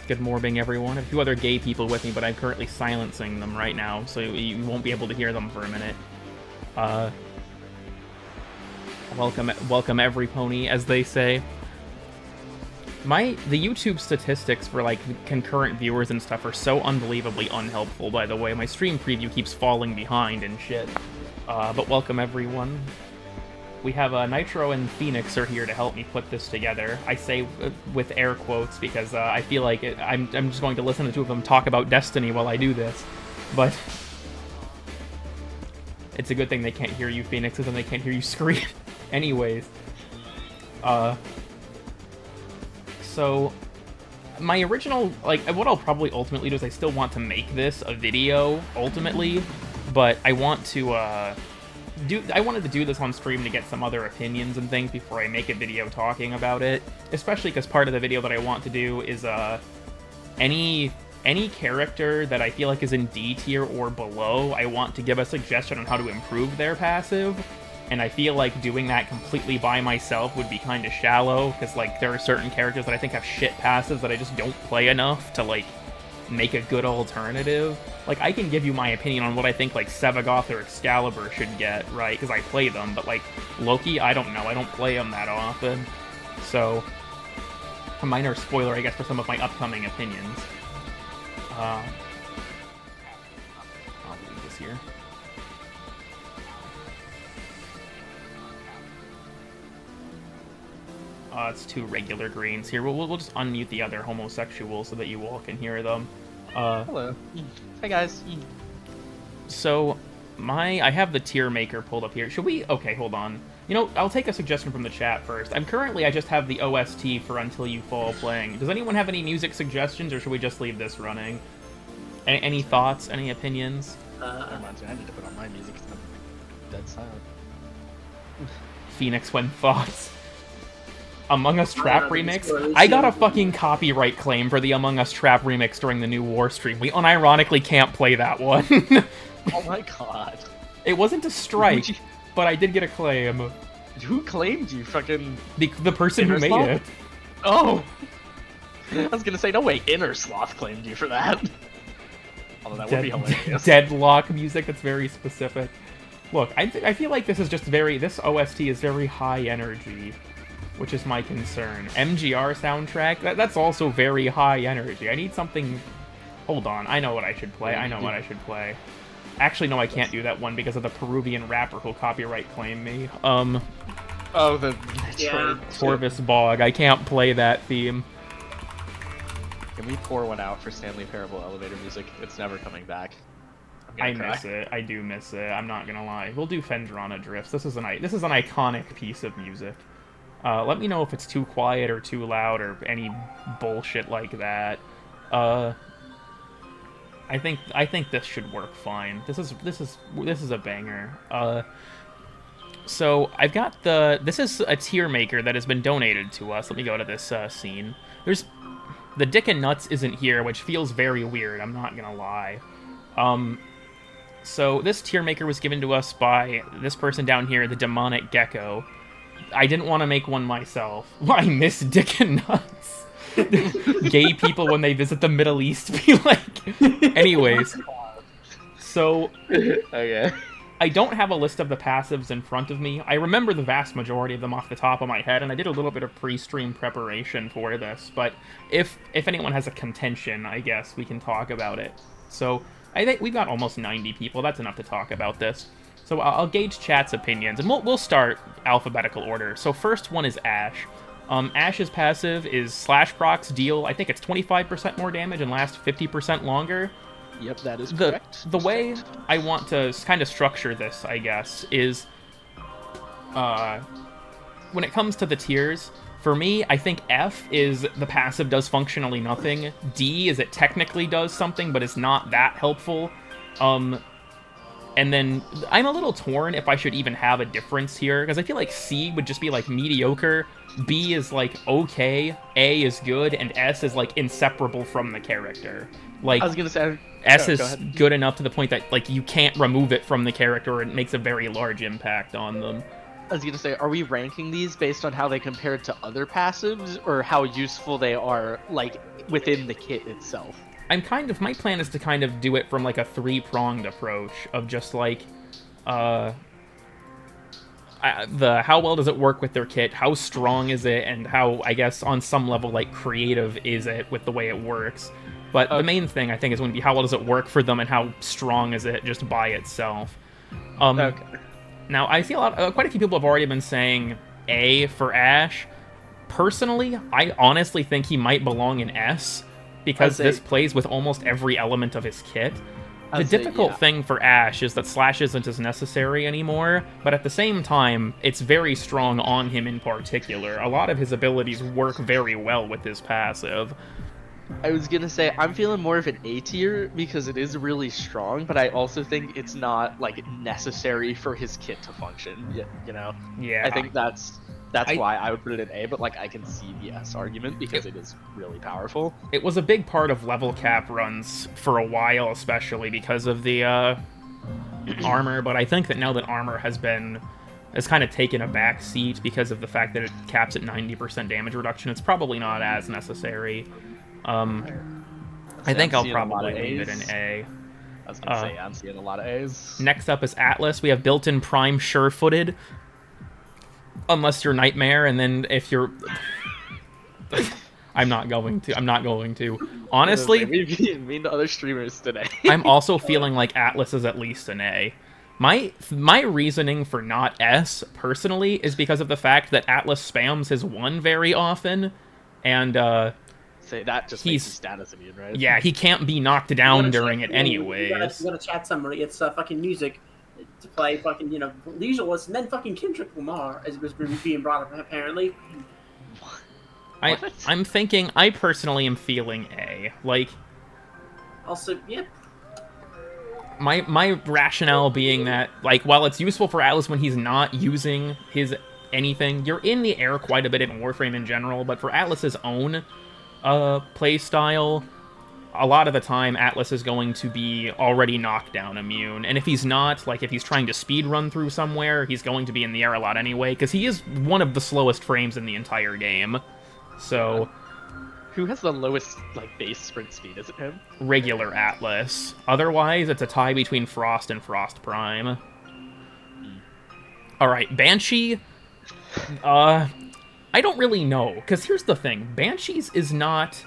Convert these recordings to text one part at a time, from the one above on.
Good morning, everyone. I have a few other gay people with me, but I'm currently silencing them right now, so you won't be able to hear them for a minute. Welcome every pony, as they say. The YouTube statistics for, like, concurrent viewers and stuff are so unbelievably unhelpful, by the way. My stream preview keeps falling behind and shit. But welcome, everyone. We have Nitro and Phoenix are here to help me put this together. I say with air quotes because I feel like I'm just going to listen to the two of them talk about Destiny while I do this. But it's a good thing they can't hear you, Phoenix, and then they can't hear you scream. Anyways. So my original, like, what I'll probably ultimately do is I still want to make this a video, ultimately, but I want to, I wanted to do this on stream to get some other opinions and things before I make a video talking about it, especially because part of the video that I want to do is, any character that I feel like is in D tier or below, I want to give a suggestion on how to improve their passive, and I feel like doing that completely by myself would be kind of shallow, because, like, there are certain characters that I think have shit passives that I just don't play enough to, like, make a good alternative. Like, I can give you my opinion on what I think, like, Sevagoth or Excalibur should get, right, because I play them, but, like, Loki, I don't know, I don't play him that often. So, a minor spoiler, I guess, for some of my upcoming opinions. I'll leave this here. It's two regular greens here. We'll just unmute the other homosexuals so that you all can hear them. Hello. Hey guys. So, I have the tier maker pulled up here. Should we? Okay, hold on. You know, I'll take a suggestion from the chat first. I just have the OST for Until You Fall playing. Does anyone have any music suggestions, or should we just leave this running? Any thoughts? Any opinions? I need to put on my music because I'm dead silent. Phoenix, when thoughts? Among Us Trap remix? I got a fucking copyright claim for the Among Us Trap remix during the new War stream. We unironically can't play that one. Oh my god. It wasn't a strike, but I did get a claim. Who claimed you, fucking... The person who made it. Oh! I was gonna say, no way, Inner Sloth claimed you for that. Although that would be hilarious. Deadlock music, that's very specific. Look, I feel like this OST is very high energy, which is my concern. MGR soundtrack, that's also very high energy. I need something... Hold on, I know what I should play. Actually, no, I can't do that one because of the Peruvian rapper who'll copyright claim me. Oh, the... Yeah. Corvus Bog, I can't play that theme. Can we pour one out for Stanley Parable elevator music? It's never coming back. I miss it. I do miss it. I'm not gonna lie. We'll do Fendrana Drifts. This is an iconic piece of music. Let me know if it's too quiet or too loud or any bullshit like that. I think this should work fine. This is a banger. So I've got this is a tier maker that has been donated to us. Let me go to this scene. The Dick and Nuts isn't here, which feels very weird. I'm not gonna lie. So this tier maker was given to us by this person down here, the Demonic Gecko. I didn't want to make one myself. I miss Dick and Nuts. Gay people, when they visit the Middle East, be like... Anyways. So... Okay. I don't have a list of the passives in front of me. I remember the vast majority of them off the top of my head, and I did a little bit of pre-stream preparation for this, but if anyone has a contention, I guess we can talk about it. So, I think we've got almost 90 people. That's enough to talk about this. So I'll gauge chat's opinions, and we'll start alphabetical order. So first one is Ashe. Ashe's passive is slash procs deal, I think it's 25% more damage and last 50% longer. Yep, that is correct. The way I want to kind of structure this, I guess, is when it comes to the tiers, for me, I think F is the passive does functionally nothing. D is it technically does something, but it's not that helpful. And then I'm a little torn if I should even have a difference here, because I feel like C would just be like mediocre, B is like okay, A is good, and S is like inseparable from the character. Like, I was gonna say S is good enough to the point that like you can't remove it from the character, or it makes a very large impact on them. I was gonna say, are we ranking these based on how they compare to other passives, or how useful they are, like, within the kit itself? My plan is to kind of do it from like a three-pronged approach of just like, how well does it work with their kit, how strong is it, and how, I guess, on some level, like, creative is it with the way it works. But the main thing, I think, is going to be how well does it work for them and how strong is it just by itself. Okay. Now, I feel quite a few people have already been saying A for Ash. Personally, I honestly think he might belong in S, because this plays with almost every element of his kit. The difficult thing for Ash is that Slash isn't as necessary anymore, but at the same time, it's very strong on him in particular. A lot of his abilities work very well with his passive. I was gonna say, I'm feeling more of an A tier because it is really strong, but I also think it's not, like, necessary for his kit to function, you know? Yeah. I think that's why I would put it in A, but, like, I can see the S argument because it is really powerful. It was a big part of level cap runs for a while, especially because of the armor, but I think that now that armor has kind of taken a back seat because of the fact that it caps at 90% damage reduction, it's probably not as necessary. I think I'll probably leave it in A. I was gonna say, I'm seeing a lot of A's. Next up is Atlas. We have built-in Prime Sure-Footed. Unless you're Nightmare, and then if you're... I'm not going to. Honestly... We've been mean to other streamers today. I'm also feeling like Atlas is at least an A. My reasoning for not S, personally, is because of the fact that Atlas spams his 1 very often, and, Say that just makes his status immune, right? Yeah, he can't be knocked down during it anyways. You gotta chat somebody. It's fucking music to play fucking, Leisureless, and then fucking Kendrick Lamar, as it was being brought up, apparently. I personally am feeling A. Like... Also, yep. My rationale being that, like, while it's useful for Atlas when he's not using his anything, you're in the air quite a bit in Warframe in general, but for Atlas's own playstyle, a lot of the time Atlas is going to be already knockdown immune, and if he's not, like if he's trying to speed run through somewhere, he's going to be in the air a lot anyway, because he is one of the slowest frames in the entire game. So... Who has the lowest, like, base sprint speed? Is it him? Regular Atlas. Otherwise, it's a tie between Frost and Frost Prime. Alright, Banshee... I don't really know, because here's the thing. Banshees is not...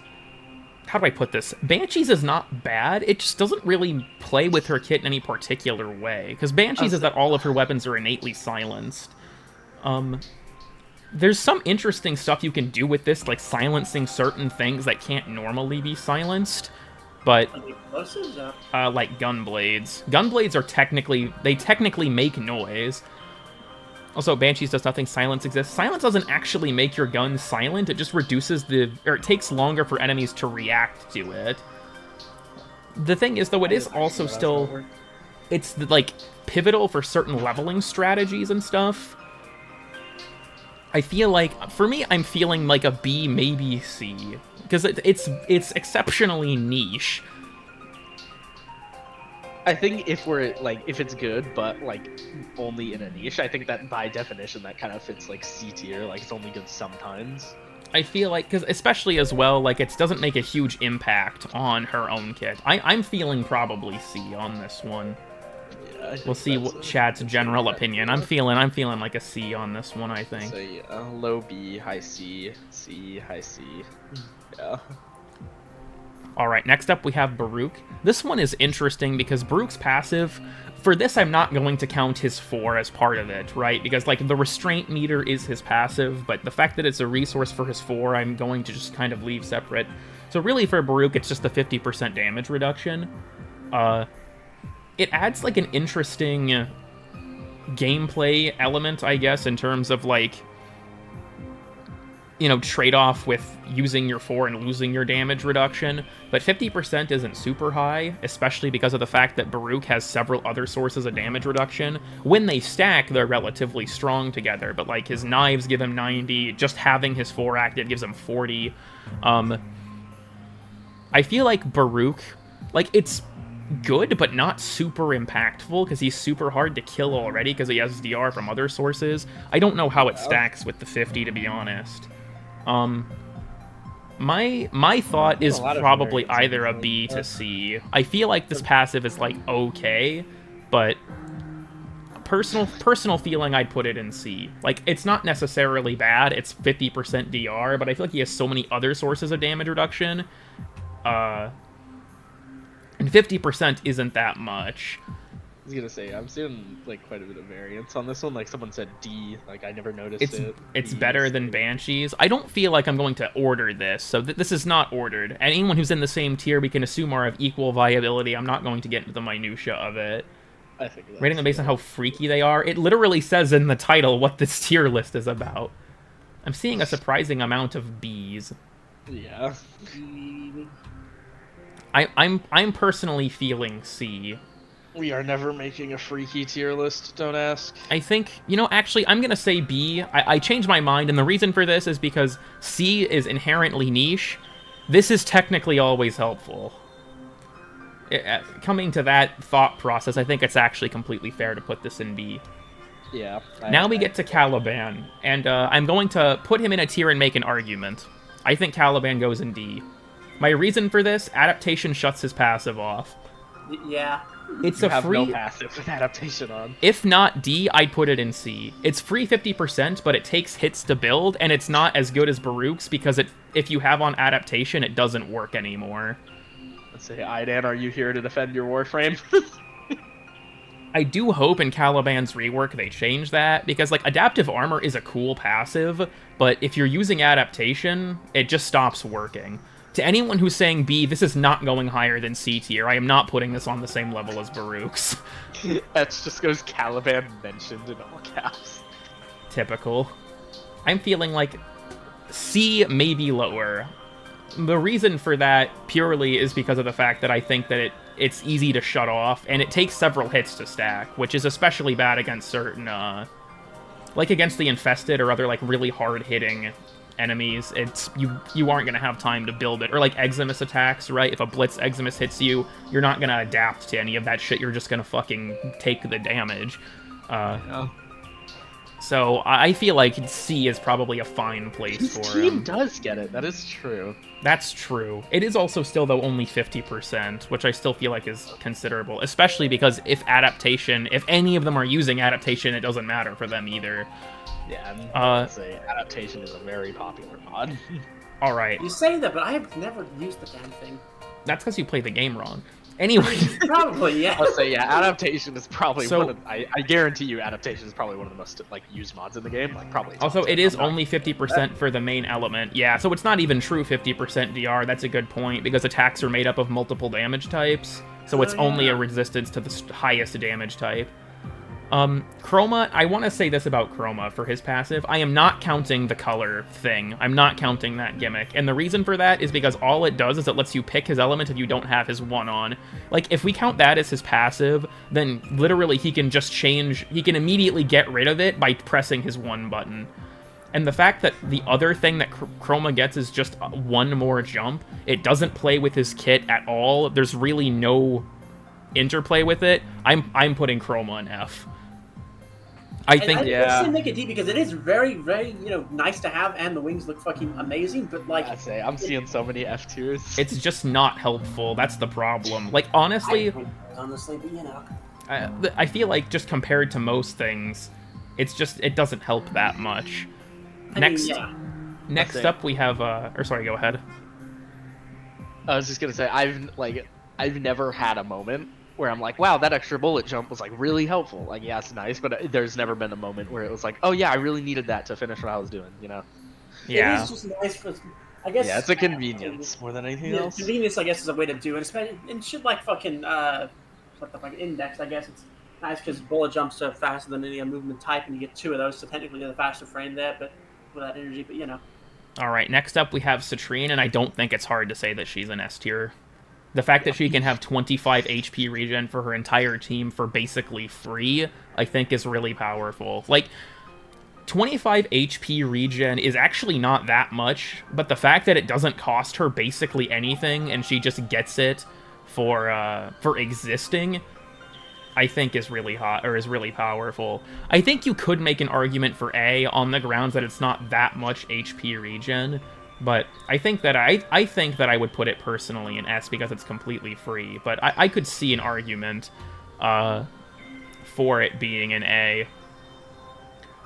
How do I put this? Banshees is not bad, it just doesn't really play with her kit in any particular way. Because Banshees is that all of her weapons are innately silenced. There's some interesting stuff you can do with this, like silencing certain things that can't normally be silenced. But, like gunblades. Gunblades are technically make noise. Also, Banshees does nothing, silence exists. Silence doesn't actually make your gun silent, it just reduces it takes longer for enemies to react to it. The thing is, though, it is also still... It's, like, pivotal for certain leveling strategies and stuff. I feel like, for me, I'm feeling like a B, maybe C. Because it's exceptionally niche. I think if it's good, but, like, only in a niche, I think that by definition that kind of fits, like, C tier, like, it's only good sometimes. I feel like, because especially as well, like, it doesn't make a huge impact on her own kit. I'm feeling probably C on this one. Yeah, we'll see what chat's general opinion. I'm feeling like a C on this one, I think. So, yeah, low B, high C, C, high C. Yeah. Alright, next up we have Baruch. This one is interesting because Baruch's passive, for this I'm not going to count his 4 as part of it, right? Because, like, the restraint meter is his passive, but the fact that it's a resource for his 4, I'm going to just kind of leave separate. So really for Baruch, it's just the 50% damage reduction. It adds, like, an interesting gameplay element, I guess, in terms of, like, trade-off with using your 4 and losing your damage reduction, but 50% isn't super high, especially because of the fact that Baruch has several other sources of damage reduction. When they stack, they're relatively strong together, but, like, his knives give him 90, just having his 4 active gives him 40. I feel like Baruch, like, it's good, but not super impactful, because he's super hard to kill already, because he has DR from other sources. I don't know how it stacks with the 50, to be honest. My thought is probably either a B to C. I feel like this passive is, like, okay, but personal feeling, I'd put it in C. Like, it's not necessarily bad, it's 50% DR, but I feel like he has so many other sources of damage reduction, and 50% isn't that much. I was gonna say, I'm seeing like quite a bit of variance on this one. Like someone said D, like I never noticed it. It's better than Banshees. I don't feel like I'm going to order this, so this is not ordered. And anyone who's in the same tier, we can assume are of equal viability. I'm not going to get into the minutia of it. I think rating them based on how freaky they are. It literally says in the title what this tier list is about. I'm seeing a surprising amount of Bs. Yeah. I'm personally feeling C. We are never making a freaky tier list, don't ask. I think, actually, I'm going to say B. I changed my mind, and the reason for this is because C is inherently niche. This is technically always helpful. Coming to that thought process, I think it's actually completely fair to put this in B. Yeah. Now we get to Caliban, and I'm going to put him in a tier and make an argument. I think Caliban goes in D. My reason for this, adaptation shuts his passive off. Yeah. It's you have no passive with adaptation on. If not D, I'd put it in C. It's free 50%, but it takes hits to build, and it's not as good as Baruch's because if you have on adaptation, it doesn't work anymore. Let's say, Idan, are you here to defend your Warframe? I do hope in Caliban's rework they change that, because like adaptive armor is a cool passive, but if you're using adaptation, it just stops working. To anyone who's saying B, this is not going higher than C tier. I am not putting this on the same level as Baruch's. That just goes Caliban mentioned in all caps. Typical. I'm feeling like C may be lower. The reason for that purely is because of the fact that I think that it's easy to shut off, and it takes several hits to stack, which is especially bad against certain, like against the Infested or other like really hard-hitting enemies. It's you aren't gonna have time to build it, or like Eximus attacks, right? If a Blitz Eximus hits you, you're not gonna adapt to any of that shit. You're just gonna fucking take the damage. Yeah. So I feel like C is probably a fine place for him. His team does get it. That is true. That's true. It is also still, though, only 50%, which I still feel like is considerable, especially because if any of them are using adaptation, it doesn't matter for them either. Yeah, I'd say adaptation is a very popular mod. All right. You say that, but I have never used the damn thing. That's because you play the game wrong. Anyway. Probably, yeah. I'll say, yeah, adaptation is probably so, one of... I guarantee you adaptation is probably one of the most, like, used mods in the game. Like, probably... Also, it is only 50% for the main element. Yeah, so it's not even true 50% DR. That's a good point, because attacks are made up of multiple damage types. So it's only a resistance to the highest damage type. Chroma, I want to say this about Chroma for his passive. I am not counting the color thing. I'm not counting that gimmick. And the reason for that is because all it does is it lets you pick his element if you don't have his one on. Like, if we count that as his passive, then literally he can just change, he can immediately get rid of it by pressing his one button. And the fact that the other thing that Chroma gets is just one more jump, it doesn't play with his kit at all. There's really no interplay with it. I'm putting Chroma in F. I think, I make it D because it is very, very, nice to have, and the wings look fucking amazing. But like, I'm seeing so many F tiers. It's just not helpful. That's the problem. Like, honestly, but I feel like just compared to most things, it doesn't help that much. Next up we have or sorry, go ahead. I was just gonna say I've never had a moment where I'm like, wow, that extra bullet jump was like really helpful. Like, yeah, it's nice, but there's never been a moment where it was like, oh yeah, I really needed that to finish what I was doing, Yeah. It is just nice for, I guess. Yeah, it's a convenience more than anything else. Convenience, I guess, is a way to do it. Especially, and shit like fucking what the fuck, index. I guess it's nice because bullet jumps are faster than any movement type, and you get two of those, so technically you're the faster frame there, but without energy. But All right, next up we have Citrine, and I don't think it's hard to say that she's an S tier. The fact that she can have 25 HP regen for her entire team for basically free, I think is really powerful. Like, 25 HP regen is actually not that much, but the fact that it doesn't cost her basically anything, and she just gets it for existing, I think is really hot, or is really powerful. I think you could make an argument for A on the grounds that it's not that much HP regen, but I think that I would put it personally in S because it's completely free. But I could see an argument for it being an A,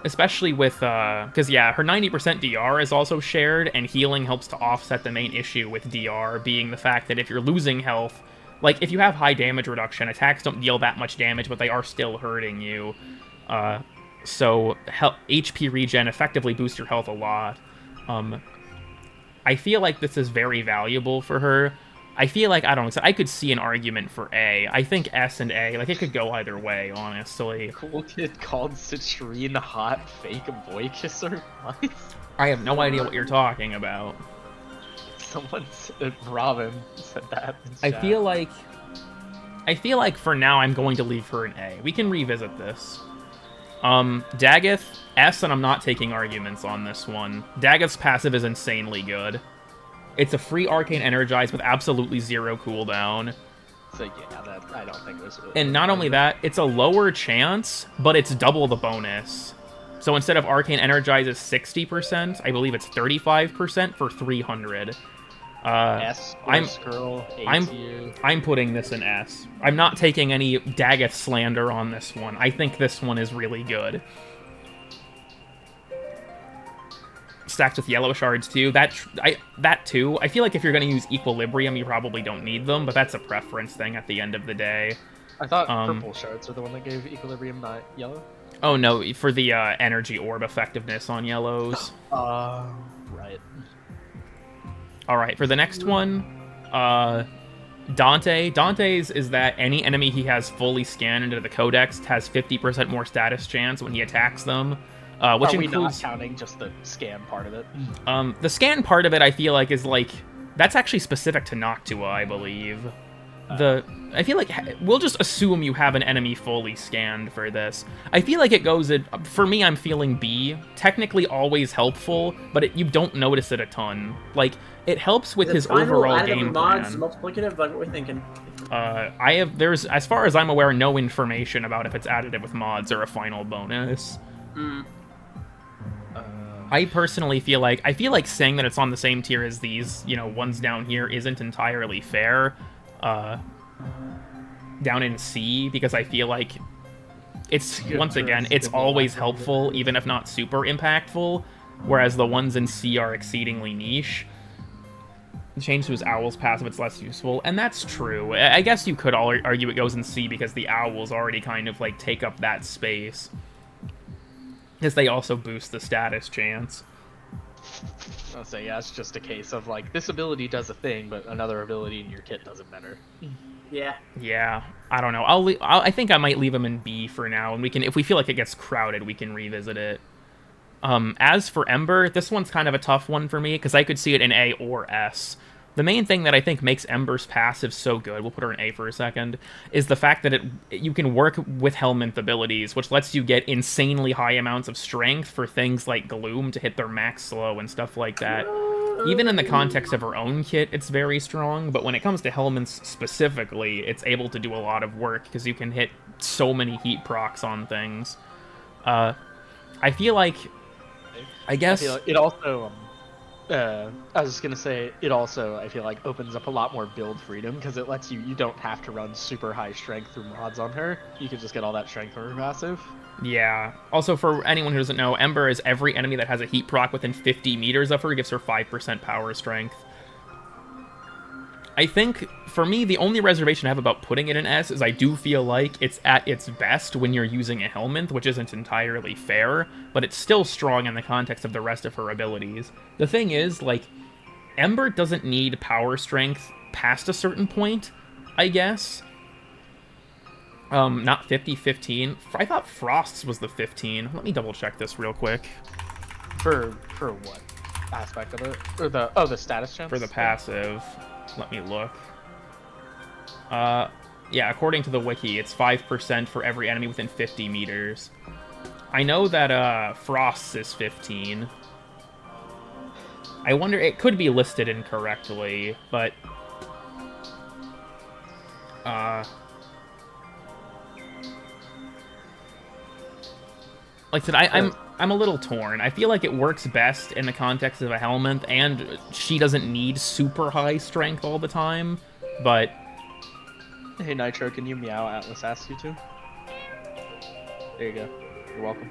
especially with because yeah, her 90% DR is also shared, and healing helps to offset the main issue with DR being the fact that if you're losing health. Like, if you have high damage reduction, attacks don't deal that much damage, but they are still hurting you. So HP regen effectively boosts your health a lot. I feel like this is very valuable for her. I feel like, I don't know, I could see an argument for A. I think S and A, like, it could go either way, honestly. Cool kid called Citrine hot fake boy kisser? What? I have no idea what you're talking about. Someone said, Robin said that in I chat. feel like for now I'm going to leave her an A. We can revisit this. Daggeth, S, and I'm not taking arguments on this one. Daggeth's passive is insanely good. It's a free Arcane Energize with absolutely zero cooldown. So yeah, that I don't think there's... And not only that, it's a lower chance, but it's double the bonus. So instead of Arcane Energize is 60%, I believe it's 35% for 300. S, girl, I'm putting this in S. I'm not taking any Daggeth slander on this one. I think this one is really good. Stacked with yellow shards too. That too. I feel like if you're going to use Equilibrium, you probably don't need them, but that's a preference thing at the end of the day. I thought purple shards are the one that gave Equilibrium, not yellow. Oh no, for the energy orb effectiveness on yellows. Right. Alright, for the next one, Dante. Dante's is that any enemy he has fully scanned into the Codex has 50% more status chance when he attacks them. Which Are we includes not counting just the scan part of it? The scan part of it, I feel like, is like... That's actually specific to Noctua, I believe. I feel like we'll just assume you have an enemy fully scanned for this. I feel like it goes in, for me, I'm feeling B. Technically always helpful, but you don't notice it a ton. Like, it helps with his overall game mods, plan. multiplicative, like what we're thinking. There's, as far as I'm aware, no information about if it's additive with mods or a final bonus. I personally feel like saying that it's on the same tier as these, ones down here isn't entirely fair. Down in C, because I feel like it's, once again, it's always helpful, even if not super impactful, whereas the ones in C are exceedingly niche. The change to his Owl's passive, it's less useful, and that's true. I guess you could argue it goes in C because the Owls already kind of, like, take up that space. Because they also boost the status chance. I'll say, yeah, it's just a case of, like, this ability does a thing, but another ability in your kit does it better. Yeah. Yeah, I don't know. I think I might leave him in B for now, and we can, if we feel like it gets crowded, we can revisit it. As for Ember, this one's kind of a tough one for me, because I could see it in A or S. The main thing that I think makes Ember's passive so good, we'll put her in A for a second, is the fact that you can work with Helminth abilities, which lets you get insanely high amounts of strength for things like Gloom to hit their max slow and stuff like that. Even in the context of her own kit, it's very strong, but when it comes to Helminth's specifically, it's able to do a lot of work, because you can hit so many heat procs on things. I feel like... I guess... it also... I was just gonna say, it also, I feel like, opens up a lot more build freedom, because it lets you don't have to run super high strength through mods on her. You can just get all that strength from her passive. Yeah. Also, for anyone who doesn't know, Ember is every enemy that has a heat proc within 50 meters of her gives her 5% power strength. I think, for me, the only reservation I have about putting it in S is I do feel like it's at its best when you're using a Helminth, which isn't entirely fair, but it's still strong in the context of the rest of her abilities. The thing is, like, Ember doesn't need power strength past a certain point, I guess. Not 50, 15. I thought Frost's was the 15. Let me double check this real quick. For what aspect of it? Or the status chance? For the passive. Let me look. Yeah, according to the wiki, it's 5% for every enemy within 50 meters. I know that Frost's is 15. I wonder, it could be listed incorrectly, but Like I said, I'm a little torn. I feel like it works best in the context of a helmet, and she doesn't need super high strength all the time, but... Hey Nitro, can you meow Atlas asked you to? There you go. You're welcome.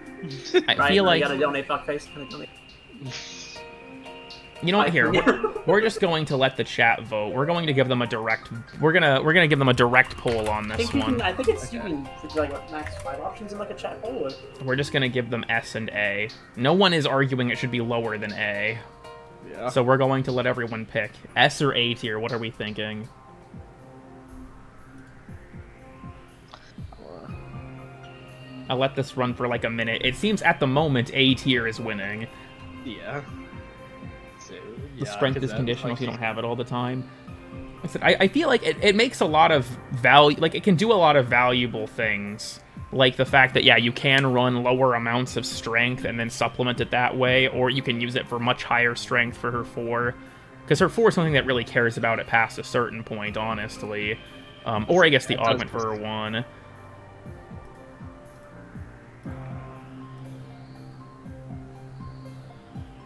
I feel like... You gotta donate, fuckface. Gotta donate. You know what? Here, we're just going to let the chat vote. We're going to give them a direct. We're gonna give them a direct poll on this one. I think it's you can like what, max 5 options in like a chat poll. Or... We're just gonna give them S and A. No one is arguing it should be lower than A. Yeah. So we're going to let everyone pick S or A tier. What are we thinking? I'll let this run for like a minute. It seems at the moment A tier is winning. Yeah. The strength is conditional, so you don't have it all the time. Like I said, I feel like it makes a lot of value, like it can do a lot of valuable things. Like the fact that, yeah, you can run lower amounts of strength and then supplement it that way, or you can use it for much higher strength for her 4. Because her 4 is something that really cares about it past a certain point, honestly. Or I guess the augment for her 1.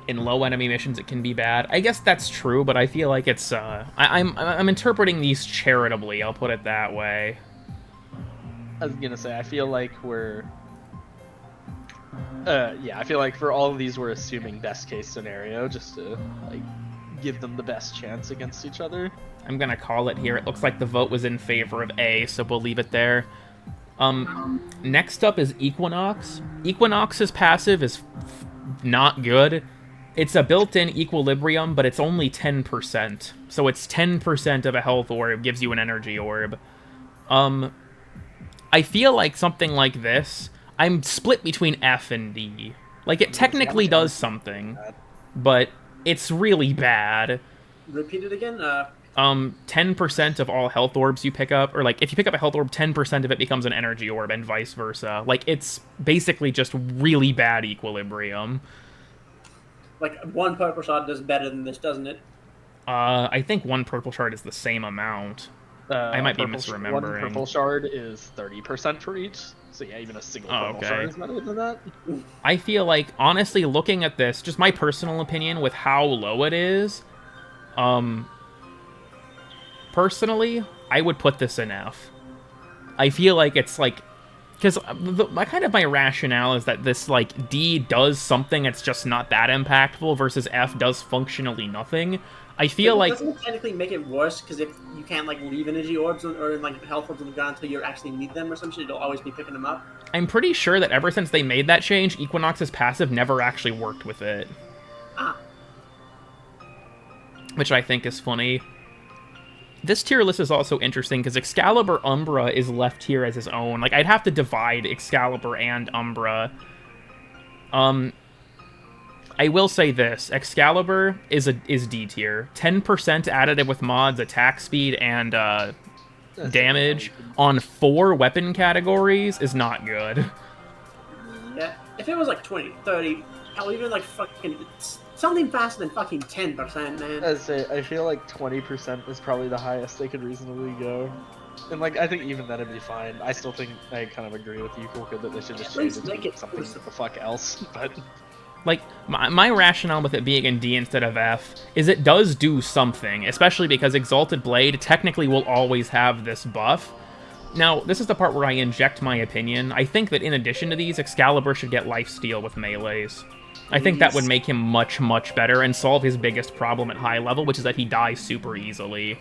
In low enemy missions, it can be bad. I guess that's true, but I feel like it's, I'm interpreting these charitably, I'll put it that way. I was gonna say, I feel like we're... yeah, I feel like for all of these, we're assuming best case scenario, just to, like, give them the best chance against each other. I'm gonna call it here. It looks like the vote was in favor of A, so we'll leave it there. Next up is Equinox. Equinox's passive is not good. It's a built-in equilibrium, but it's only 10%. So it's 10% of a health orb gives you an energy orb. I feel like something like this, I'm split between F and D. Like, it technically does something, but it's really bad. Repeat it again? 10% of all health orbs you pick up, or like, if you pick up a health orb, 10% of it becomes an energy orb, and vice versa. Like, it's basically just really bad equilibrium. Like, one purple shard does better than this, doesn't it? I think one purple shard is the same amount. I might be misremembering. One purple shard is 30% for each, so yeah, even a single purple shard is better than that. I feel like, honestly, looking at this, just my personal opinion with how low it is, personally, I would put this in F. I feel like it's like... Because my rationale is that this, like, D does something that's just not that impactful versus F does functionally nothing. I feel like... Doesn't it technically make it worse? Because if you can't, like, leave energy orbs or, like, health orbs on the ground until you actually need them or some shit, you'll always be picking them up? I'm pretty sure that ever since they made that change, Equinox's passive never actually worked with it. Ah. Which I think is funny. This tier list is also interesting because Excalibur Umbra is left here as his own. Like, I'd have to divide Excalibur and Umbra. I will say this. Excalibur is D tier. 10% additive with mods, attack speed, and damage on 4 weapon categories is not good. Yeah, if it was like 20, 30, hell, even like fucking... Something faster than fucking 10%, man. I feel like 20% is probably the highest they could reasonably go. And, like, I think even that'd be fine. I still think I kind of agree with you, Cool Kid, that they should just change it to something the fuck else, but... Like, my rationale with it being in D instead of F is it does do something, especially because Exalted Blade technically will always have this buff. Now, this is the part where I inject my opinion. I think that in addition to these, Excalibur should get lifesteal with melees. I think that would make him much, much better and solve his biggest problem at high level, which is that he dies super easily.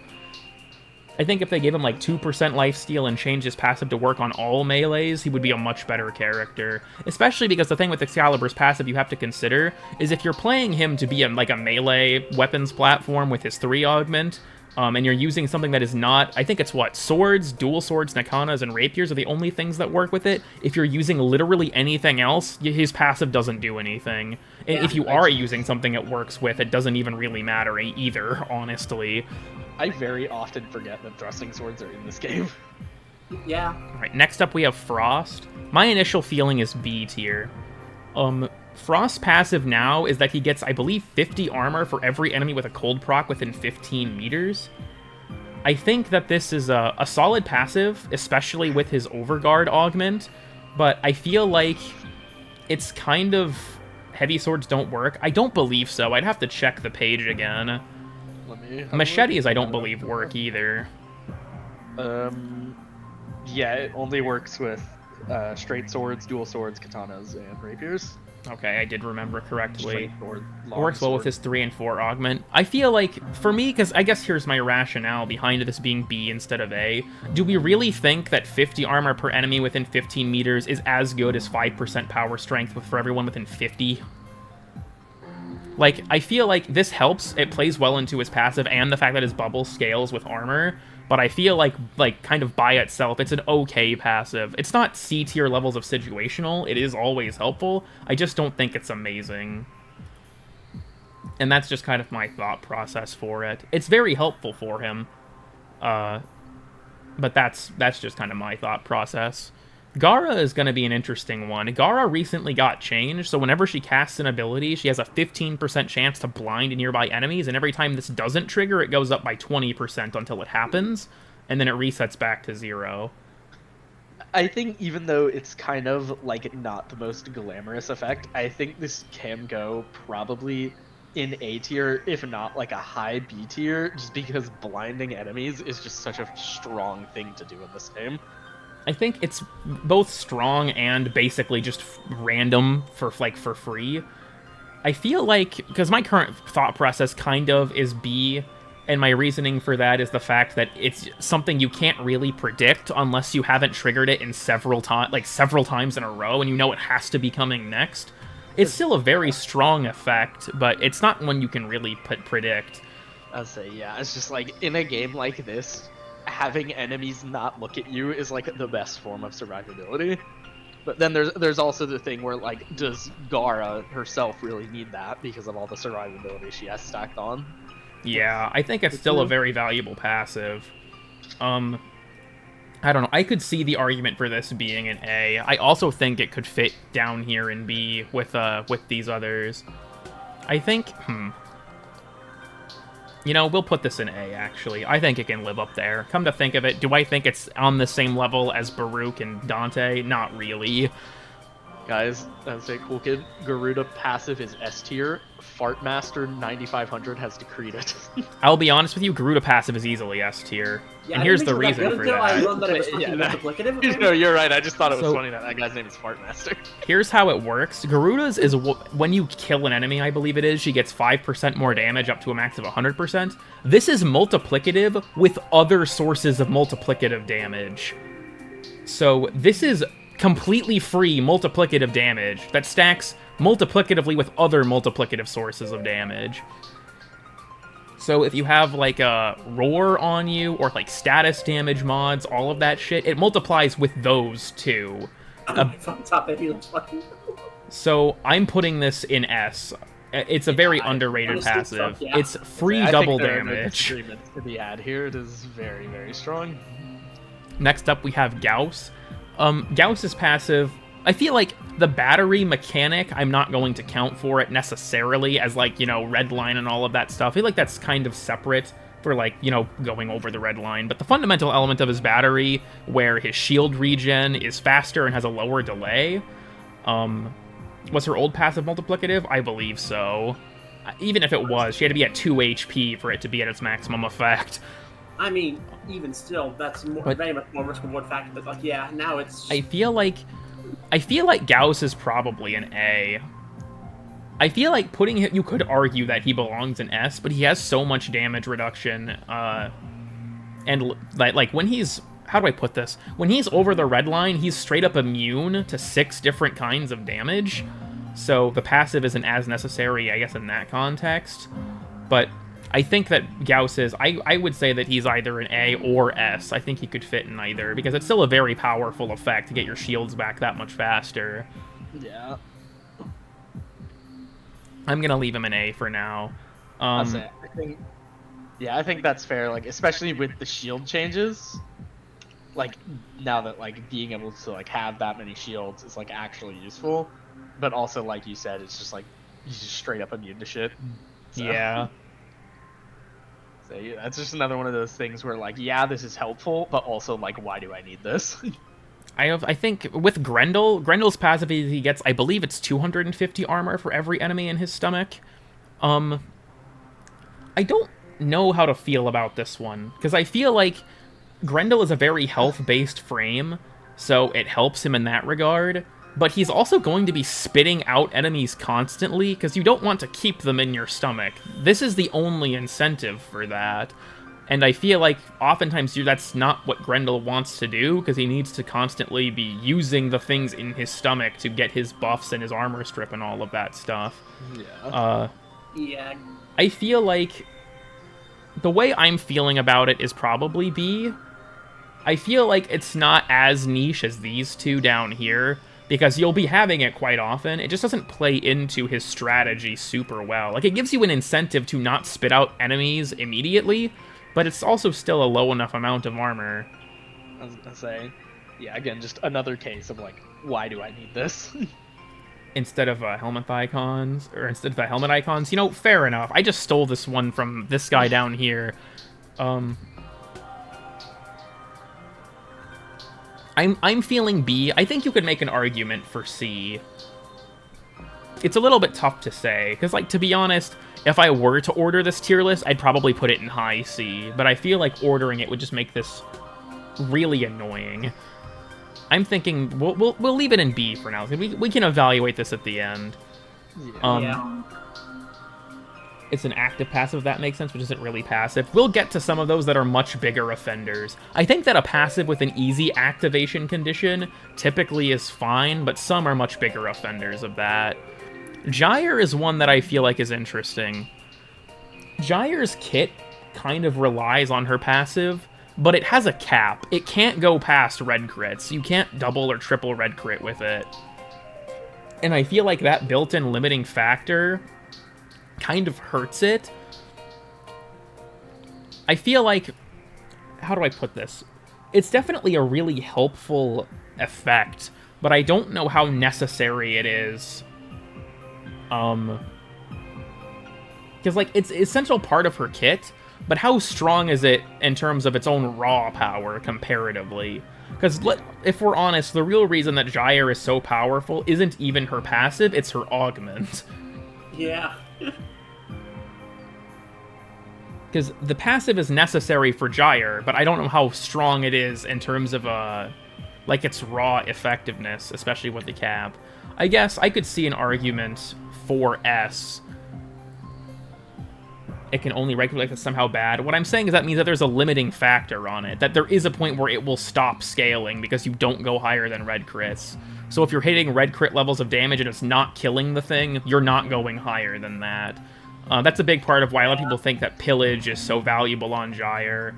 I think if they gave him like 2% lifesteal and changed his passive to work on all melees, he would be a much better character. Especially because the thing with Excalibur's passive you have to consider is if you're playing him to be like a melee weapons platform with his 3 augment, and you're using something that is not... I think it's what? Swords, dual swords, nakanas, and rapiers are the only things that work with it. If you're using literally anything else, his passive doesn't do anything. And if you are using something it works with, it doesn't even really matter either, honestly. I very often forget that thrusting swords are in this game. Yeah. Alright, next up we have Frost. My initial feeling is B tier. Frost's passive now is that he gets, I believe, 50 armor for every enemy with a cold proc within 15 meters. I think that this is a solid passive, especially with his Overguard augment, but I feel like it's kind of... Heavy swords don't work. I don't believe so. I'd have to check the page again. Machetes, I don't believe, work either. Yeah, it only works with straight swords, dual swords, katanas, and rapiers. Okay, I did remember correctly. Sword, It works well with his 3 and 4 augment. I feel like, for me, because I guess here's my rationale behind this being B instead of A, do we really think that 50 armor per enemy within 15 meters is as good as 5% power strength for everyone within 50? Like, I feel like this helps. It plays well into his passive and the fact that his bubble scales with armor, but I feel like kind of by itself, it's an okay passive. It's not C-tier levels of situational. It is always helpful. I just don't think it's amazing. And that's just kind of my thought process for it. It's very helpful for him. But that's just kind of my thought process. Gara is going to be an interesting one. Gara recently got changed, so whenever she casts an ability, she has a 15% chance to blind nearby enemies, and every time this doesn't trigger, it goes up by 20% until it happens, and then it resets back to 0. I think even though it's kind of like not the most glamorous effect, I think this can go probably in A tier, if not like a high B tier, just because blinding enemies is just such a strong thing to do in this game. I think it's both strong and basically just random for free. I feel like, because my current thought process kind of is B, and my reasoning for that is the fact that it's something you can't really predict unless you haven't triggered it in several times in a row, and you know it has to be coming next. It's still a very strong effect, but it's not one you can really predict. I'll say, yeah, it's just like, in a game like this, having enemies not look at you is like the best form of survivability. But then there's also the thing where, like, does Gara herself really need that because of all the survivability she has stacked on? Yeah, I think it's still a very valuable passive. I don't know. I could see the argument for this being an A. I also think it could fit down here in B with these others. I think, you know, we'll put this in A, actually. I think it can live up there. Come to think of it, do I think it's on the same level as Baruch and Dante? Not really. Guys, that's a cool kid. Garuda passive is S tier. Fartmaster 9500 has decreed it. I'll be honest with you, Garuda passive is easily S tier. Yeah, and here's the reason for that. I learned that it was fucking multiplicative. No, you're right. I just thought it was funny that guy's name is Fartmaster. Here's how it works. Garuda's is when you kill an enemy, I believe it is, she gets 5% more damage up to a max of 100%. This is multiplicative with other sources of multiplicative damage. So this is completely free multiplicative damage that stacks multiplicatively with other multiplicative sources of damage. So if you have like a roar on you or like status damage mods, all of that shit, it multiplies with those too. So I'm putting this in S. It's a very underrated passive. Yeah. It's free double damage. To be had here, it is very, very strong. Next up we have Gauss. Gauss's passive, I feel like the battery mechanic, I'm not going to count for it necessarily as, like, you know, red line and all of that stuff. I feel like that's kind of separate for, like, you know, going over the red line. But the fundamental element of his battery, where his shield regen is faster and has a lower delay, was her old passive multiplicative? I believe so. Even if it was, she had to be at 2 HP for it to be at its maximum effect. I mean, even still, that's very much more risk-reward factor. But like, yeah, now it's. I feel like Gauss is probably an A. I feel like putting him, you could argue that he belongs in S, but he has so much damage reduction, and like when he's, how do I put this? When he's over the red line, he's straight up immune to 6 different kinds of damage. So the passive isn't as necessary, I guess, in that context. But I think that Gauss is, I would say that he's either an A or S. I think he could fit in either, because it's still a very powerful effect to get your shields back that much faster. Yeah. I'm going to leave him an A for now. I think that's fair, like, especially with the shield changes. Like, now that, like, being able to, like, have that many shields is, like, actually useful. But also, like you said, it's just, like, he's just straight up immune to shit. So. Yeah. Yeah, that's just another one of those things where, like, yeah, this is helpful, but also, like, why do I need this? I think with Grendel's passive he gets, I believe it's 250 armor for every enemy in his stomach. I don't know how to feel about this one, because I feel like Grendel is a very health-based frame, so it helps him in that regard, but he's also going to be spitting out enemies constantly, because you don't want to keep them in your stomach. This is the only incentive for that. And I feel like oftentimes that's not what Grendel wants to do, because he needs to constantly be using the things in his stomach to get his buffs and his armor strip and all of that stuff. Yeah. Yeah. I feel like the way I'm feeling about it is probably B. I feel like it's not as niche as these two down here, because you'll be having it quite often. It just doesn't play into his strategy super well. Like, it gives you an incentive to not spit out enemies immediately, but it's also still a low enough amount of armor. I was gonna say, yeah, again, just another case of, like, why do I need this? Instead of helmet icons, or instead of the helmet icons, you know, fair enough. I just stole this one from this guy down here. I'm feeling B. I think you could make an argument for C. It's a little bit tough to say, because, like, to be honest, if I were to order this tier list, I'd probably put it in high C, but I feel like ordering it would just make this really annoying. I'm thinking we'll leave it in B for now. We can evaluate this at the end. Yeah. It's an active passive, if that makes sense, which isn't really passive. We'll get to some of those that are much bigger offenders. I think that a passive with an easy activation condition typically is fine, but some are much bigger offenders of that. Gyre is one that I feel like is interesting. Gyre's kit kind of relies on her passive, but it has a cap. It can't go past red crits. You can't double or triple red crit with it. And I feel like that built-in limiting factor kind of hurts it. I feel like... How do I put this? It's definitely a really helpful effect, but I don't know how necessary it is. Because, like, it's an essential part of her kit, but how strong is it in terms of its own raw power comparatively? Because, if we're honest, the real reason that Gyre is so powerful isn't even her passive, it's her augment. Yeah. Because the passive is necessary for Gyre, but I don't know how strong it is in terms of, like, its raw effectiveness, especially with the cap. I guess I could see an argument for S. It can only regulate that's somehow bad. What I'm saying is that means that there's a limiting factor on it, that there is a point where it will stop scaling because you don't go higher than red crits. So if you're hitting red crit levels of damage and it's not killing the thing, you're not going higher than that. That's a big part of why a lot of people think that pillage is so valuable on Gyre.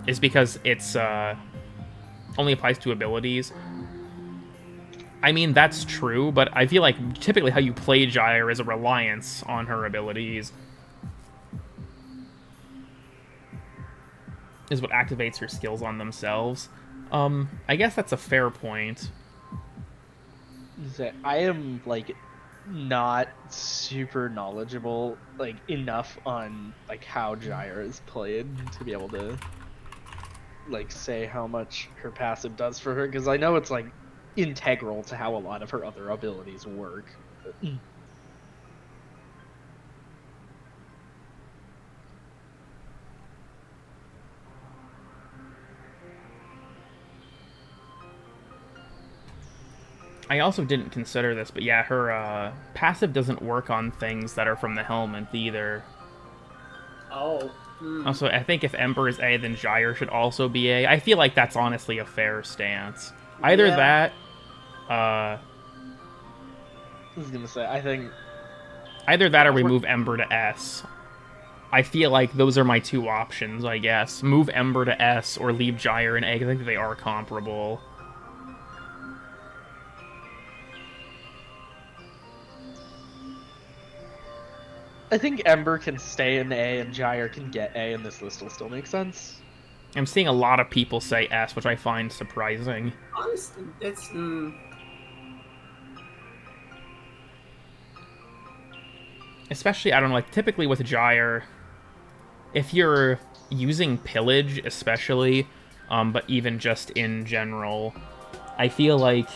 Is because it's only applies to abilities. I mean, that's true, but I feel like typically how you play Gyre is a reliance on her abilities. Is what activates her skills on themselves. I guess that's a fair point. I am, like, not super knowledgeable, like, enough on, like, how Gyre is played to be able to, like, say how much her passive does for her, because I know it's, like, integral to how a lot of her other abilities work. I also didn't consider this, but yeah, her passive doesn't work on things that are from the helmet either. Oh. Also, I think if Ember is A, then Gyre should also be A. I feel like that's honestly a fair stance. Either that, I was gonna say, I think... Either that or we move Ember to S. I feel like those are my two options, I guess. Move Ember to S or leave Gyre in A, because I think they are comparable. I think Ember can stay in A and Gyre can get A, and this list will still make sense. I'm seeing a lot of people say S, which I find surprising. Honestly, it's... especially, I don't know, like, typically with Gyre, if you're using Pillage, especially, but even just in general, I feel like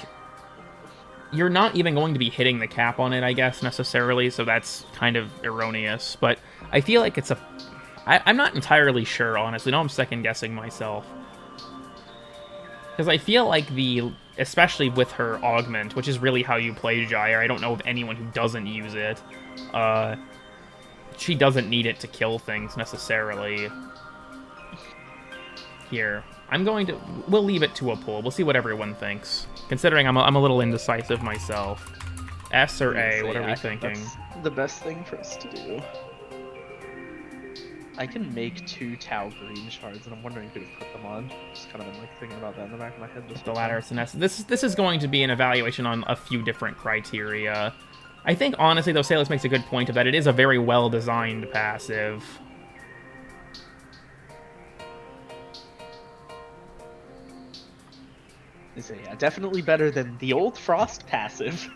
you're not even going to be hitting the cap on it, I guess, necessarily, so that's kind of erroneous. But I feel like it's a... I'm not entirely sure, honestly. Now I'm second-guessing myself. Because I feel like especially with her Augment, which is really how you play Gyre, I don't know of anyone who doesn't use it. She doesn't need it to kill things, necessarily. Here. We'll leave it to a poll. We'll see what everyone thinks. Considering I'm a little indecisive myself. S or A, what are we thinking? That's the best thing for us to do. I can make 2 Tau green shards, and I'm wondering who to put them on. Just kind of been like thinking about that in the back of my head. The latter is an S. This is going to be an evaluation on a few different criteria. I think, honestly, though, Salus makes a good point of that. It is a very well-designed passive. So yeah, definitely better than the old Frost passive.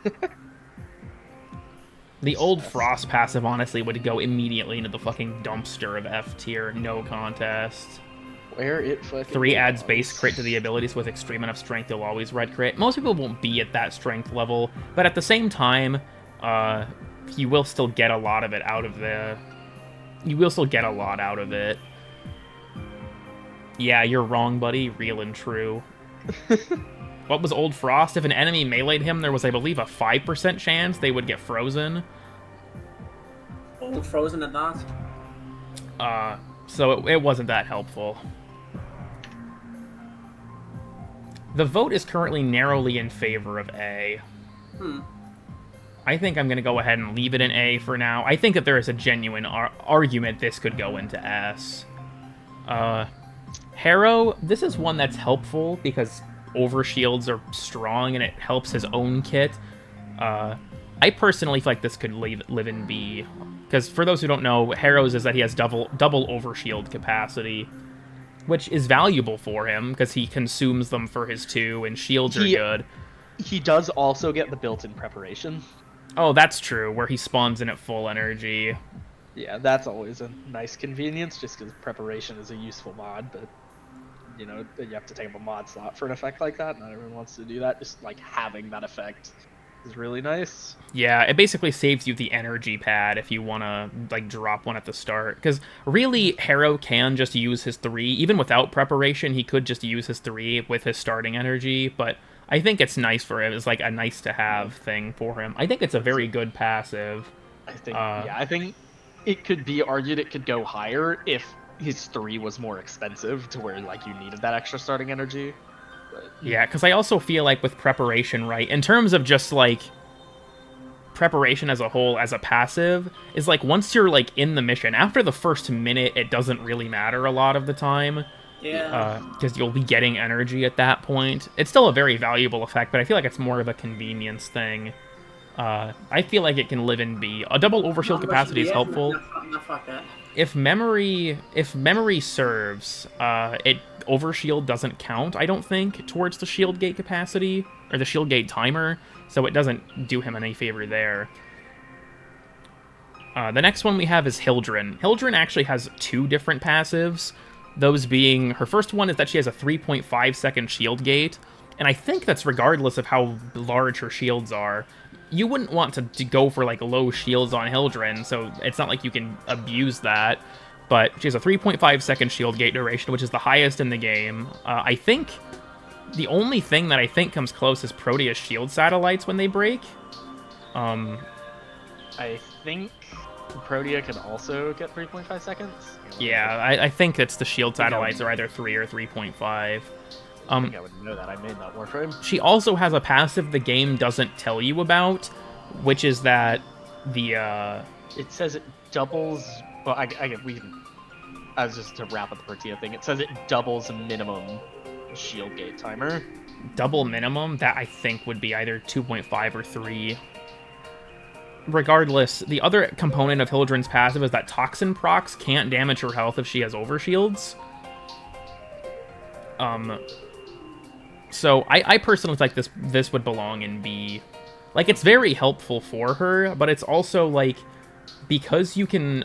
The old Frost passive, honestly, would go immediately into the fucking dumpster of F tier, no contest. Where it fucking 3 adds base crit to the abilities with extreme enough strength, you'll always red crit. Most people won't be at that strength level, but at the same time, you will still get a lot of it out of the... You will still get a lot out of it. Yeah, you're wrong, buddy. Real and true. What was Old Frost? If an enemy meleeed him, there was, I believe, a 5% chance they would get frozen. Old frozen and not? So it wasn't that helpful. The vote is currently narrowly in favor of A. I think I'm going to go ahead and leave it in A for now. I think that there is a genuine argument this could go into S. Harrow, this is one that's helpful because overshields are strong and it helps his own kit. I personally feel like this could live in B. Because for those who don't know, Harrow's is that he has double overshield capacity, which is valuable for him because he consumes them for his 2, and shields are good. He does also get the built-in preparation. Oh, that's true, where he spawns in at full energy. Yeah, that's always a nice convenience, just because preparation is a useful mod, but, you know, you have to take up a mod slot for an effect like that. Not everyone wants to do that. Just, like, having that effect is really nice. Yeah, it basically saves you the energy pad if you want to, like, drop one at the start. Because, really, Harrow can just use his 3. Even without preparation, he could just use his 3 with his starting energy, but I think it's nice for him. It's, like, a nice-to-have thing for him. I think it's a very good passive. I think it could be argued it could go higher if his 3 was more expensive to where, like, you needed that extra starting energy. But... Yeah, because I also feel like with preparation, right, in terms of just, like, preparation as a whole, as a passive, is, like, once you're, like, in the mission, after the first minute, it doesn't really matter a lot of the time. Yeah. Because you'll be getting energy at that point. It's still a very valuable effect, but I feel like it's more of a convenience thing. I feel like it can live in B. A double overshield capacity is helpful. No, fuck that. If memory serves, overshield doesn't count, I don't think, towards the shield gate capacity, or the shield gate timer, so it doesn't do him any favor there. The next one we have is Hildryn. Hildryn actually has 2 different passives, those being, her first one is that she has a 3.5 second shield gate, and I think that's regardless of how large her shields are. You wouldn't want to go for, like, low shields on Hildryn, so it's not like you can abuse that. But she has a 3.5 second shield gate duration, which is the highest in the game. I think the only thing that I think comes close is Proteus shield satellites when they break. I think Protea can also get 3.5 seconds. Yeah, I think it's the shield satellites are either 3 or 3.5. I think I would know that. I made that Warframe. She also has a passive the game doesn't tell you about, which is that the... It says it doubles... Well, we can... As just to wrap up the Protea thing, it says it doubles minimum shield gate timer. Double minimum? That, I think, would be either 2.5 or 3. Regardless, the other component of Hildryn's passive is that Toxin procs can't damage her health if she has overshields. So I personally think this would belong in B. Like, it's very helpful for her, but it's also, like, because you can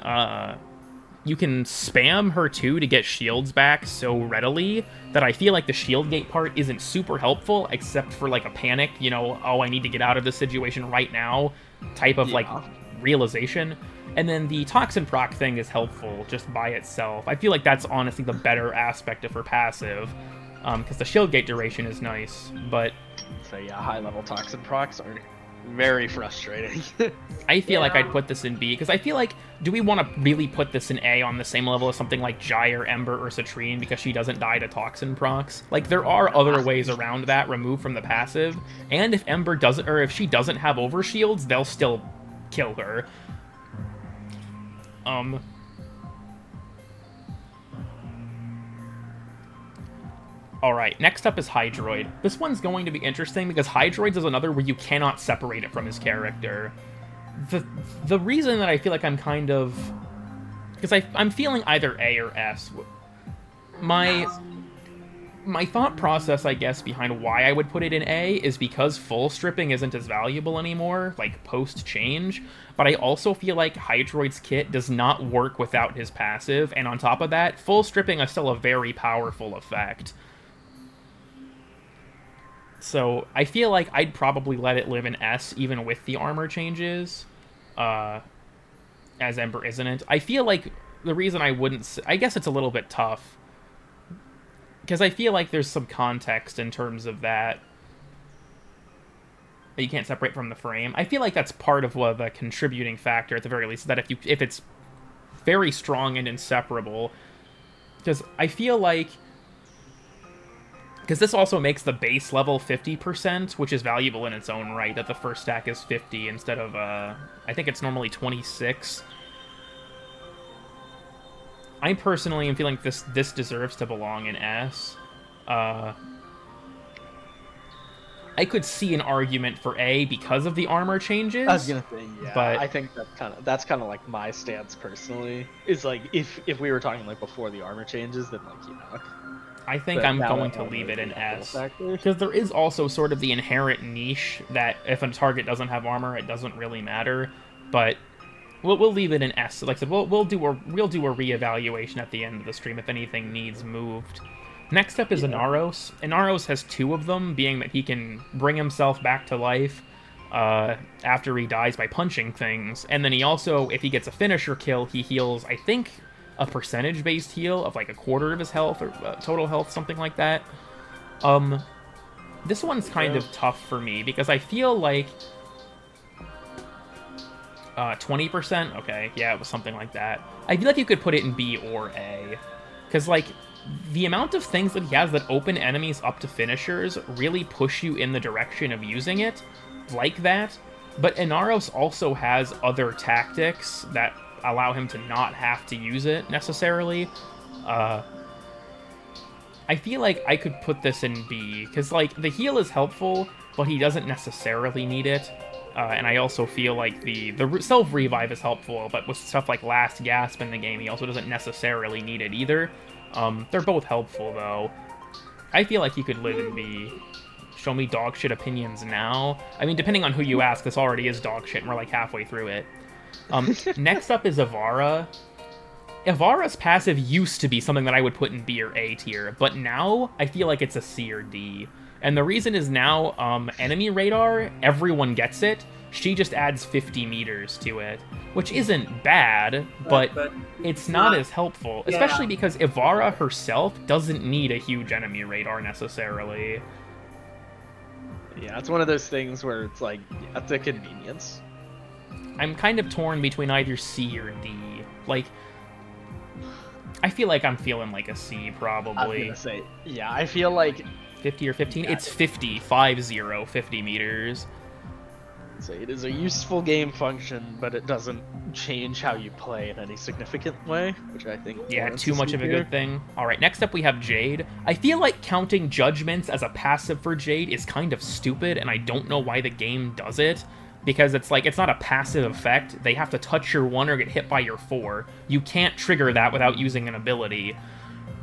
spam her too to get shields back so readily that I feel like the shield gate part isn't super helpful, except for like a panic, you know, oh, I need to get out of this situation right now type of like realization. And then the toxin proc thing is helpful just by itself. I feel like that's honestly the better aspect of her passive, because the shield gate duration is nice, but... So yeah, high-level toxin procs are very frustrating. I feel like I'd put this in B, because I feel like, do we want to really put this in A on the same level as something like Gyre, Ember, or Citrine because she doesn't die to toxin procs? Like, there are other ways around that removed from the passive, and if Ember doesn't, or if she doesn't have overshields, they'll still kill her. Alright, next up is Hydroid. This one's going to be interesting because Hydroid is another where you cannot separate it from his character. The reason that I feel like I'm kind of... Because I'm feeling either A or S. My thought process, I guess, behind why I would put it in A is because full stripping isn't as valuable anymore, like post-change, but I also feel like Hydroid's kit does not work without his passive, and on top of that, full stripping is still a very powerful effect. So I feel like I'd probably let it live in S even with the armor changes, as Ember isn't. I feel like the reason I wouldn't... I guess it's a little bit tough, because I feel like there's some context in terms of that you can't separate from the frame. I feel like that's part of what the contributing factor, at the very least, that if it's very strong and inseparable, because I feel like... Because this also makes the base level 50%, which is valuable in its own right, that the first stack is 50 instead of, I think it's normally 26. I personally am feeling this deserves to belong in S. I could see an argument for A because of the armor changes. I was gonna say, yeah, but I think that's kind of like my stance personally. Is like if we were talking like before the armor changes, then like, you know. I think I'm going to leave it in S. Because there is also sort of the inherent niche that if a target doesn't have armor, it doesn't really matter. But we'll leave it in S. Like I said, we'll do a reevaluation at the end of the stream if anything needs moved. Next up is Inaros. Inaros has two of them, being that he can bring himself back to life after he dies by punching things. And then he also, if he gets a finisher kill, he heals, I think, a percentage-based heal of like a quarter of his health, or total health, something like that. This one's kind of tough for me, because I feel like... 20%? Okay, yeah, it was something like that. I feel like you could put it in B or A. Because, like, the amount of things that he has that open enemies up to finishers really push you in the direction of using it like that. But Inaros also has other tactics that allow him to not have to use it necessarily. I feel like I could put this in B, because, like, the heal is helpful, but he doesn't necessarily need it. And I also feel like the self-revive is helpful, but with stuff like Last Gasp in the game, he also doesn't necessarily need it either. They're both helpful, though. I feel like he could live in B. Show me dog shit opinions now. I mean, depending on who you ask, this already is dog shit, and we're like halfway through it. Next up is Ivara. Ivara's passive used to be something that I would put in B or A tier, but now I feel like it's a C or D. And the reason is now, enemy radar, everyone gets it. She just adds 50 meters to it, which isn't bad, but it's not as helpful, especially because Ivara herself doesn't need a huge enemy radar necessarily. Yeah, it's one of those things where it's like, that's a convenience. I'm kind of torn between either C or D. Like, I feel like I'm feeling like a C, probably. I was gonna say, yeah, I feel like... 50 or 15? Yeah. It's 50, 50 meters. So it is a useful game function, but it doesn't change how you play in any significant way, which I think... Yeah, too much of a good thing. Alright, next up we have Jade. I feel like counting judgments as a passive for Jade is kind of stupid, and I don't know why the game does it. Because it's like, it's not a passive effect. They have to touch your 1 or get hit by your 4. You can't trigger that without using an ability.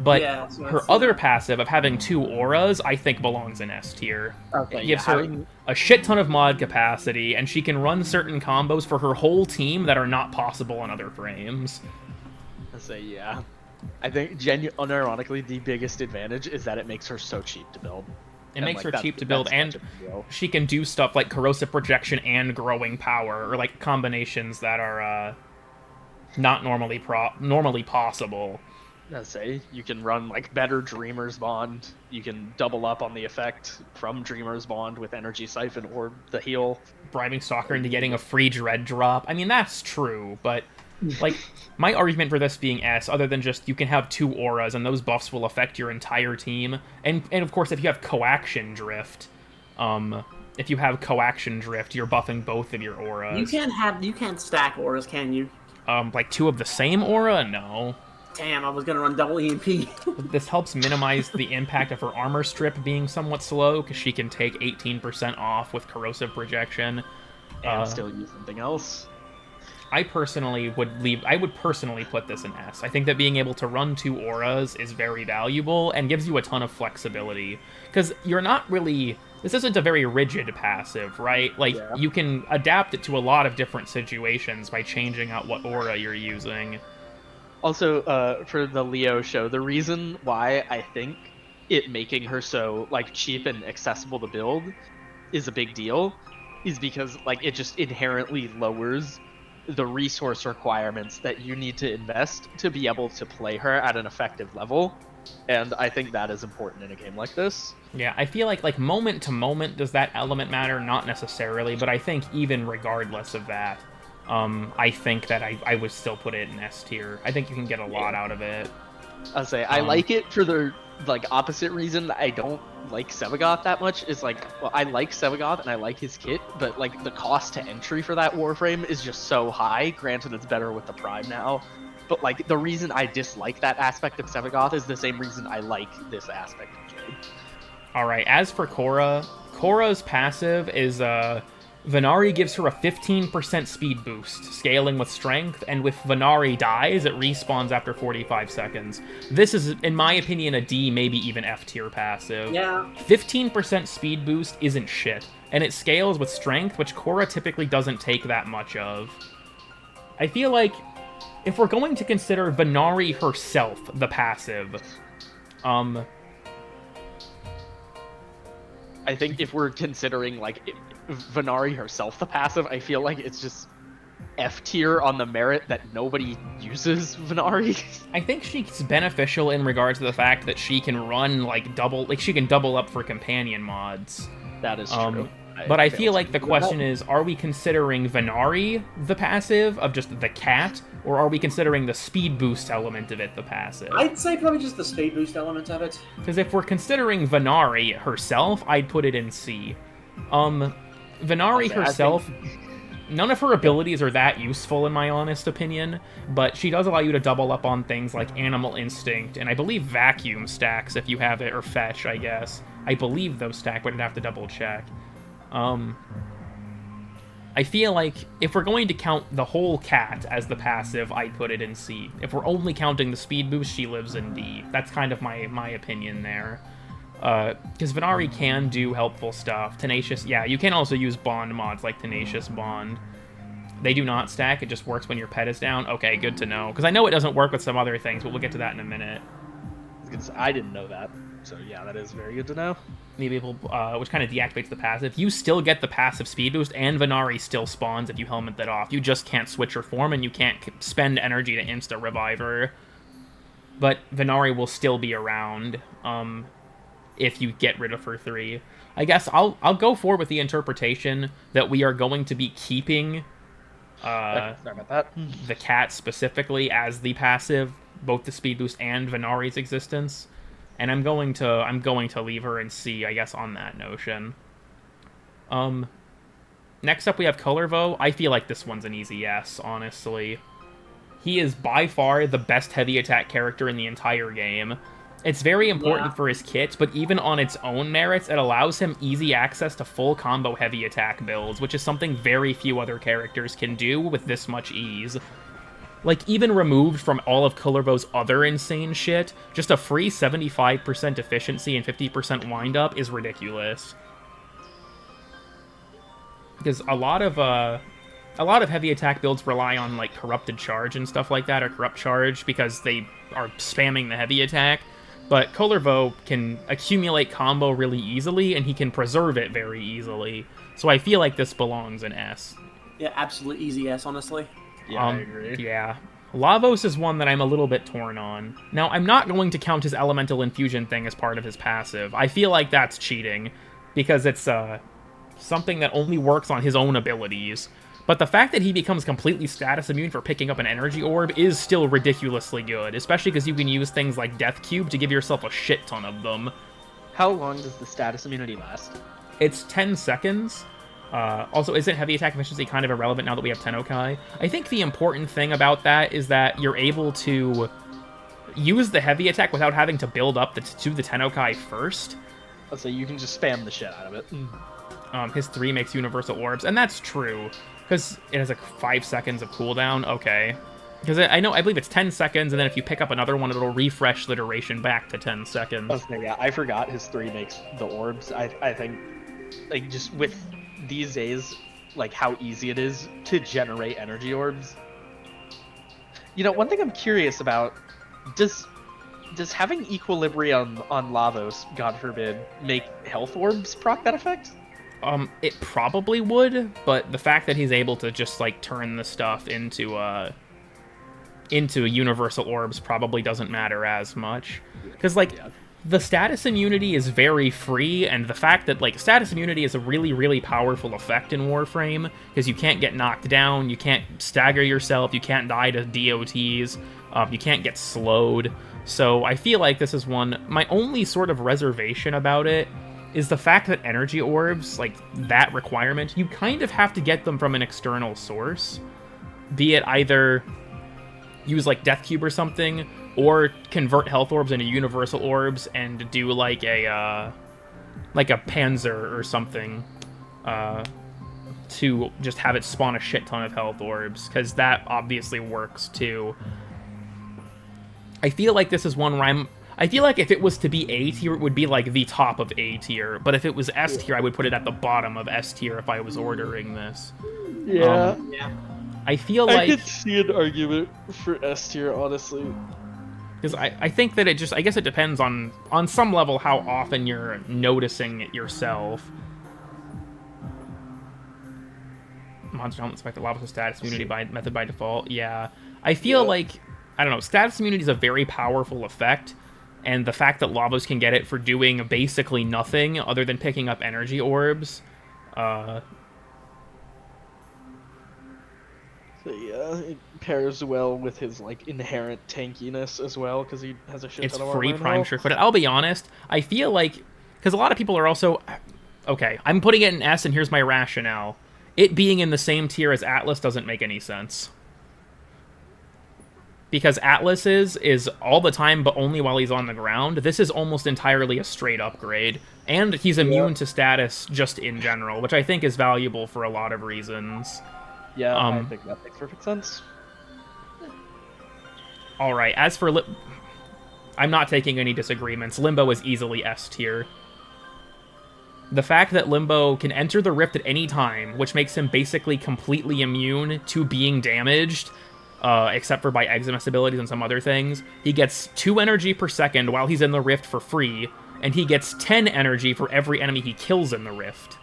But Yeah, so her it's, other passive of having 2 auras, I think belongs in S tier. Okay, It gives yeah, her having- a shit ton of mod capacity, and she can run certain combos for her whole team that are not possible on other frames. Let's say, yeah. I think, unironically, the biggest advantage is that it makes her so cheap to build. It And, makes like, her that's- cheap to build, that's and such a big deal. she can do stuff like corrosive projection and growing power, or like combinations that are not normally possible. Let's say you can run like better Dreamer's Bond. You can double up on the effect from Dreamer's Bond with Energy Siphon or the heal. Bribing Stalker into getting a free Dread drop. I mean, that's true, but like my argument for this being S, other than just you can have 2 auras and those buffs will affect your entire team, and of course if you have Coaction Drift, you're buffing both of your auras. You can't stack auras, can you? Like 2 of the same aura? No. Damn, I was gonna run double EMP. This helps minimize the impact of her armor strip being somewhat slow, because she can take 18% off with corrosive projection. And still use something else. I would personally put this in S. I think that being able to run 2 auras is very valuable and gives you a ton of flexibility. Because you're not really... This isn't a very rigid passive, right? Like, Yeah. you can adapt it to a lot of different situations by changing out what aura you're using. Also, for the Leo show, the reason why I think it making her so like cheap and accessible to build is a big deal is because like it just inherently lowers the resource requirements that you need to invest to be able to play her at an effective level. And I think that is important in a game like this. Yeah, I feel like moment to moment does that element matter? Not necessarily, but I think even regardless of that, I think that I would still put it in S tier. I think you can get a lot out of it. I'll say I like it for the like opposite reason that I don't like Sevagoth that much is like, well, I like Sevagoth and I like his kit, but like the cost to entry for that Warframe is just so high. Granted, it's better with the Prime now, but like the reason I dislike that aspect of Sevagoth is the same reason I like this aspect of Jade. All right, as for Korra, Korra's passive is Venari gives her a 15% speed boost, scaling with strength, and if Venari dies, it respawns after 45 seconds. This is, in my opinion, a D, maybe even F tier passive. Yeah. 15% speed boost isn't shit, and it scales with strength, which Korra typically doesn't take that much of. I feel like, if we're going to consider Venari herself the passive, I think if we're considering like Venari herself the passive, I feel like it's just F tier on the merit that nobody uses Venari. I think she's beneficial in regards to the fact that she can run she can double up for companion mods. That is true. But I feel like the question is, are we considering Venari the passive of just the cat, or are we considering the speed boost element of it the passive? I'd say probably just the speed boost element of it. Because if we're considering Venari herself, I'd put it in C. Venari herself, none of her abilities are that useful in my honest opinion, but she does allow you to double up on things like Animal Instinct, and I believe Vacuum stacks if you have it, or Fetch, I guess. I believe those stack, but I'd have to double check. I feel like if we're going to count the whole cat as the passive, I'd put it in C. If we're only counting the speed boost, she lives in D. That's kind of my opinion there. Because Venari can do helpful stuff. Tenacious, yeah, you can also use Bond mods like Tenacious Bond. They do not stack, it just works when your pet is down. Okay, good to know. Because I know it doesn't work with some other things, but we'll get to that in a minute. I didn't know that. So yeah, that is very good to know. Maybe which kind of deactivates the passive. You still get the passive speed boost, and Venari still spawns if you helmet that off. You just can't switch her form, and you can't spend energy to insta-revive her. But Venari will still be around if you get rid of her 3. I guess I'll go forward with the interpretation that we are going to be keeping Sorry about that. the cat specifically as the passive, both the speed boost and Venari's existence. And I'm going to leave her in C, I guess, on that notion. Next up we have Colorvo. I feel like this one's an easy yes, honestly. He is by far the best heavy attack character in the entire game. It's very important for his kit, but even on its own merits, it allows him easy access to full combo heavy attack builds, which is something very few other characters can do with this much ease. Like, even removed from all of Kullervo's other insane shit, just a free 75% efficiency and 50% wind-up is ridiculous. Because a lot of heavy attack builds rely on, like, Corrupted Charge and stuff like that, or Corrupt Charge, because they are spamming the heavy attack. But Kullervo can accumulate combo really easily, and he can preserve it very easily. So I feel like this belongs in S. Yeah, absolute easy S, honestly. Yeah, I agree. Yeah. Lavos is one that I'm a little bit torn on. Now, I'm not going to count his Elemental Infusion thing as part of his passive. I feel like that's cheating, because it's something that only works on his own abilities. But the fact that he becomes completely status immune for picking up an energy orb is still ridiculously good, especially because you can use things like Death Cube to give yourself a shit ton of them. How long does the status immunity last? It's 10 seconds. Also, isn't heavy attack efficiency kind of irrelevant now that we have Tennokai? I think the important thing about that is that you're able to use the heavy attack without having to build up to the Tennokai first. So you can just spam the shit out of it. His 3 makes universal orbs, and that's true. Because it has like 5 seconds of cooldown, okay. Because I believe it's 10 seconds, and then if you pick up another one, it'll refresh the duration back to 10 seconds. Okay, yeah, I forgot his 3 makes the orbs. I think, like, just with these days, like, how easy it is to generate energy orbs. You know, one thing I'm curious about, does having Equilibrium on Lavos, God forbid, make health orbs proc that effect? It probably would, but the fact that he's able to just, like, turn the stuff into universal orbs probably doesn't matter as much. Because, like, the status immunity is very free, and the fact that, like, status immunity is a really, really powerful effect in Warframe, because you can't get knocked down, you can't stagger yourself, you can't die to DOTs, you can't get slowed. So I feel like this is one... My only sort of reservation about it is the fact that energy orbs, like, that requirement, you kind of have to get them from an external source. Be it either use, like, Death Cube or something, or convert health orbs into universal orbs and do, like a Panzer or something, to just have it spawn a shit ton of health orbs, because that obviously works, too. I feel like this is one where I feel like if it was to be A tier, it would be, like, the top of A tier. But if it was S tier, I would put it at the bottom of S tier if I was ordering this. Yeah. I feel like... I could see an argument for S tier, honestly. Because I think that I guess it depends on some level how often you're noticing it yourself. Monster Helmet Spectre Lavos status immunity method by default. Yeah. I feel like, I don't know, status immunity is a very powerful effect. And the fact that Lavos can get it for doing basically nothing other than picking up energy orbs. So yeah, it pairs well with his, like, inherent tankiness as well, because he has a shit ton of armor. It's free prime trick, but I'll be honest, I feel like, because a lot of people are also, okay, I'm putting it in S, and here's my rationale. It being in the same tier as Atlas doesn't make any sense. Because Atlas is all the time, but only while he's on the ground. This is almost entirely a straight upgrade. And he's immune to status just in general, which I think is valuable for a lot of reasons. Yeah, I think that makes perfect sense. Alright, as for I'm not taking any disagreements. Limbo is easily S tier. The fact that Limbo can enter the Rift at any time, which makes him basically completely immune to being damaged, except for by Eximus abilities and some other things. He gets 2 energy per second while he's in the Rift for free, and he gets 10 energy for every enemy he kills in the Rift.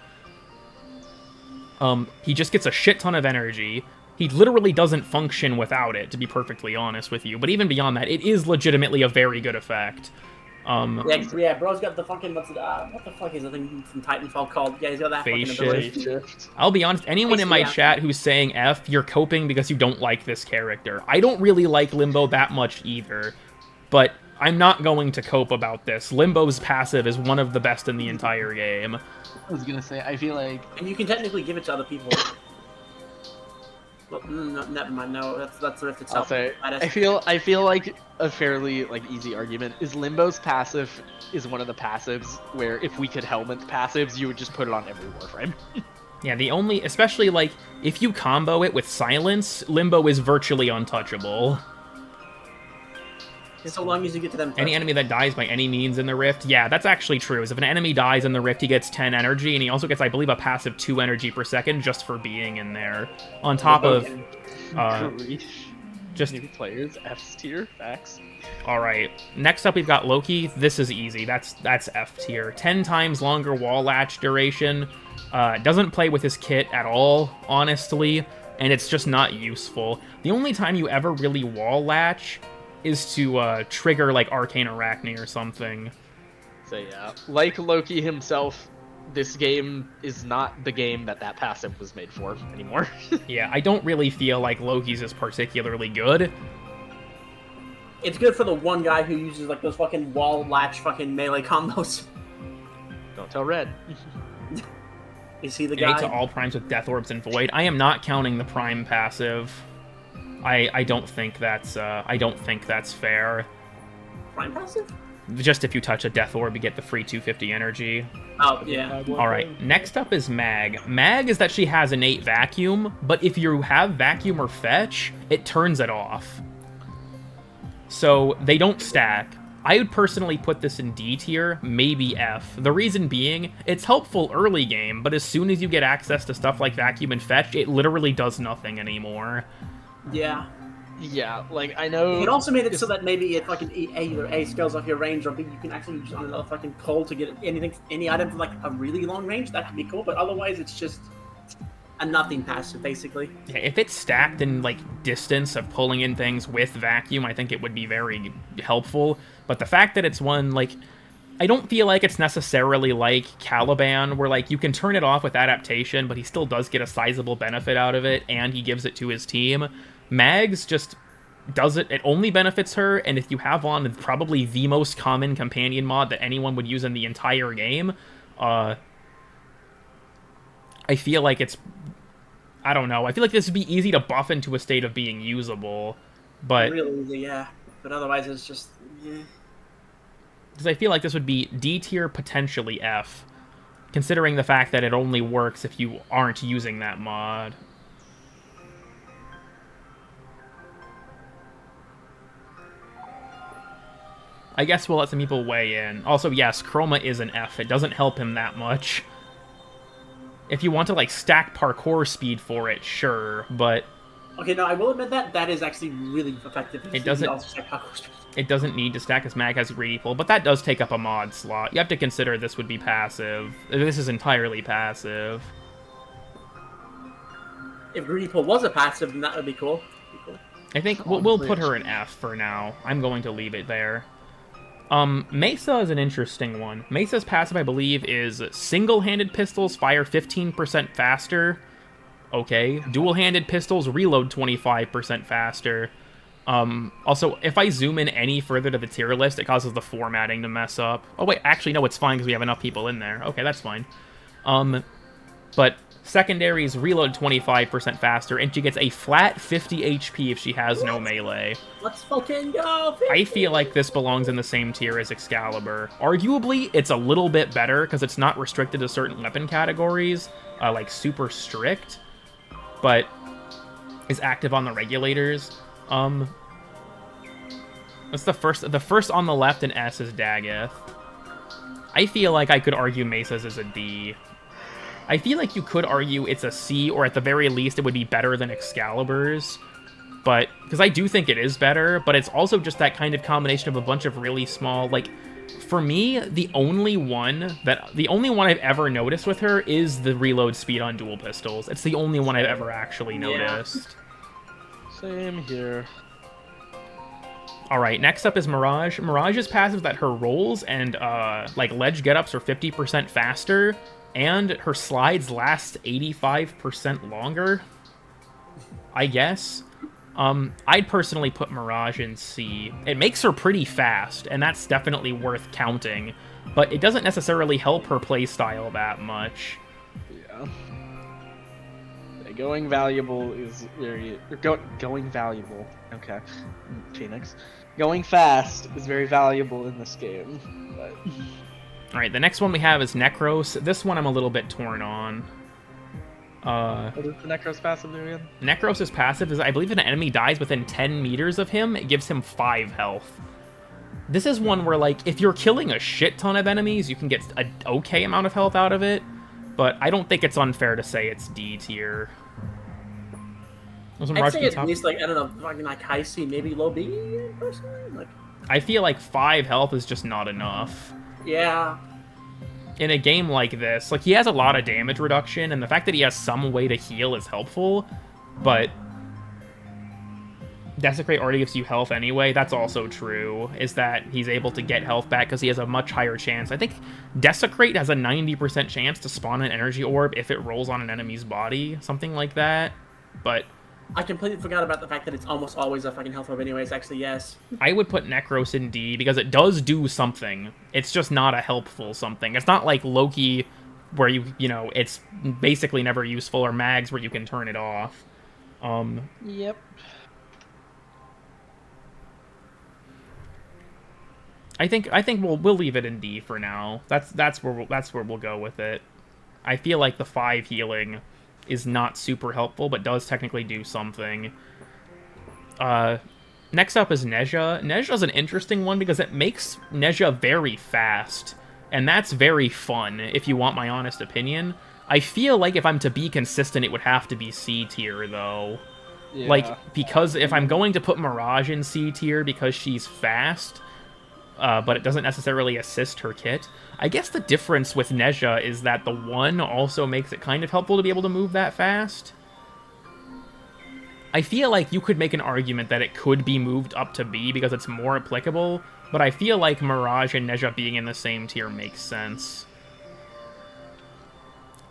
He just gets a shit ton of energy. He literally doesn't function without it, to be perfectly honest with you. But even beyond that, it is legitimately a very good effect. Yeah, bro's got the fucking, what the fuck is the thing from Titanfall called? Yeah, he's got that Phase fucking ability. shift. I'll be honest, anyone in my chat who's saying F, you're coping because you don't like this character. I don't really like Limbo that much either, but I'm not going to cope about this. Limbo's passive is one of the best in the entire game. I was gonna say, I feel like... And you can technically give it to other people. Well, no, never mind. No, that's the Rift itself. I feel like a fairly, like, easy argument is Limbo's passive is one of the passives where if we could helmet passives, you would just put it on every Warframe. Yeah, the only, especially like if you combo it with silence, Limbo is virtually untouchable. So long as you get to them. Any enemy that dies by any means in the Rift, yeah, that's actually true. Is if an enemy dies in the Rift, he gets 10 energy, and he also gets, I believe, a passive 2 energy per second just for being in there. On top of, just new players, F tier, facts. All right, next up we've got Loki. This is easy. That's F tier. 10 times longer wall latch duration. Doesn't play with his kit at all, honestly, and it's just not useful. The only time you ever really wall latch is to trigger like Arcane Arachne or something. So yeah, like Loki himself, this game is not the game that passive was made for anymore. Yeah, I don't really feel like Loki's is particularly good. It's good for the one guy who uses like those fucking wall latch fucking melee combos. Don't tell Red. You see the Innate guy? to all primes with Death Orbs and Void. I am not counting the prime passive. I don't think that's fair. Prime passive? Just if you touch a Death Orb, you get the free 250 energy. Oh, yeah. Alright, next up is Mag. Mag is that she has innate Vacuum, but if you have Vacuum or Fetch, it turns it off. So, they don't stack. I would personally put this in D tier, maybe F. The reason being, it's helpful early game, but as soon as you get access to stuff like Vacuum and Fetch, it literally does nothing anymore. Yeah. Yeah, like, I know... It also made it so that maybe it fucking either A, scales off your range, or B, you can actually use it on another fucking cold to get any item from like a really long range. That could be cool, but otherwise it's just a nothing passive, basically. Yeah, if it's stacked in like distance of pulling in things with Vacuum, I think it would be very helpful. But the fact that it's one, like, I don't feel like it's necessarily like Caliban, where like you can turn it off with adaptation, but he still does get a sizable benefit out of it, and he gives it to his team. Mags just does it. It only benefits her, and if you have on probably the most common companion mod that anyone would use in the entire game, I feel like it's... I don't know. I feel like this would be easy to buff into a state of being usable, but... Really easy, yeah. But otherwise it's just... Yeah. Because I feel like this would be D tier, potentially F, considering the fact that it only works if you aren't using that mod. I guess we'll let some people weigh in. Also, yes, Chroma is an F. It doesn't help him that much. If you want to, like, stack parkour speed for it, sure, but... Okay, no, I will admit that is actually really effective. It doesn't need to stack, as Mag has greedy pull, but that does take up a mod slot. You have to consider this would be passive. This is entirely passive. If greedy pull was a passive, then that would be cool. I think we'll put her in F for now. I'm going to leave it there. Mesa is an interesting one. Mesa's passive, I believe, is single-handed pistols fire 15% faster. Okay. Dual-handed pistols reload 25% faster. Also, if I zoom in any further to the tier list, it causes the formatting to mess up. Oh, wait, actually, no, it's fine because we have enough people in there. Okay, that's fine. But secondaries reload 25% faster, and she gets a flat 50 HP if she has no melee. Let's fucking go! 50. I feel like this belongs in the same tier as Excalibur. Arguably, it's a little bit better because it's not restricted to certain weapon categories, like super strict, but is active on the regulators. That's the first on the left in S is Daggeth. I feel like I could argue Mesa's is a D. I feel like you could argue it's a C, or at the very least it would be better than Excalibur's. But, because I do think it is better, but it's also just that kind of combination of a bunch of really small, like, for me, the only one I've ever noticed with her is the reload speed on dual pistols. It's the only one I've ever actually noticed. Same here. Alright, next up is Mirage. Mirage's passive that her rolls and, like, ledge get-ups are 50% faster, and her slides last 85% longer, I guess. I'd personally put Mirage in C. It makes her pretty fast, and that's definitely worth counting, but it doesn't necessarily help her playstyle that much. Yeah. Going valuable is very... Going valuable. Okay. Phoenix. Going fast is very valuable in this game, but... Alright, the next one we have is Necros. This one I'm a little bit torn on. What is the Necros passive do again? Necros' passive is, I believe, if an enemy dies within 10 meters of him, it gives him 5 health. This is one where, like, if you're killing a shit ton of enemies, you can get an okay amount of health out of it, but I don't think it's unfair to say it's D tier. I'd say at least, like, I don't know, fucking like high C, maybe low B, personally. Like, I feel like 5 health is just not enough. Yeah. In a game like this, like, he has a lot of damage reduction, and the fact that he has some way to heal is helpful, but Desecrate already gives you health anyway. That's also true, is that he's able to get health back because he has a much higher chance. I think Desecrate has a 90% chance to spawn an energy orb if it rolls on an enemy's body, something like that, but I completely forgot about the fact that it's almost always a fucking health orb anyways, actually, yes. I would put Necros in D because it does do something. It's just not a helpful something. It's not like Loki where you know, it's basically never useful, or Mags where you can turn it off. Yep. I think we'll leave it in D for now. That's where we'll go with it. I feel like the 5 healing is not super helpful, but does technically do something. Next up is Nezha. Nezha's an interesting one because it makes Nezha very fast, and that's very fun, if you want my honest opinion. I feel like if I'm to be consistent, it would have to be C tier, though. Yeah. Like, because if I'm going to put Mirage in C tier because she's fast, but it doesn't necessarily assist her kit. I guess the difference with Nezha is that the 1 also makes it kind of helpful to be able to move that fast. I feel like you could make an argument that it could be moved up to B because it's more applicable, but I feel like Mirage and Nezha being in the same tier makes sense.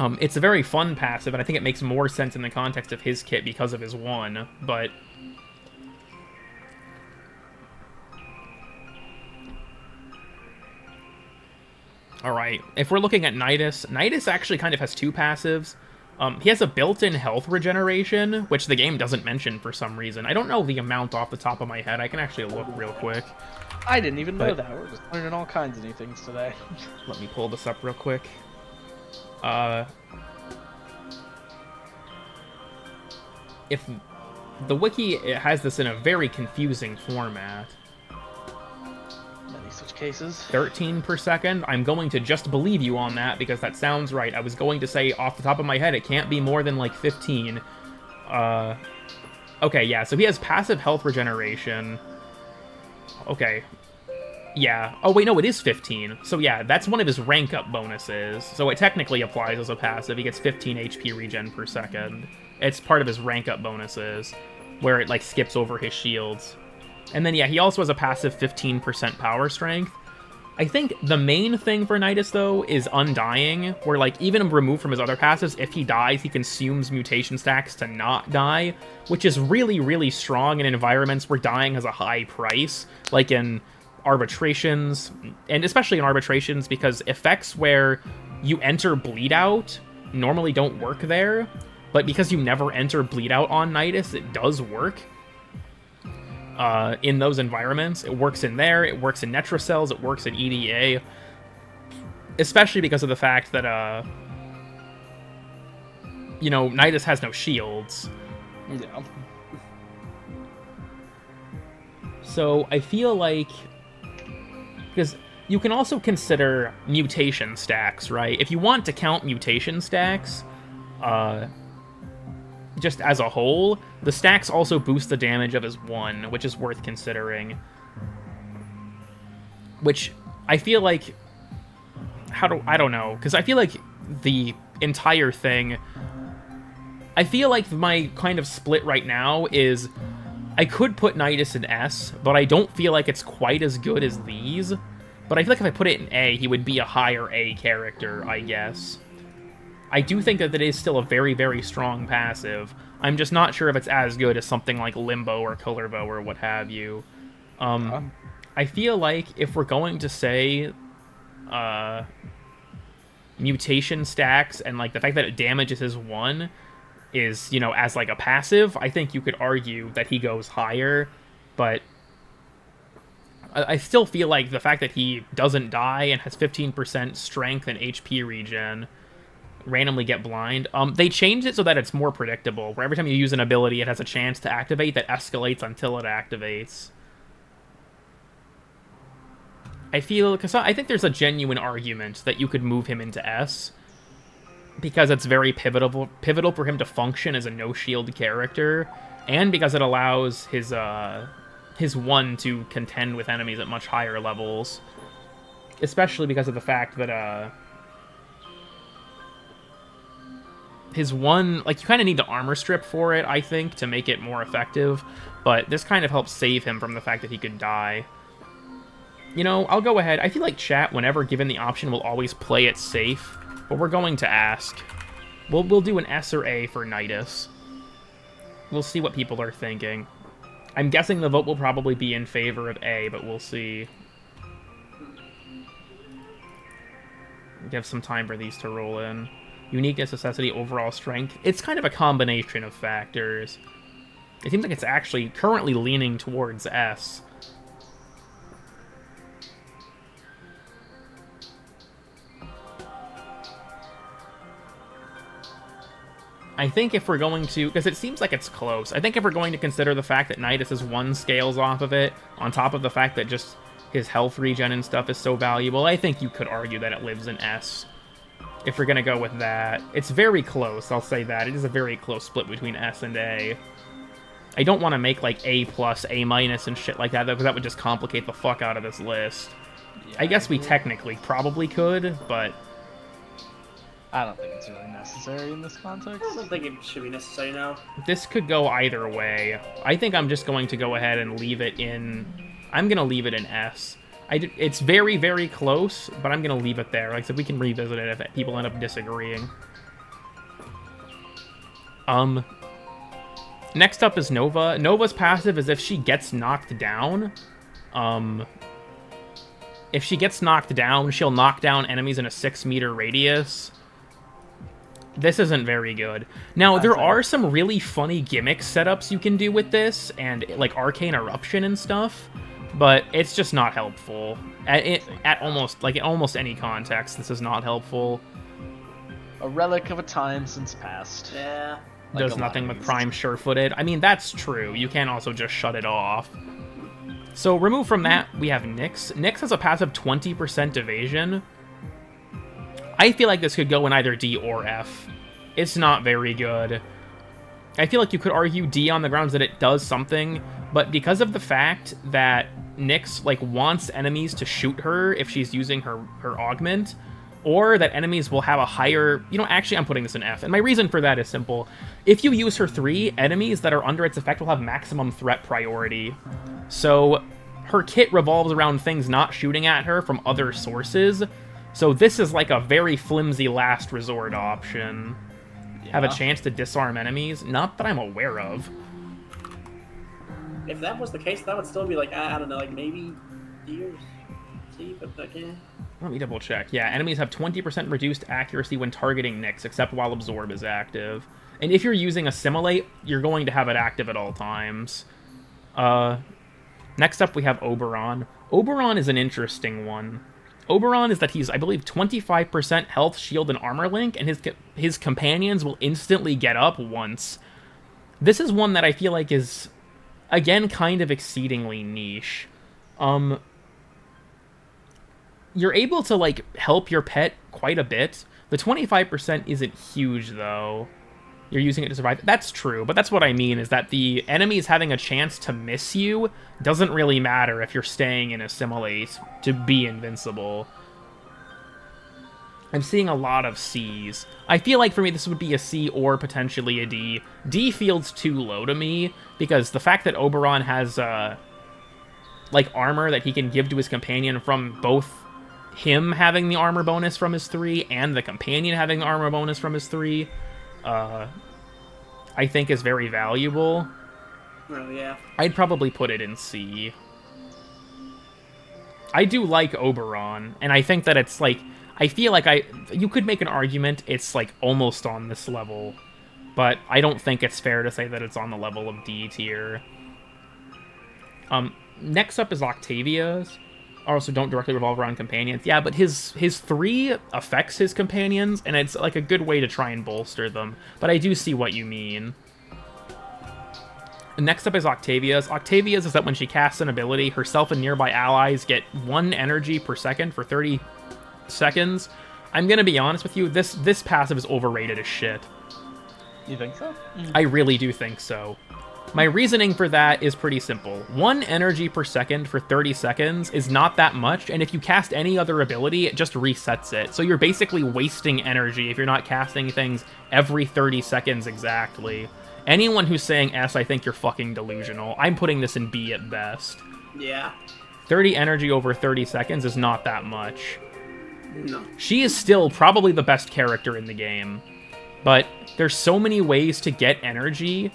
It's a very fun passive, and I think it makes more sense in the context of his kit because of his 1, but alright, if we're looking at Nidus, Nidus actually kind of has 2 passives. He has a built-in health regeneration, which the game doesn't mention for some reason. I don't know the amount off the top of my head. I can actually look real quick. I didn't even know that. We're just learning all kinds of new things today. Let me pull this up real quick. If the wiki, it has this in a very confusing format. Such cases. 13 per second. I'm going to just believe you on that because that sounds right. I was going to say off the top of my head it can't be more than like 15. Okay, yeah, so he has passive health regeneration. Okay. Yeah. Oh, wait, no, it is 15. So yeah, that's one of his rank up bonuses. So it technically applies as a passive. He gets 15 HP regen per second. It's part of his rank up bonuses, where it like skips over his shields. And then, yeah, he also has a passive 15% power strength. I think the main thing for Nidus, though, is Undying, where, like, even removed from his other passives, if he dies, he consumes mutation stacks to not die, which is really, really strong in environments where dying has a high price, like in arbitrations, and especially in arbitrations, because effects where you enter Bleed Out normally don't work there, but because you never enter Bleed Out on Nidus, it does work. In those environments. It works in there, it works in Netrocells, it works in EDA. Especially because of the fact that, you know, Nidus has no shields. Yeah. So I feel like... because you can also consider mutation stacks, right? If you want to count mutation stacks, just as a whole, the stacks also boost the damage of his 1, which is worth considering. Which, I feel like... I don't know, because I feel like the entire thing... I feel like my kind of split right now is... I could put Nidus in S, but I don't feel like it's quite as good as these. But I feel like if I put it in A, he would be a higher A character, I guess. I do think that it is still a very, very strong passive. I'm just not sure if it's as good as something like Limbo or Colorbo or what have you. I feel like if we're going to say mutation stacks and like the fact that it damages his 1 is, you know, as like a passive, I think you could argue that he goes higher, but I still feel like the fact that he doesn't die and has 15% strength and HP regen randomly get blind. They changed it so that it's more predictable, where every time you use an ability, it has a chance to activate that escalates until it activates. I think there's a genuine argument that you could move him into S, because it's very pivotal for him to function as a no-shield character, and because it allows his 1 to contend with enemies at much higher levels, especially because of the fact that his 1, like, you kind of need to armor strip for it, I think, to make it more effective, but this kind of helps save him from the fact that he could die. You know, I'll go ahead. I feel like chat, whenever given the option, will always play it safe, but we're going to ask. We'll do an S or A for Nidus. We'll see what people are thinking. I'm guessing the vote will probably be in favor of A, but we'll see. Give some time for these to roll in. Uniqueness, necessity, overall strength. It's kind of a combination of factors. It seems like it's actually currently leaning towards S. I think if we're going to, because it seems like it's close, I think if we're going to consider the fact that Nidus' 1 scales off of it, on top of the fact that just his health regen and stuff is so valuable, I think you could argue that it lives in S. If we're going to go with that. It's very close, I'll say that. It is a very close split between S and A. I don't want to make, like, A+, A- and shit like that, though, because that would just complicate the fuck out of this list. Yeah, I guess we technically probably could, but I don't think it's really necessary in this context. I don't think it should be necessary now. This could go either way. I think I'm just going to go ahead and leave it in... I'm going to leave it in S. It's very, very close, but I'm going to leave it there. Like I said, we can revisit it if people end up disagreeing. Next up is Nova. Nova's passive is if she gets knocked down. If she gets knocked down, she'll knock down enemies in a 6-meter radius. This isn't very good. Now, there are some really funny gimmick setups you can do with this, and like Arcane Eruption and stuff, but it's just not helpful. At almost any context, this is not helpful. A relic of a time since past. Yeah. Does nothing with Prime sure-footed. I mean, that's true. You can also just shut it off. So, removed from that, we have Nyx. Nyx has a passive 20% evasion. I feel like this could go in either D or F. It's not very good. I feel like you could argue D on the grounds that it does something, but because of the fact that Nyx, like, wants enemies to shoot her if she's using her augment, or that enemies will have a higher... You know, actually, I'm putting this in F, and my reason for that is simple. If you use her 3, enemies that are under its effect will have maximum threat priority. So, her kit revolves around things not shooting at her from other sources, so this is like a very flimsy last resort option. Yeah. Have a chance to disarm enemies? Not that I'm aware of. If that was the case, that would still be like, I don't know, like maybe D or C, but okay. Let me double check. Yeah, enemies have 20% reduced accuracy when targeting Nyx, except while Absorb is active. And if you're using Assimilate, you're going to have it active at all times. Next up, we have Oberon. Oberon is an interesting one. Oberon is that he's, I believe, 25% health, shield, and armor link, and his companions will instantly get up once. This is one that I feel like is, again, kind of exceedingly niche. You're able to, like, help your pet quite a bit. The 25% isn't huge, though. You're using it to survive. That's true, but that's what I mean, is that the enemies having a chance to miss you doesn't really matter if you're staying in Assimilate to be invincible. I'm seeing a lot of C's. I feel like for me this would be a C or potentially a D. D feels too low to me, because the fact that Oberon has, like, armor that he can give to his companion from both him having the armor bonus from his 3 and the companion having the armor bonus from his 3, I think is very valuable. Oh, yeah. I'd probably put it in C. I do like Oberon, and I think that it's, like, I feel like you could make an argument it's, like, almost on this level, but I don't think it's fair to say that it's on the level of D tier. Next up is Octavia's. also don't directly revolve around companions. Yeah, but his 3 affects his companions, and it's like a good way to try and bolster them. But I do see what you mean. Next up is Octavia's. Octavia's is that when she casts an ability, herself and nearby allies get 1 energy per second for 30 seconds. I'm gonna be honest with you, this passive is overrated as shit. You think so? I really do think so. My reasoning for that is pretty simple. 1 energy per second for 30 seconds is not that much, and if you cast any other ability, it just resets it. So you're basically wasting energy if you're not casting things every 30 seconds exactly. Anyone who's saying S, I think you're fucking delusional. I'm putting this in B at best. Yeah. 30 energy over 30 seconds is not that much. No. She is still probably the best character in the game, but there's so many ways to get energy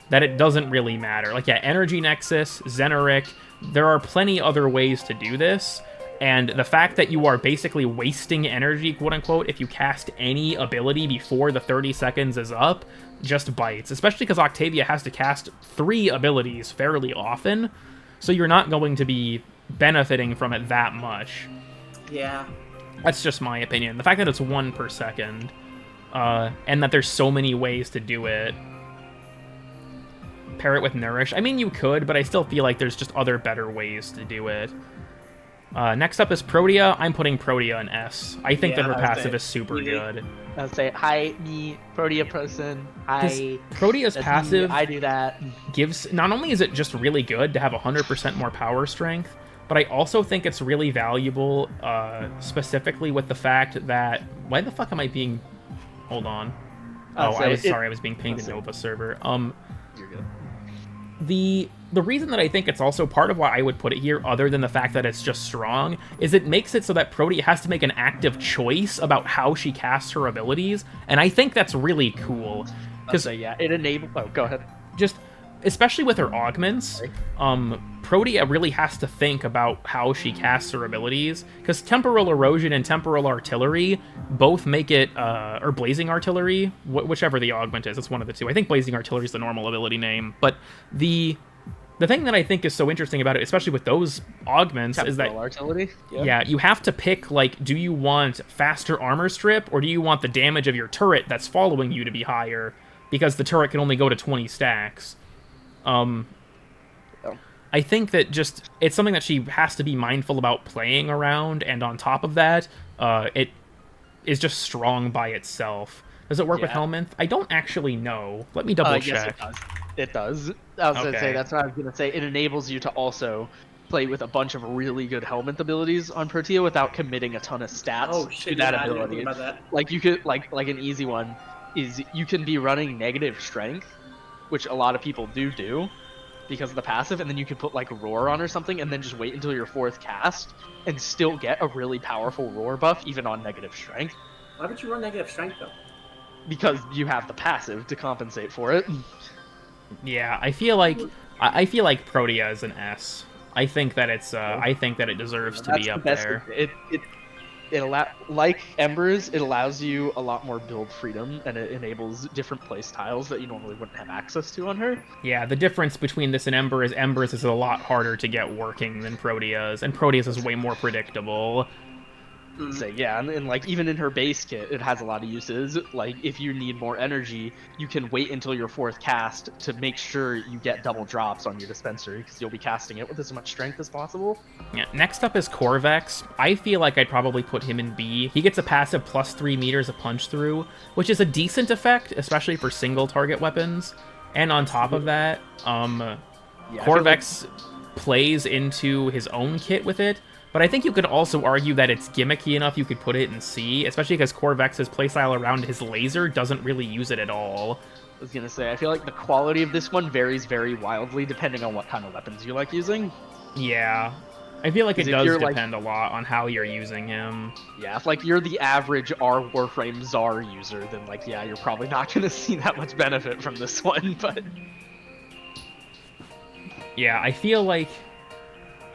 that it doesn't really matter. Like, yeah, Energy Nexus, Xenoric, there are plenty other ways to do this, and the fact that you are basically wasting energy, quote-unquote, if you cast any ability before the 30 seconds is up, just bites. Especially because Octavia has to cast 3 abilities fairly often, so you're not going to be benefiting from it that much. Yeah. That's just my opinion. The fact that it's 1 per second, and that there's so many ways to do it. Pair it with Nourish. I mean, you could, but I still feel like there's just other better ways to do it. Next up is Protea. I'm putting Protea in S. I think that her passive is super good. I'll say, hi, me, Protea person. Hi. Protea's passive, I do that. gives... Not only is it just really good to have 100% more power strength, but I also think it's really valuable, specifically with the fact that... Why the fuck am I being... Hold on. Oh, I was being pinged in Nova server. You're good. The reason that I think it's also part of why I would put it here, other than the fact that it's just strong, is it makes it so that Protea has to make an active choice about how she casts her abilities, and I think that's really cool. Because yeah, it enables... Oh, go ahead. Just, especially with her augments, Protea really has to think about how she casts her abilities, because Temporal Erosion and Temporal Artillery both make it, or Blazing Artillery, whichever the augment is, it's one of the two. I think Blazing Artillery is the normal ability name, but the thing that I think is so interesting about it, especially with those augments, is that... Artillery? Yeah, you have to pick, like, do you want faster armor strip, or do you want the damage of your turret that's following you to be higher, because the turret can only go to 20 stacks. I think that just, it's something that she has to be mindful about playing around, and on top of that, it is just strong by itself. Does it work with Helminth? I don't actually know. Let me double check. Yes, it does. I was going to say, that's what I was going to say. It enables you to also play with a bunch of really good Helminth abilities on Protea without committing a ton of stats to that ability. Like, you could, like an easy one is you can be running negative strength, which a lot of people do, because of the passive, and then you could put like Roar on or something, and then just wait until your 4th cast, and still get a really powerful Roar buff, even on negative strength. Why would you run negative strength, though? Because you have the passive to compensate for it. Yeah, I feel like Protea is an S. I think that it's I think that it deserves to be up there. Like Embers, it allows you a lot more build freedom, and it enables different play styles that you normally wouldn't have access to on her. Yeah, the difference between this and Embers is a lot harder to get working than Protea's, and Protea's is way more predictable. So yeah, and like even in her base kit, it has a lot of uses. Like if you need more energy, you can wait until your 4th cast to make sure you get double drops on your dispensary, because you'll be casting it with as much strength as possible. Yeah. Next up is Corvex. I feel like I'd probably put him in B. He gets a passive plus 3 meters of punch through, which is a decent effect, especially for single target weapons. And on top of that, Corvex plays into his own kit with it. But I think you could also argue that it's gimmicky enough you could put it in C, especially because Corvex's playstyle around his laser doesn't really use it at all. I was gonna say, I feel like the quality of this one varies very wildly depending on what kind of weapons you like using. Yeah. I feel like it does depend a lot on how you're using him. Yeah, if like you're the average Warframe Czar user, then like, yeah, you're probably not gonna see that much benefit from this one, but... Yeah, I feel like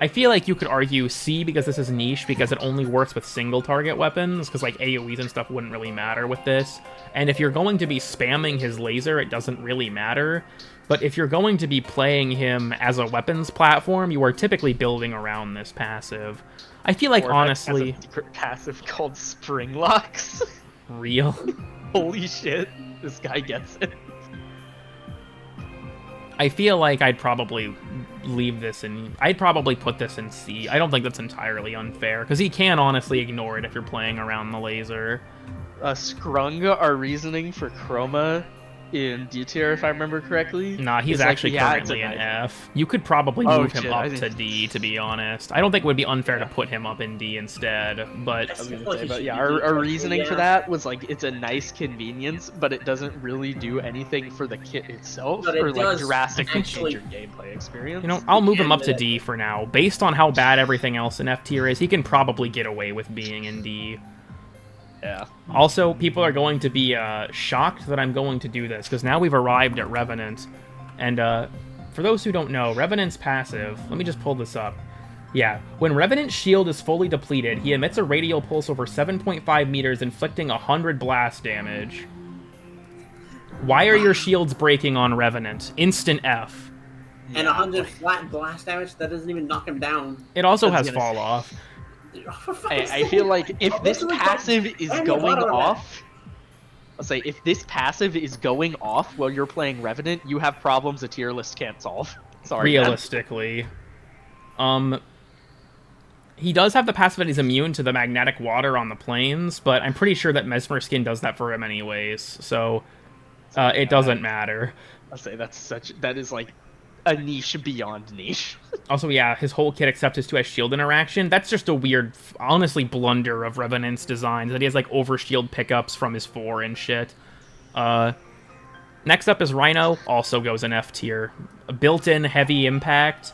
I feel like you could argue C because this is niche, because it only works with single target weapons, because like AoEs and stuff wouldn't really matter with this. And if you're going to be spamming his laser, it doesn't really matter. But if you're going to be playing him as a weapons platform, you are typically building around this passive. I feel like, honestly... has a secret passive called Spring Locks. Real? Holy shit, this guy gets it. I feel like I'd probably leave this in... I'd probably put this in C. I don't think that's entirely unfair, because he can honestly ignore it if you're playing around the laser. Scrunga, our reasoning for Chroma in D tier, if I remember correctly. Nah, he's actually currently in F. You could probably move him up to D, to be honest. I don't think it would be unfair to put him up in D instead, but... I was gonna say, but yeah, our reasoning for that was like, it's a nice convenience, but it doesn't really do anything for the kit itself, or like drastically change your gameplay experience. You know, I'll move him up to D for now. Based on how bad everything else in F tier is, he can probably get away with being in D. Yeah. Also, people are going to be shocked that I'm going to do this, because now we've arrived at Revenant. And for those who don't know, Revenant's passive... Let me just pull this up. Yeah, when Revenant's shield is fully depleted, he emits a radial pulse over 7.5 meters, inflicting 100 blast damage. Why are your shields breaking on Revenant? Instant F. And 100 flat blast damage? That doesn't even knock him down. It also has fall off. I feel like if this passive is going off, I'll say if this passive is going off while you're playing Revenant, you have problems a tier list can't solve. Sorry. Realistically. He does have the passive that he's immune to the magnetic water on the planes, but I'm pretty sure that Mesmer Skin does that for him anyways, so it doesn't matter. I'll say that is like a niche beyond niche. Also, yeah, his whole kit except his 2S shield interaction, that's just a weird, honestly, blunder of Revenant's designs, that he has, like, overshield pickups from his 4 and shit. Next up is Rhino, also goes in F tier. A built-in heavy impact.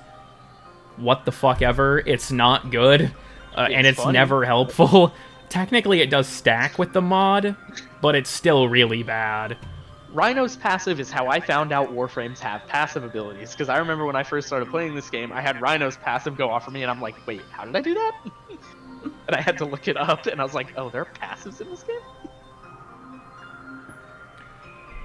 What the fuck ever. It's not good, and it's funny. Never helpful. Technically, it does stack with the mod, but it's still really bad. Rhino's passive is how I found out Warframes have passive abilities, because I remember when I first started playing this game, I had Rhino's passive go off for me, and I'm like, wait, how did I do that? And I had to look it up, and I was like, oh, there are passives in this game?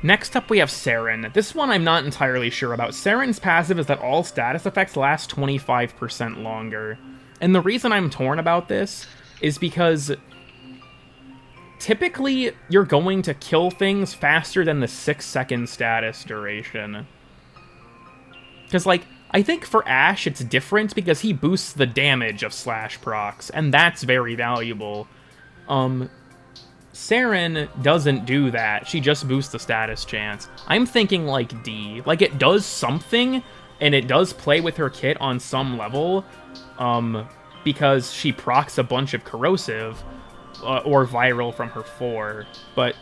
Next up, we have Saren. This one I'm not entirely sure about. Saren's passive is that all status effects last 25% longer. And the reason I'm torn about this is because... typically, you're going to kill things faster than the 6-second status duration. Because, like, I think for Ashe, it's different because he boosts the damage of slash procs, and that's very valuable. Saren doesn't do that. She just boosts the status chance. I'm thinking, like, D. Like, it does something, and it does play with her kit on some level, because she procs a bunch of corrosive, or viral from her 4, but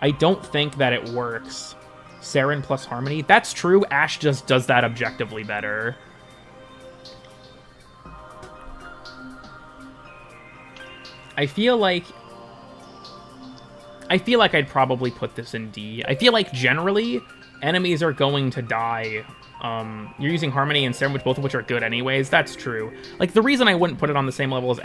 I don't think that it works. Saren plus Harmony, that's true, Ashe just does that objectively better. I feel like I'd probably put this in D. I feel like generally, enemies are going to die. You're using Harmony and Saren, both of which are good anyways. That's true. Like, the reason I wouldn't put it on the same level as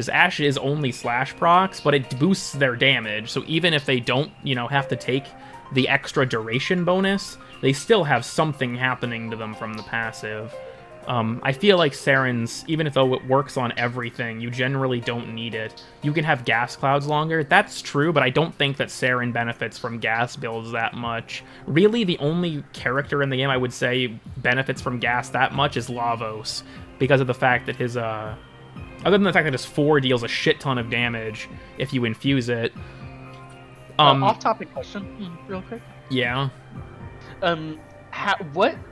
Ashe is only slash procs, but it boosts their damage. So even if they don't, you know, have to take the extra duration bonus, they still have something happening to them from the passive. I feel like Saren's, even though it works on everything, you generally don't need it. You can have gas clouds longer. That's true, but I don't think that Saren benefits from gas builds that much. Really, the only character in the game I would say benefits from gas that much is Lavos, because of the fact that his, other than the fact that his 4 deals a shit ton of damage if you infuse it. Off-topic question, real quick. Yeah.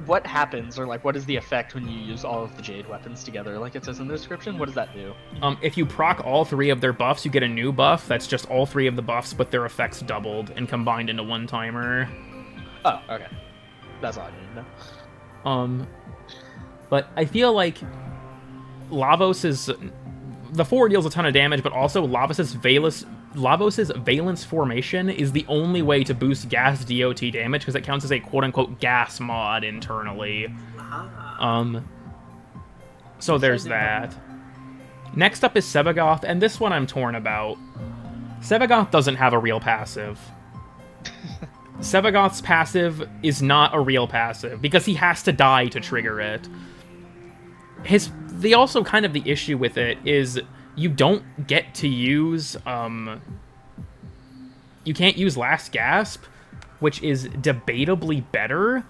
What happens, or like what is the effect when you use all of the Jade weapons together? Like it says in the description, what does that do? If you proc all 3 of their buffs, you get a new buff. That's just all 3 of the buffs, but their effects doubled and combined into one timer. Oh, okay. That's all I need to know. But I feel like Lavos is... The 4 deals a ton of damage, but also Lavos' Valence Formation is the only way to boost gas DOT damage, because it counts as a quote-unquote gas mod internally. So there's that. Next up is Sevagoth, and this one I'm torn about. Sevagoth doesn't have a real passive. Sevagoth's passive is not a real passive, because he has to die to trigger it. The issue with it is you don't get to use, you can't use Last Gasp, which is debatably better.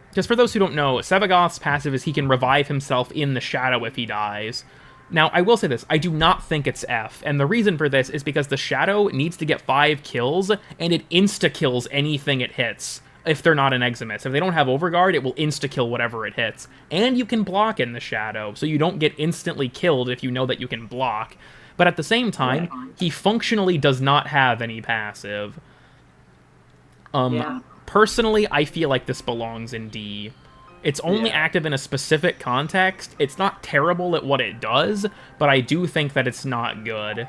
Because for those who don't know, Sevagoth's passive is he can revive himself in the shadow if he dies. Now, I will say this, I do not think it's F, and the reason for this is because the shadow needs to get 5 kills, and it insta-kills anything it hits, if they're not an Eximus. If they don't have Overguard, it will insta-kill whatever it hits. And you can block in the shadow, so you don't get instantly killed if you know that you can block. But at the same time, he functionally does not have any passive. Personally, I feel like this belongs in D. It's only active in a specific context. It's not terrible at what it does, but I do think that it's not good.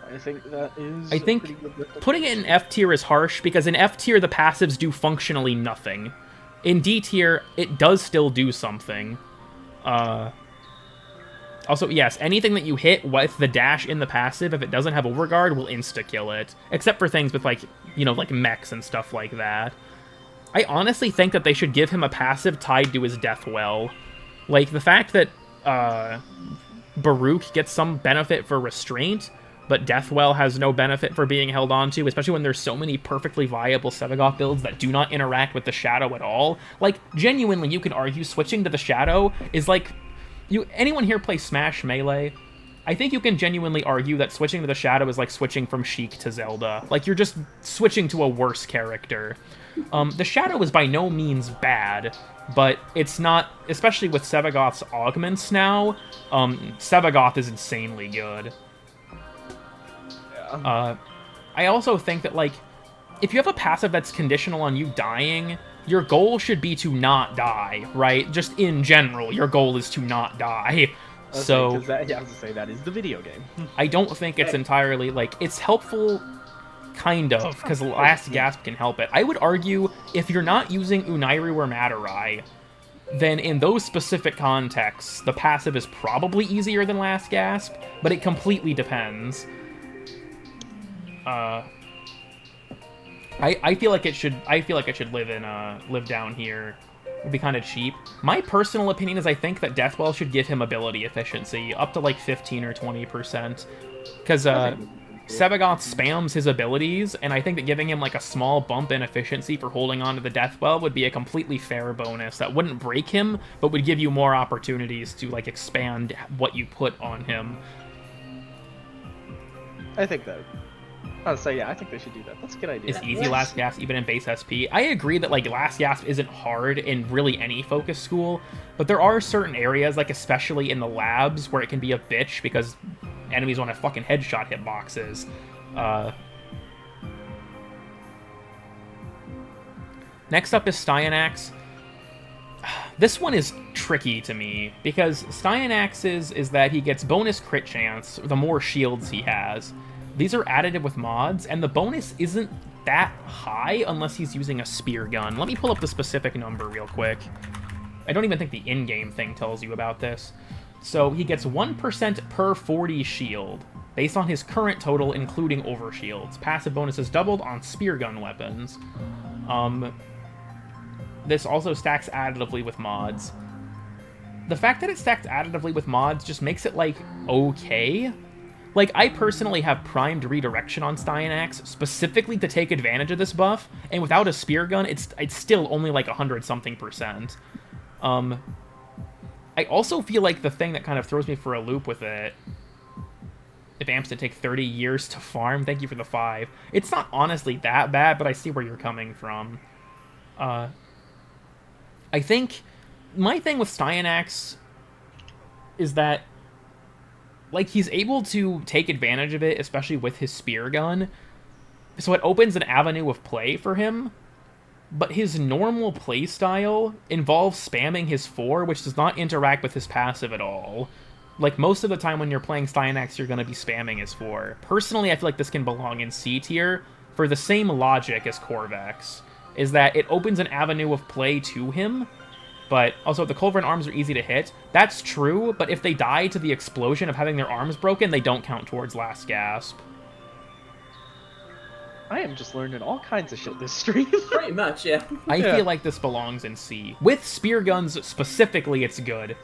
I think that is. I think putting it in F tier is harsh, because in F tier the passives do functionally nothing. In D tier, it does still do something. Also, yes, anything that you hit with the dash in the passive, if it doesn't have Overguard, will insta-kill it. Except for things with, like, you know, like mechs and stuff like that. I honestly think that they should give him a passive tied to his Death Well. Like, the fact that Baruch gets some benefit for Restraint, but Deathwell has no benefit for being held onto, especially when there's so many perfectly viable Sevagoth builds that do not interact with the Shadow at all. Like, genuinely, you can argue switching to the Shadow is like... Anyone here play Smash Melee? I think you can genuinely argue that switching to the Shadow is like switching from Sheik to Zelda. Like, you're just switching to a worse character. The Shadow is by no means bad, but it's not, especially with Sevagoth's augments now, Sevagoth is insanely good. I also think that, like, if you have a passive that's conditional on you dying, your goal should be to not die, right? Just in general, your goal is to not die. So, I have to say, that is the video game. I don't think it's entirely, like, it's helpful, kind of, because Last Gasp can help it. I would argue, if you're not using Unairu or Matarai, then in those specific contexts, the passive is probably easier than Last Gasp, but it completely depends. I feel like it should live down here. It'd be kind of cheap. My personal opinion is I think that Deathwell should give him ability efficiency up to like 15 or 20%, because Sevagoth spams his abilities, and I think that giving him like a small bump in efficiency for holding on to the Deathwell would be a completely fair bonus that wouldn't break him, but would give you more opportunities to like expand what you put on him. I think that. So yeah, I think they should do that. That's a good idea. It's easy Last Gasp even in base SP. I agree that like Last Gasp isn't hard in really any focus school, but there are certain areas, like especially in the labs, where it can be a bitch because enemies want to fucking headshot hitboxes. Next up is Styanax. This one is tricky to me, because Styanax's is that he gets bonus crit chance the more shields he has. These are additive with mods, and the bonus isn't that high unless he's using a spear gun. Let me pull up the specific number real quick. I don't even think the in-game thing tells you about this. So he gets 1% per 40 shield, based on his current total, including overshields. Passive bonus is doubled on spear gun weapons. This also stacks additively with mods. The fact that it stacks additively with mods just makes it, like, okay. Like, I personally have primed redirection on Styanax specifically to take advantage of this buff, and without a spear gun, it's still only like 100-something%. I also feel like the thing that kind of throws me for a loop with it, if amps did take 30 years to farm, thank you for the 5. It's not honestly that bad, but I see where you're coming from. I think my thing with Styanax is that, like, he's able to take advantage of it, especially with his spear gun, so it opens an avenue of play for him, but his normal playstyle involves spamming his 4, which does not interact with his passive at all. Like, most of the time when you're playing Styanax, you're going to be spamming his 4. Personally, I feel like this can belong in C tier for the same logic as Corvex, is that it opens an avenue of play to him, But also, the Culverin arms are easy to hit. That's true, but if they die to the explosion of having their arms broken, they don't count towards Last Gasp. I am just learning all kinds of shit this stream. Pretty much, yeah. I feel like this belongs in C. With spear guns specifically, it's good.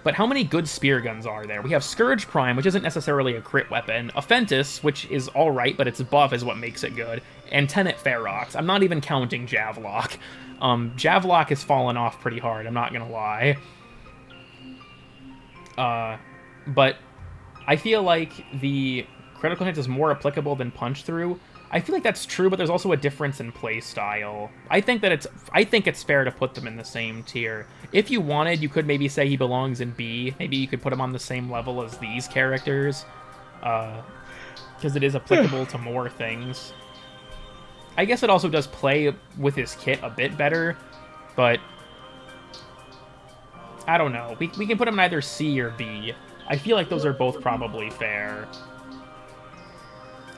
But how many good spear guns are there? We have Scourge Prime, which isn't necessarily a crit weapon. Offentus, which is alright, but its buff is what makes it good. And Tenet Ferox. I'm not even counting Javlock. Javlock has fallen off pretty hard, I'm not gonna lie. But I feel like the critical hit is more applicable than punch through. I feel like that's true, but there's also a difference in playstyle. I think it's fair to put them in the same tier. If you wanted, you could maybe say he belongs in B. Maybe you could put him on the same level as these characters, because it is applicable to more things. I guess it also does play with his kit a bit better, but I don't know. We can put him in either C or B. I feel like those are both probably fair.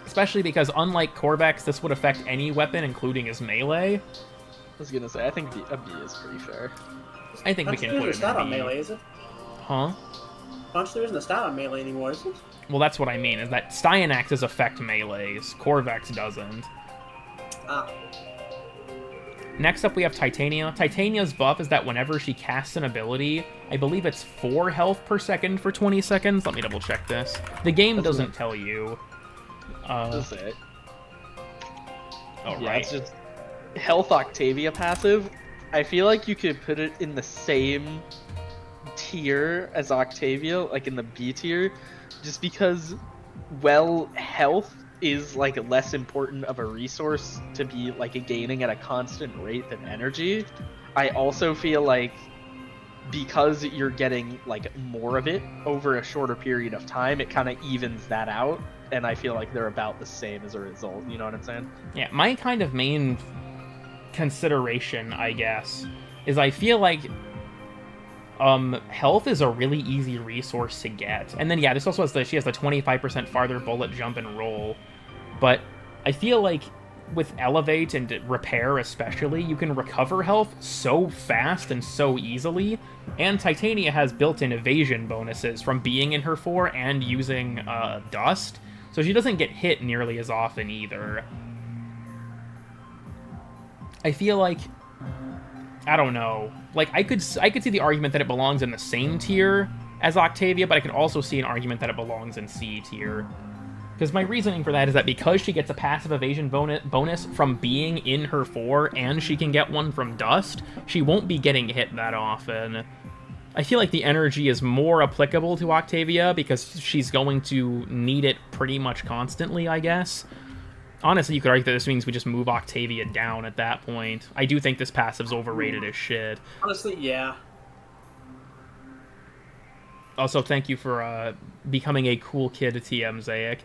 Especially because, unlike Corvex, this would affect any weapon, including his melee. I was gonna say, I think a B is pretty fair. I think we can put him on in B. melee, is it? Huh? Punch there isn't a stat on melee anymore, is it? Well, that's what I mean, is that Styanaxes affect melees. Corvex doesn't. Ah. Next up, we have Titania. Titania's buff is that whenever she casts an ability, I believe it's 4 health per second for 20 seconds. Let me double check this. The game doesn't tell you. That's it. Oh, Yeah, right. it's just Health Octavia passive. I feel like you could put it in the same tier as Octavia, like in the B tier, just because, well, health is like less important of a resource to be like gaining at a constant rate than energy. I also feel like because you're getting like more of it over a shorter period of time, it kind of evens that out, and I feel like they're about the same as a result. You know what I'm saying? Yeah, my kind of main consideration, I guess, is I feel like health is a really easy resource to get. And then, yeah, this also has she has the 25% farther bullet jump and roll. But I feel like with Elevate and Repair especially, you can recover health so fast and so easily. And Titania has built-in evasion bonuses from being in her 4 and using Dust. So she doesn't get hit nearly as often either. I feel like, I don't know, like I could see the argument that it belongs in the same tier as Octavia, but I could also see an argument that it belongs in C tier. Because my reasoning for that is that because she gets a passive evasion bonus from being in her 4 and she can get one from Dust, she won't be getting hit that often. I feel like the energy is more applicable to Octavia because she's going to need it pretty much constantly, I guess. Honestly, you could argue that this means we just move Octavia down at that point. I do think this passive's overrated as shit. Honestly, yeah. Also, thank you for becoming a cool kid, TM Zayek.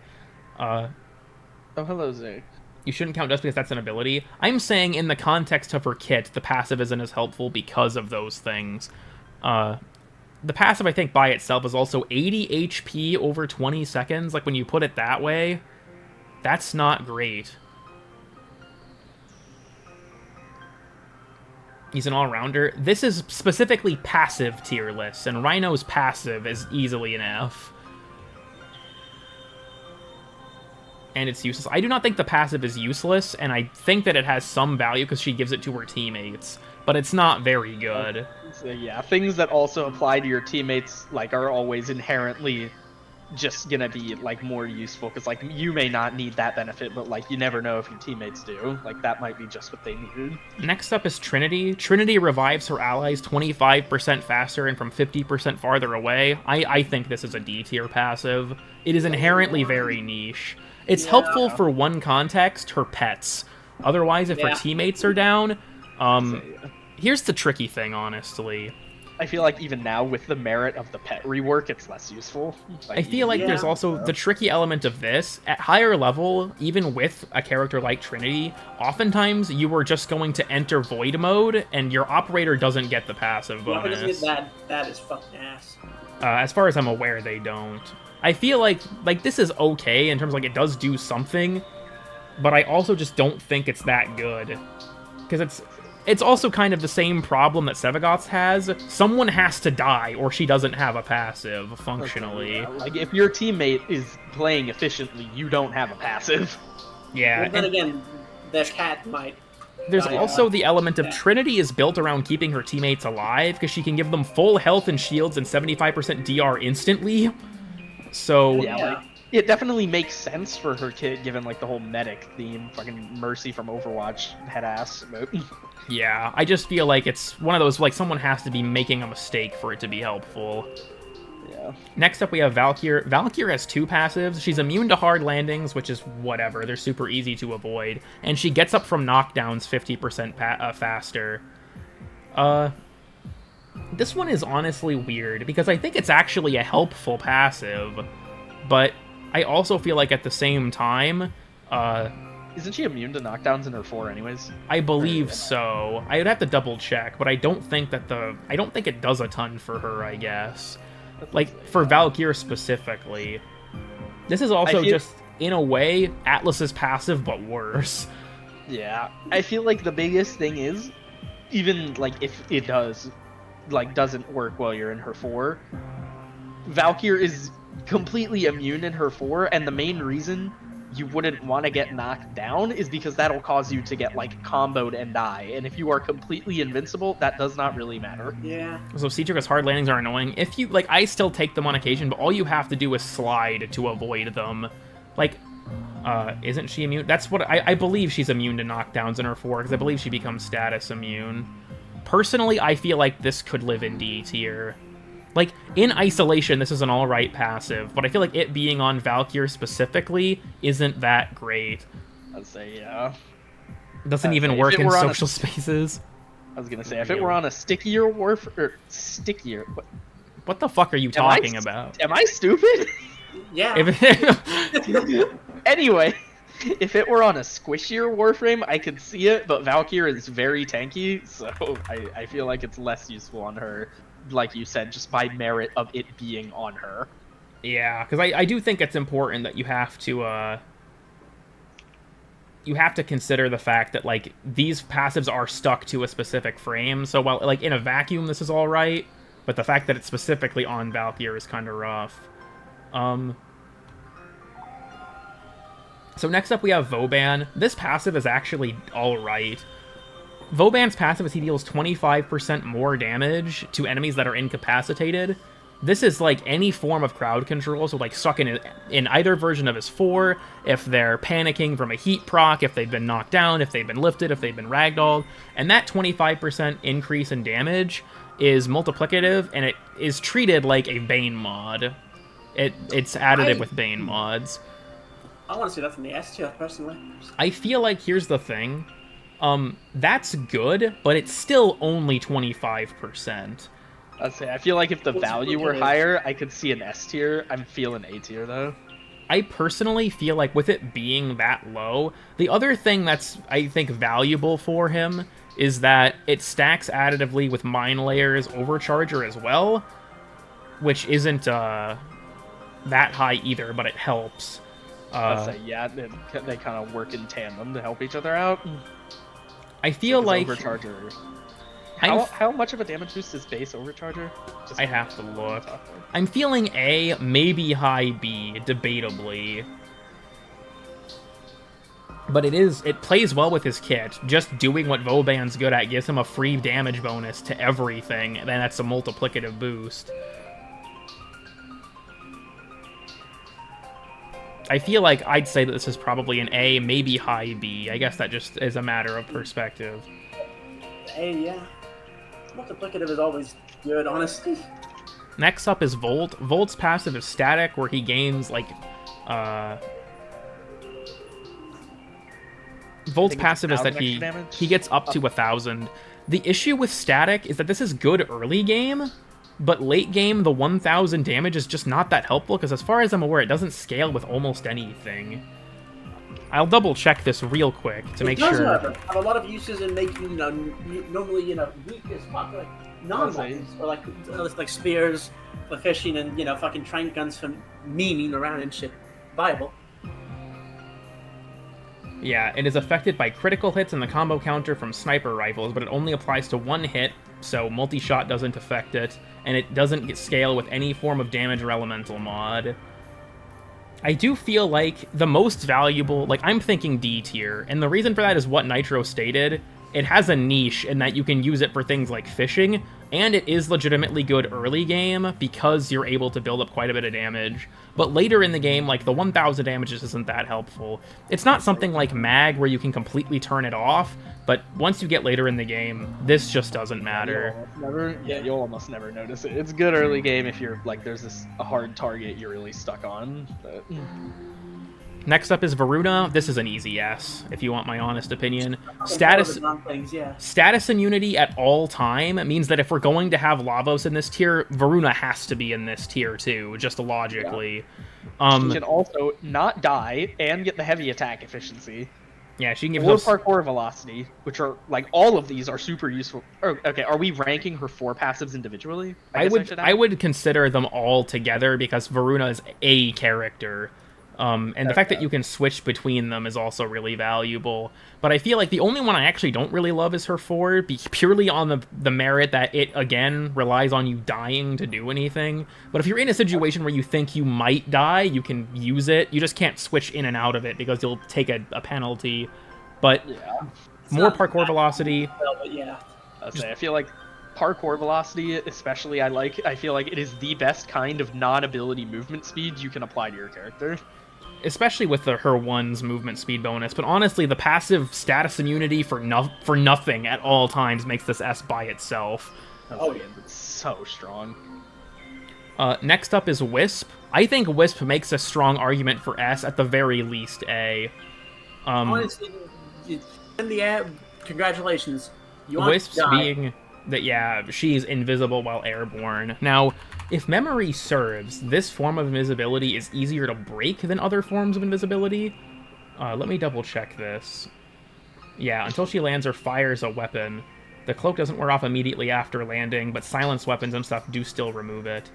Oh, hello, Zay. You shouldn't count just because that's an ability. I'm saying in the context of her kit, the passive isn't as helpful because of those things. The passive, I think, by itself is also 80 HP over 20 seconds. Like, when you put it that way, that's not great. He's an all-rounder. This is specifically passive tier list, and Rhino's passive is easily an F. And it's useless. I do not think the passive is useless, and I think that it has some value because she gives it to her teammates, but it's not very good. So, yeah, things that also apply to your teammates like are always inherently just gonna be like more useful because like you may not need that benefit, but like you never know if your teammates do. Like that might be just what they needed. Next up is Trinity. Trinity revives her allies 25% faster and from 50% farther away. I think this is a D tier passive. It is inherently very niche. It's helpful for one context, her pets. Otherwise, if her teammates are down, here's the tricky thing, honestly. I feel like even now, with the merit of the pet rework, it's less useful. Like, I feel like there's also the tricky element of this. At higher level, even with a character like Trinity, oftentimes you are just going to enter Void mode, and your operator doesn't get the passive bonus. That is fucking ass. As far as I'm aware, they don't. I feel like this is okay in terms of like it does do something, but I also just don't think it's that good. Because it's also kind of the same problem that Sevagoth's has. Someone has to die, or she doesn't have a passive, functionally. Like, if your teammate is playing efficiently, you don't have a passive. Yeah. Well, then again, their cat might. There's die, also the element of yeah. Trinity is built around keeping her teammates alive, because she can give them full health and shields and 75% DR instantly. So... Yeah, like, it definitely makes sense for her kid, given, like, the whole medic theme. Fucking Mercy from Overwatch, head ass. But... yeah, I just feel like it's one of those, like, someone has to be making a mistake for it to be helpful. yeah. Next up, we have Valkyr. Valkyr has 2 passives. She's immune to hard landings, which is whatever. They're super easy to avoid. And she gets up from knockdowns 50% faster. This one is honestly weird, because I think it's actually a helpful passive, but I also feel like at the same time, Isn't she immune to knockdowns in her 4 anyways? I believe so. I would have to double check, but I don't think that I don't think it does a ton for her, I guess. Like, for Valkyr specifically. This is also just, in a way, Atlas's passive, but worse. Yeah. I feel like the biggest thing is, even, like, if it doesn't work while you're in her 4, Valkyr is completely immune in her 4, and the main reason you wouldn't want to get knocked down is because that'll cause you to get, like, comboed and die. And if you are completely invincible, that does not really matter. Yeah. So Citrica's hard landings are annoying. If you, like, I still take them on occasion, but all you have to do is slide to avoid them. Like, isn't she immune? That's what, I believe she's immune to knockdowns in her 4, because I believe she becomes status immune. Personally, I feel like this could live in D tier. Like, in isolation, this is an alright passive, but I feel like it being on Valkyr specifically isn't that great. I'd say, yeah. Doesn't even work in social spaces. I was gonna say, if it were on a stickier stickier... What the fuck are you talking about? Am I stupid? Yeah. Anyway, if it were on a squishier Warframe, I could see it, but Valkyr is very tanky, so I feel like it's less useful on her, like you said, just by merit of it being on her. Yeah, because I do think it's important that you have to consider the fact that, like, these passives are stuck to a specific frame, so while, like, in a vacuum this is alright, but the fact that it's specifically on Valkyr is kind of rough. So next up we have Vauban. This passive is actually alright. Vauban's passive is he deals 25% more damage to enemies that are incapacitated. This is like any form of crowd control, so like stuck in either version of his 4, if they're panicking from a heat proc, if they've been knocked down, if they've been lifted, if they've been ragdolled. And that 25% increase in damage is multiplicative, and it is treated like a Bane mod. It's additive with Bane mods. I want to see that from the S tier, personally. I feel like, here's the thing. That's good, but it's still only 25%. I'd say, I feel like if the value were higher, I could see an S tier. I'm feeling A tier, though. I personally feel like with it being that low, the other thing that's, I think, valuable for him is that it stacks additively with Mine Layer's Overcharger as well, which isn't that high either, but it helps. I'd say, yeah, they kind of work in tandem to help each other out. I feel like... Overcharger... How much of a damage boost is base Overcharger? I have to look. I'm feeling A, maybe high B, debatably. But it plays well with his kit. Just doing what Vauban's good at gives him a free damage bonus to everything, and then that's a multiplicative boost. I feel like I'd say that this is probably an A, maybe high B. I guess that just is a matter of perspective. A, yeah. Multiplicative is always good, honestly. Next up is Volt. Volt's passive is static, where he gains, like, Volt's passive is that he gets up to 1,000. The issue with static is that this is good early game, but late game, the 1,000 damage is just not that helpful, because as far as I'm aware, it doesn't scale with almost anything. I'll double check this real quick to make sure. It does have a lot of uses in making, normally, weak as fuck, like, non-weapons, or like spears for fishing and, fucking trank guns for memeing around and shit viable. Yeah, it is affected by critical hits and the combo counter from sniper rifles, but it only applies to one hit, so multi-shot doesn't affect it, and it doesn't scale with any form of damage or elemental mod. I do feel like the most valuable, like, I'm thinking D tier, and the reason for that is what Nitro stated. It has a niche in that you can use it for things like fishing, and it is legitimately good early game because you're able to build up quite a bit of damage. But later in the game, like, the 1000 damage just isn't that helpful. It's not something like Mag where you can completely turn it off, but once you get later in the game, this just doesn't matter. You'll almost never notice it. It's good early game if you're, like, there's a hard target you're really stuck on. But... Next up is Varuna. This is an easy yes, if you want my honest opinion. Status immunity at all time means that if we're going to have Lavos in this tier, Varuna has to be in this tier too, just logically. Yeah. She can also not die and get the heavy attack efficiency. Yeah, she can give those parkour velocity, which are, like, all of these are super useful. Okay, are we ranking her 4 passives individually? I would consider them all together because Varuna is a character. And the fact that you can switch between them is also really valuable. But I feel like the only one I actually don't really love is her 4, purely on the merit that it, again, relies on you dying to do anything. But if you're in a situation where you think you might die, you can use it. You just can't switch in and out of it because you'll take a penalty. But more parkour velocity. Yeah. I feel like parkour velocity, especially, I feel like it is the best kind of non-ability movement speed you can apply to your character. Especially with her 1's movement speed bonus, but honestly, the passive status immunity for nothing at all times makes this S by itself. Oh yeah, it's so strong. Next up is Wisp. I think Wisp makes a strong argument for S, at the very least A. Honestly, in the air, congratulations. Wisp's being that, yeah, she's invisible while airborne. Now, if memory serves, this form of invisibility is easier to break than other forms of invisibility. Let me double check this. Yeah, until she lands or fires a weapon. The cloak doesn't wear off immediately after landing, but silenced weapons and stuff do still remove it.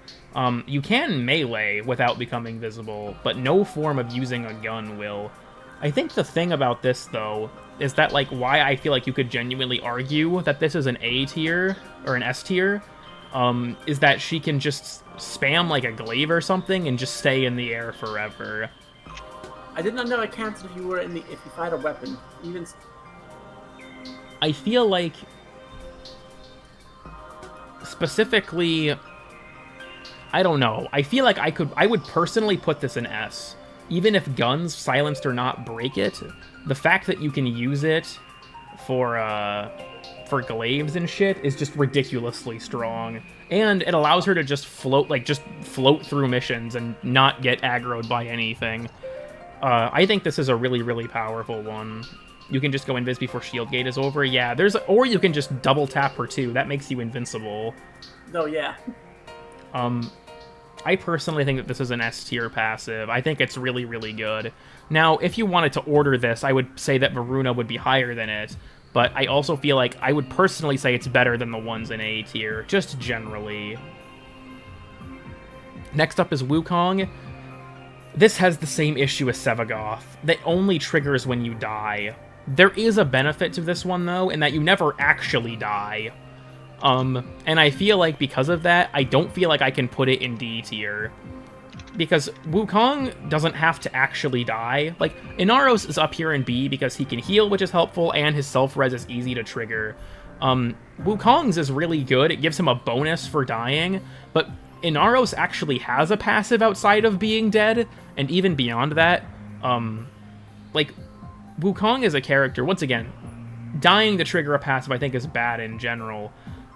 You can melee without becoming visible, but no form of using a gun will. I think the thing about this, though, is that, like, why I feel like you could genuinely argue that this is an A tier, or an S tier, is that she can just spam, like, a glaive or something and just stay in the air forever. I did not know it counted if you fired a weapon. Even... I feel like... Specifically... I don't know. I feel like I would personally put this in S. Even if guns, silenced or not, break it, the fact that you can use it for glaives and shit is just ridiculously strong. And it allows her to just float through missions and not get aggroed by anything. I think this is a really, really powerful one. You can just go invis before shield gate is over. Yeah, or you can just double tap her too. That makes you invincible. Oh, yeah. I personally think that this is an S tier passive. I think it's really, really good. Now, if you wanted to order this, I would say that Varuna would be higher than it, but I also feel like I would personally say it's better than the ones in A tier, just generally. Next up is Wukong. This has the same issue as Sevagoth. That only triggers when you die. There is a benefit to this one, though, in that you never actually die. And I feel like because of that, I don't feel like I can put it in D tier. Because Wukong doesn't have to actually die. Like, Inaros is up here in B because he can heal, which is helpful, and his self-res is easy to trigger. Wukong's is really good. It gives him a bonus for dying, but Inaros actually has a passive outside of being dead, and even beyond that, like, Wukong is a character, once again, dying to trigger a passive I think is bad in general.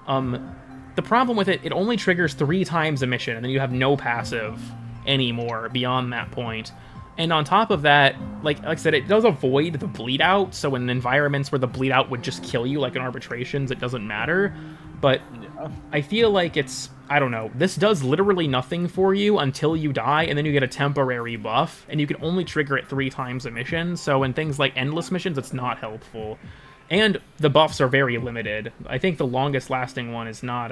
The problem with it only triggers 3 times a mission, and then you have no passive anymore beyond that point. And on top of that, like I said, it does avoid the bleed out, so in environments where the bleed out would just kill you, like in arbitrations, it doesn't matter. But I feel like I don't know, this does literally nothing for you until you die, and then you get a temporary buff, and you can only trigger it 3 times a mission, so in things like endless missions, it's not helpful. And the buffs are very limited. I think the longest lasting one is not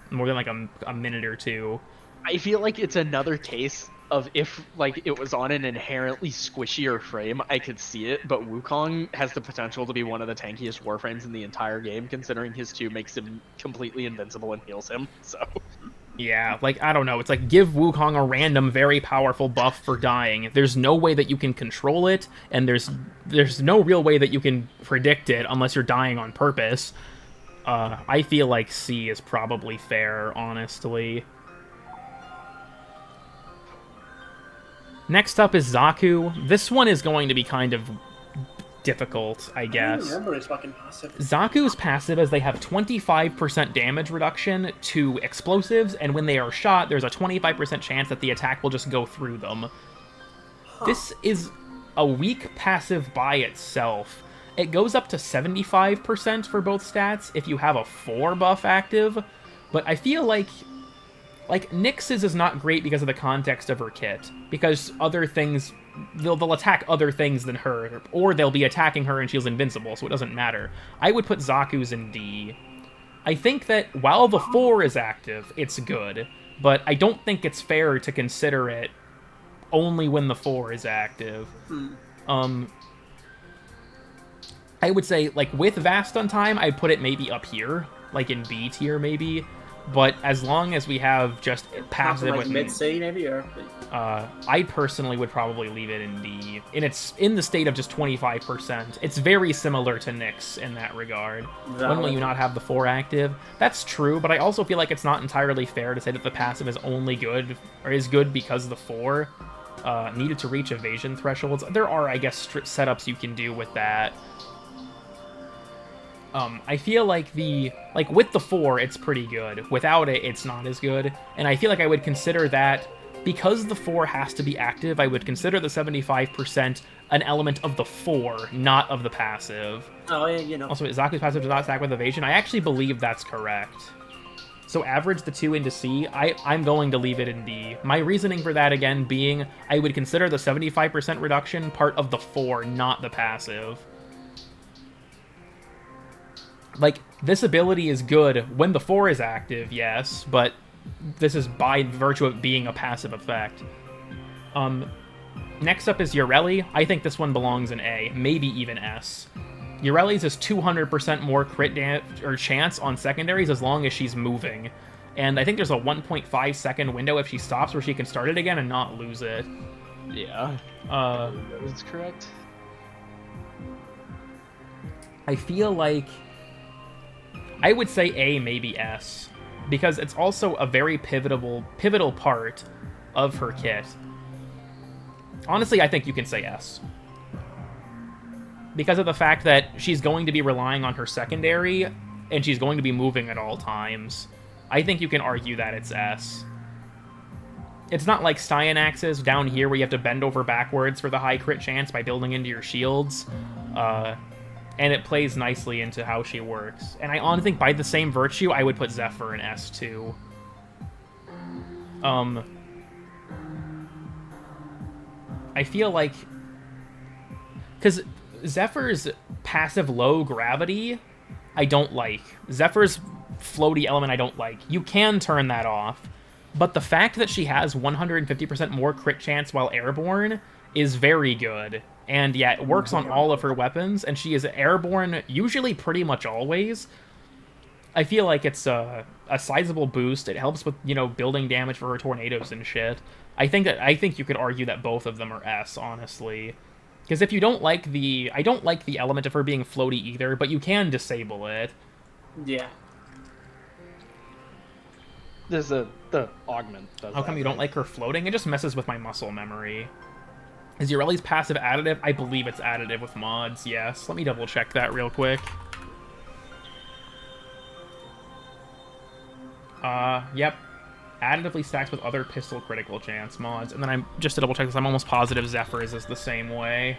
more than like a minute or 2. I feel like it's another case of if like it was on an inherently squishier frame, I could see it, but Wukong has the potential to be one of the tankiest Warframes in the entire game, considering his 2 makes him completely invincible and heals him, so... Yeah, like, I don't know. It's like, give Wukong a random, very powerful buff for dying. There's no way that you can control it, and there's no real way that you can predict it unless you're dying on purpose. I feel like C is probably fair, honestly. Next up is Zaku. This one is going to be kind of difficult, I guess. I don't remember his fucking passive. Zaku's passive is they have 25% damage reduction to explosives, and when they are shot, there's a 25% chance that the attack will just go through them. Huh. This is a weak passive by itself. It goes up to 75% for both stats if you have a 4 buff active, but I feel like Nyx's is not great because of the context of her kit, because other things, they'll attack other things than her, or they'll be attacking her and she's invincible, so it doesn't matter. I would put Zaku's in D. I think that while the 4 is active, it's good, but I don't think it's fair to consider it only when the 4 is active. I would say, like, with Vast on Time, I'd put it maybe up here, like in B tier maybe, but as long as we have just passive like with mid-C maybe, or... I personally would probably leave it in D. And it's in the state of just 25%. It's very similar to Nyx in that regard. When will you not have the 4 active? That's true, but I also feel like it's not entirely fair to say that the passive is only good, or is good because the 4 needed to reach evasion thresholds. There are, I guess, setups you can do with that. I feel like with the 4, it's pretty good. Without it, it's not as good. And I feel like I would consider that, because the 4 has to be active, I would consider the 75% an element of the 4, not of the passive. Oh, yeah, you know. Also, Zaku's passive does not stack with evasion. I actually believe that's correct. So average the 2 into C, I'm going to leave it in D. My reasoning for that, again, being I would consider the 75% reduction part of the 4, not the passive. Like, this ability is good when the 4 is active, yes, but this is by virtue of being a passive effect. Next up is Yoreli. I think this one belongs in A, maybe even S. Yoreli's is 200% more crit chance on secondaries as long as she's moving. And I think there's a 1.5 second window if she stops where she can start it again and not lose it. Yeah. That's correct. I feel like I would say A, maybe S, because it's also a very pivotal part of her kit. Honestly, I think you can say S. Because of the fact that she's going to be relying on her secondary, and she's going to be moving at all times. I think you can argue that it's S. It's not like Styanax's down here where you have to bend over backwards for the high crit chance by building into your shields. And it plays nicely into how she works. And I honestly think by the same virtue, I would put Zephyr in S2. I feel like... because Zephyr's passive low gravity, I don't like. Zephyr's floaty element, I don't like. You can turn that off. But the fact that she has 150% more crit chance while airborne is very good. And yeah, it works on all of her weapons, and she is airborne usually pretty much always. I feel like it's a sizable boost. It helps with, you know, building damage for her tornadoes and shit. I think you could argue that both of them are S, honestly. Because if you don't like I don't like the element of her being floaty either, but you can disable it. Yeah. There's the augment. How come you don't like her floating? It just messes with my muscle memory. Is Yoreli's passive additive? I believe it's additive with mods, yes. Let me double check that real quick. Yep. Additively stacks with other pistol critical chance mods. And then I'm just to double check this, I'm almost positive Zephyr's is the same way.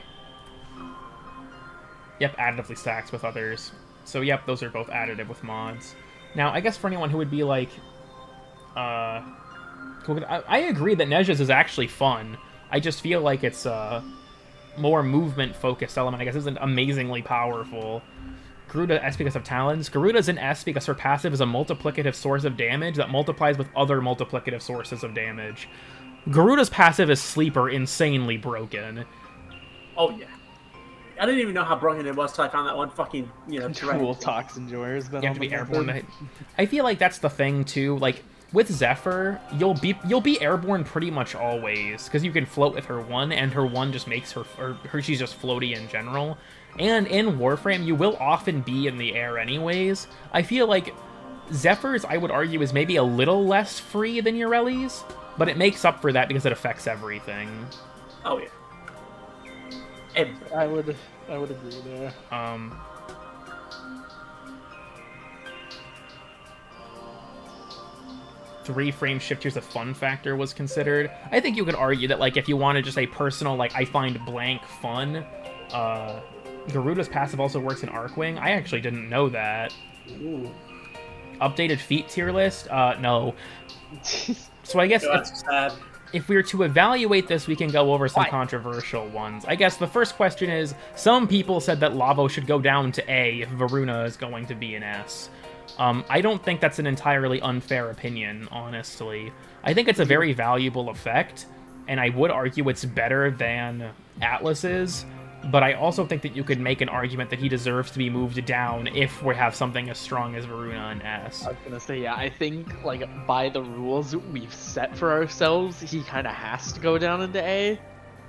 Yep, additively stacks with others. So yep, those are both additive with mods. Now, I guess for anyone who would be like, I agree that Nezha's is actually fun. I just feel like it's a more movement-focused element. I guess isn't amazingly powerful. Garuda S because of talents. Garuda's an S because her passive is a multiplicative source of damage that multiplies with other multiplicative sources of damage. Garuda's passive is Sleeper insanely broken. Oh, yeah. I didn't even know how broken it was till I found that one fucking, Cool Toxin Joy has been You have to be airborne. I feel like that's the thing, too. Like, with Zephyr, you'll be airborne pretty much always, because you can float with her 1, and her 1 just makes her, she's just floaty in general. And in Warframe, you will often be in the air anyways. I feel like Zephyr's, I would argue, is maybe a little less free than Ureli's, but it makes up for that because it affects everything. Oh, yeah. I would agree there. Three frame shift here's a fun factor was considered. I think you could argue that, like, if you wanted just a personal, like, I find blank fun, Garuda's passive also works in Arcwing. I actually didn't know that. Ooh. Updated feat tier list? No. So I guess That's sad. if we were to evaluate this, we can go over some controversial ones. I guess the first question is, some people said that Lavo should go down to A if Varuna is going to be an S. I don't think that's an entirely unfair opinion, honestly. I think it's a very valuable effect, and I would argue it's better than Atlas's, but I also think that you could make an argument that he deserves to be moved down if we have something as strong as Varuna and S. I was gonna say, yeah, I think, like, by the rules we've set for ourselves, he kind of has to go down into A,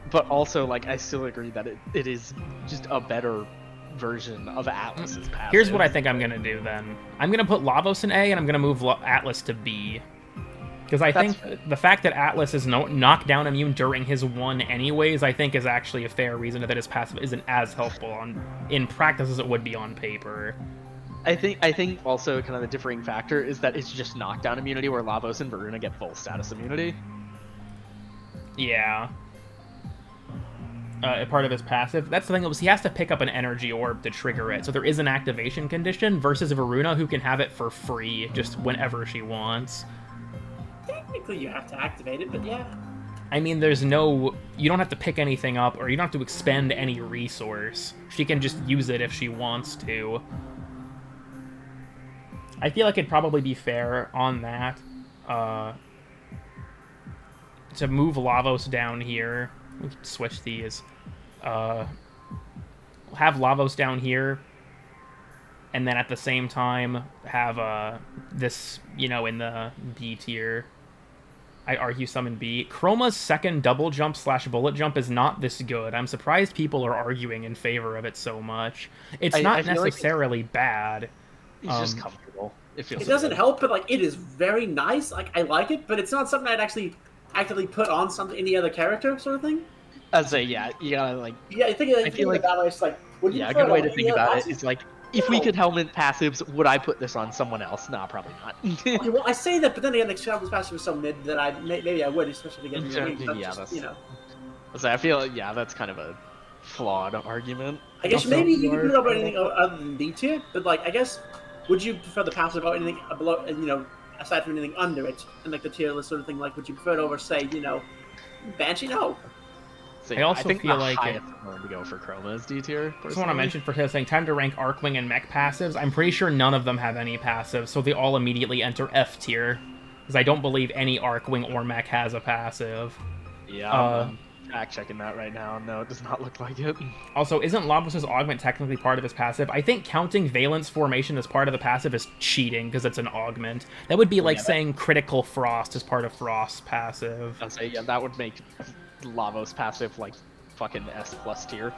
but also, like, I still agree that it is just a better version of Atlas's passive. Here's what I think I'm gonna do then. I'm gonna put Lavos in A, and I'm gonna move Atlas to B. Because I think the fact that Atlas is knockdown immune during his 1 anyways, I think is actually a fair reason that his passive isn't as helpful in practice as it would be on paper. I think also kind of the differing factor is that it's just knockdown immunity, where Lavos and Varuna get full status immunity. Yeah. A part of his passive. That's the thing, was he has to pick up an energy orb to trigger it, so there is an activation condition, versus Varuna, who can have it for free just whenever she wants. Technically, you have to activate it, but yeah. I mean, you don't have to pick anything up, or you don't have to expend any resource. She can just use it if she wants to. I feel like it'd probably be fair on that, to move Lavos down here. We can switch these. Have Lavos down here, and then at the same time have this, in the B tier. I argue summon B. Chroma's second double jump / bullet jump is not this good. I'm surprised people are arguing in favor of it so much. It's not necessarily bad. It's just comfortable. It doesn't help, but like it is very nice. Like I like it, but it's not something I'd actually actively put on any other character sort of thing. I'd say, yeah, you gotta like. Yeah, I feel like that way. It's like, a good way to think about it is like, if we could helmet passives, would I put this on someone else? Nah, probably not. Okay, well, I say that, but then again, the Shadows passive is so mid that maybe I would, especially to get I feel like, that's kind of a flawed argument. I guess maybe you can put it over anything other than D tier, but like, I guess, would you prefer the passive over anything below, aside from anything under it, and like the tier list sort of thing? Like, would you prefer it over, say, Banshee? No. So, I also think feel the like highest one to go for Chroma is D tier. Just want to mention for saying time to rank Arcwing and Mech passives. I'm pretty sure none of them have any passives, so they all immediately enter F tier, because I don't believe any Arcwing or Mech has a passive. Yeah, I'm fact checking that right now. No, it does not look like it. Also, isn't Lavos' augment technically part of his passive? I think counting Valence Formation as part of the passive is cheating, because it's an augment. That would be like saying Critical Frost is part of Frost's passive. I'd say, yeah, that would make Lavos passive like fucking S+ tier.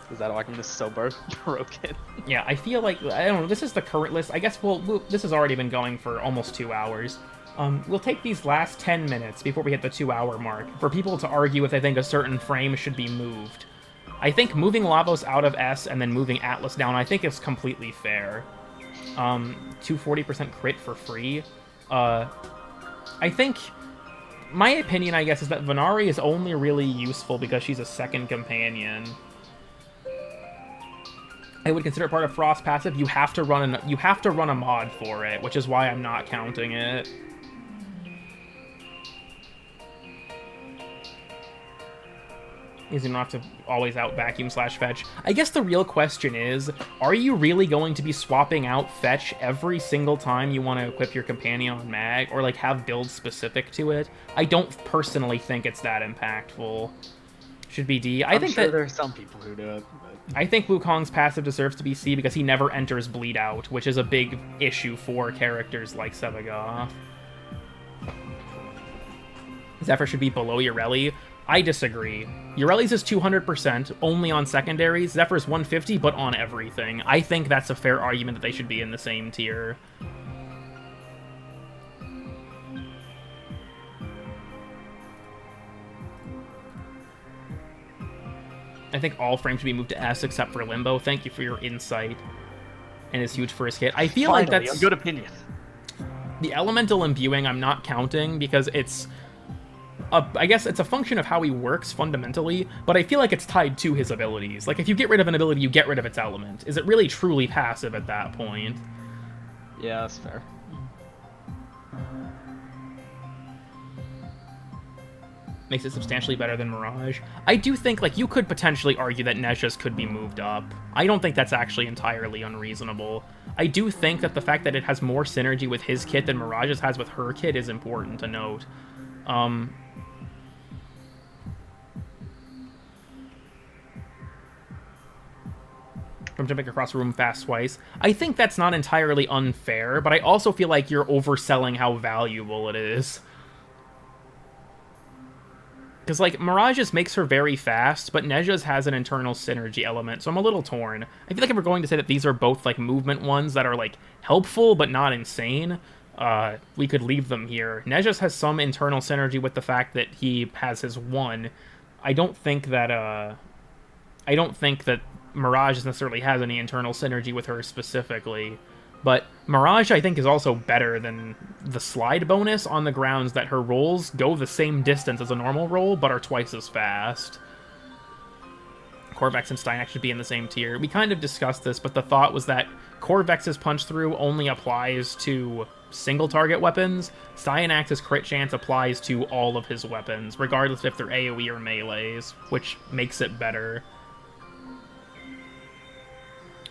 Because that augment is so broken. Yeah, I feel like, I don't know, this is the current list. I guess this has already been going for almost 2 hours. We'll take these last 10 minutes before we hit the 2-hour mark for people to argue if they think a certain frame should be moved. I think moving Lavos out of S and then moving Atlas down, I think is completely fair. 240% crit for free. I think, my opinion, I guess, is that Venari is only really useful because she's a second companion. I would consider it part of Frost passive. You have to run a mod for it, which is why I'm not counting it. Because you don't have to always out vacuum / fetch. I guess the real question is, are you really going to be swapping out fetch every single time you want to equip your companion on mag, or like have builds specific to it? I don't personally think it's that impactful. Should be D. I'm sure there are some people who do it. But... I think Wukong's passive deserves to be C because he never enters bleed out, which is a big issue for characters like Sevagoth. Zephyr should be below Ureli. I disagree. Ureli's is 200%, only on secondaries. Zephyr's 150, but on everything. I think that's a fair argument that they should be in the same tier. I think all frames should be moved to S except for Limbo. Thank you for your insight. And it's huge for his kit. I feel like that's a good opinion. The elemental imbuing I'm not counting because it's... I guess it's a function of how he works fundamentally, but I feel like it's tied to his abilities. Like, if you get rid of an ability, you get rid of its element. Is it really truly passive at that point? Yeah, that's fair. Makes it substantially better than Mirage. I do think, like, you could potentially argue that Nezha's could be moved up. I don't think that's actually entirely unreasonable. I do think that the fact that it has more synergy with his kit than Mirage's has with her kit is important to note. From jumping across the room fast twice. I think that's not entirely unfair, but I also feel like you're overselling how valuable it is. Because, like, Mirage's makes her very fast, but Nezha's has an internal synergy element, so I'm a little torn. I feel like if we're going to say that these are both, like, movement ones that are, like, helpful but not insane, we could leave them here. Nezha's has some internal synergy with the fact that he has his 1. I don't think that Mirage necessarily has any internal synergy with her specifically. But Mirage, I think, is also better than the slide bonus on the grounds that her rolls go the same distance as a normal roll, but are twice as fast. Corvex and Styanax should be in the same tier. We kind of discussed this, but the thought was that Corvex's punch-through only applies to single-target weapons. Styanax's crit chance applies to all of his weapons, regardless if they're AoE or melees, which makes it better.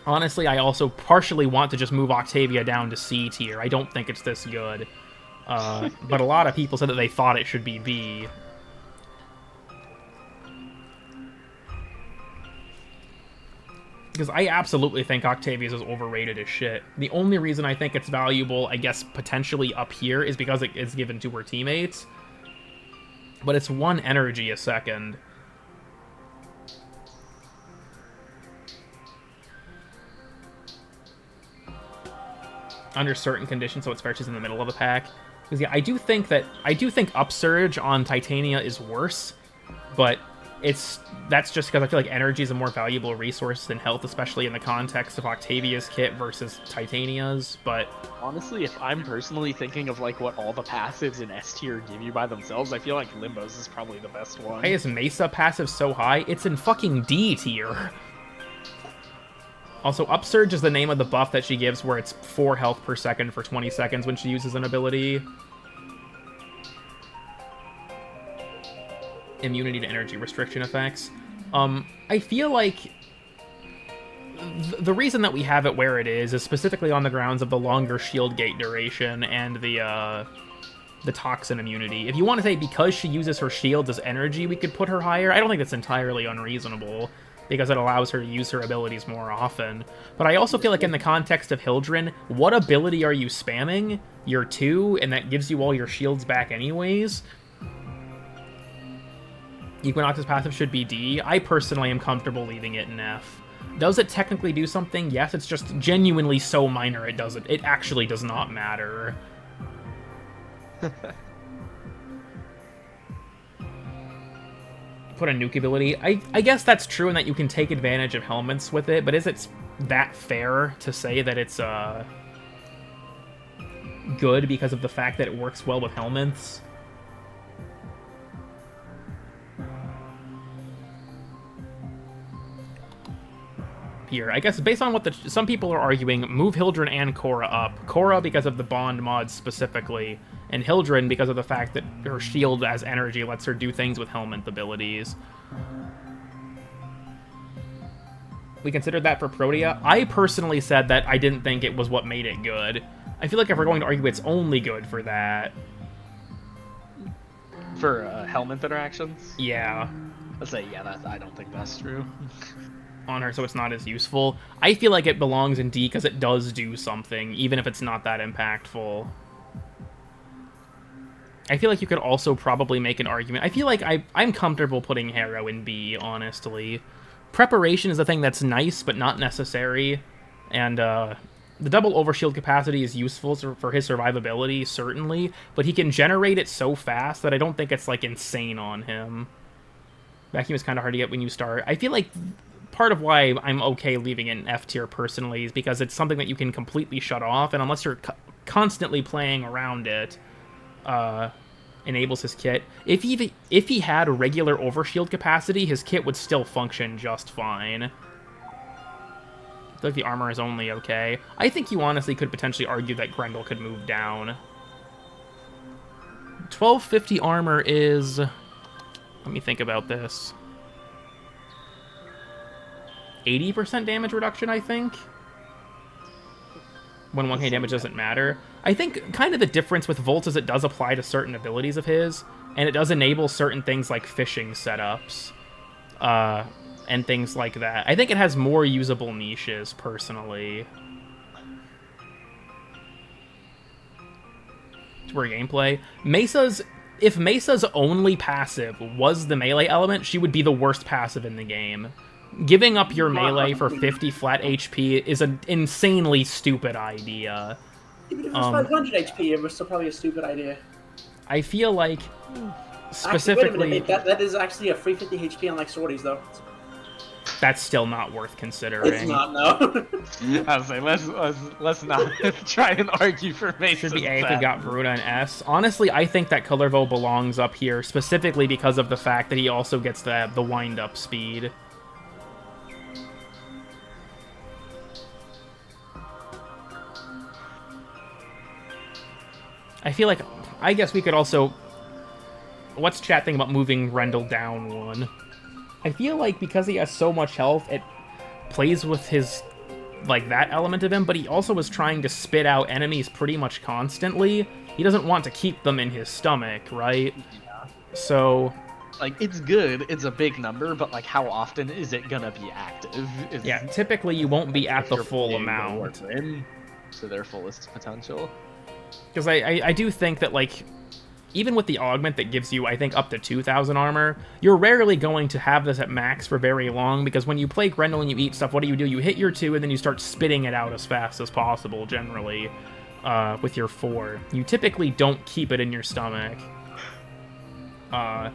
Honestly, I also partially want to just move Octavia down to C tier. I don't think it's this good. But a lot of people said that they thought it should be B. Because I absolutely think Octavia's is overrated as shit. The only reason I think it's valuable, I guess, potentially up here is because it is given to her teammates. But it's 1 energy a second. Under certain conditions, so it's fair she's in the middle of the pack. Because yeah, I do think Upsurge on Titania is worse, but that's just because I feel like energy is a more valuable resource than health, especially in the context of Octavia's kit versus Titania's. But honestly, if I'm personally thinking of like what all the passives in S tier give you by themselves, I feel like Limbo's is probably the best one. Why is Mesa passive so high? It's in fucking D tier. Also, Upsurge is the name of the buff that she gives where it's 4 health per second for 20 seconds when she uses an ability. Immunity to energy restriction effects. I feel like the reason that we have it where it is specifically on the grounds of the longer shield gate duration and the toxin immunity. If you want to say because she uses her shields as energy, we could put her higher, I don't think that's entirely unreasonable, because it allows her to use her abilities more often. But I also feel like in the context of Hildren, what ability are you spamming? Your 2, and that gives you all your shields back anyways? Equinox's passive should be D. I personally am comfortable leaving it in F. Does it technically do something? Yes, it's just genuinely so minor it doesn't. It actually does not matter. Put a nuke ability. I guess that's true in that you can take advantage of helmets with it, but is it that fair to say that it's good because of the fact that it works well with helmets? Here, I guess based on what some people are arguing, move Hildren and Korra up. Korra because of the bond mods specifically, and Hildren because of the fact that her shield as energy lets her do things with helmet abilities. We considered that for Protea. I personally said that I didn't think it was what made it good. I feel like if we're going to argue it's only good for that. For helmet interactions? Yeah. Let's say, yeah, I don't think that's true. On her, so it's not as useful. I feel like it belongs in D because it does do something, even if it's not that impactful. I feel like you could also probably make an argument. I feel like I'm comfortable putting Harrow in B, honestly. Preparation is a thing that's nice, but not necessary. And the double overshield capacity is useful for his survivability, certainly, but he can generate it so fast that I don't think it's, like, insane on him. Vacuum is kind of hard to get when you start. I feel like part of why I'm okay leaving it in F tier personally is because it's something that you can completely shut off, and unless you're constantly playing around it, enables his kit. If he had a regular overshield capacity, his kit would still function just fine. I feel like the armor is only okay. I think you honestly could potentially argue that Grendel could move down. 1250 armor is... Let me think about this. 80% damage reduction, I think? When 1k damage doesn't matter. I think kind of the difference with Volt is it does apply to certain abilities of his, and it does enable certain things like fishing setups, and things like that. I think it has more usable niches, personally. For gameplay. If Mesa's only passive was the melee element, she would be the worst passive in the game. Giving up your melee for 50 flat HP is an insanely stupid idea. Even if it was 500 HP, it was still probably a stupid idea. I feel like, specifically... Actually, wait a minute, that is actually a free 50 HP on, like, sorties, though. That's still not worth considering. It's not, no. I was like, let's not try and argue for Mesa. Should be A if we got Veruda and S. Honestly, I think that Colorvo belongs up here, specifically because of the fact that he also gets the wind-up speed. I feel like... I guess we could also... What's chat think about moving Grendel down one? I feel like because he has so much health, it plays with his... like, that element of him, but he also was trying to spit out enemies pretty much constantly. He doesn't want to keep them in his stomach, right? Yeah. So... Like, it's good, it's a big number, but, like, how often is it gonna be active? Yeah, typically you won't be at the full amount. To their fullest potential. Because I do think that, like, even with the augment that gives you, I think, up to 2,000 armor, you're rarely going to have this at max for very long, because when you play Grendel and you eat stuff, what do? You hit your 2, and then you start spitting it out as fast as possible, generally, with your 4. You typically don't keep it in your stomach. I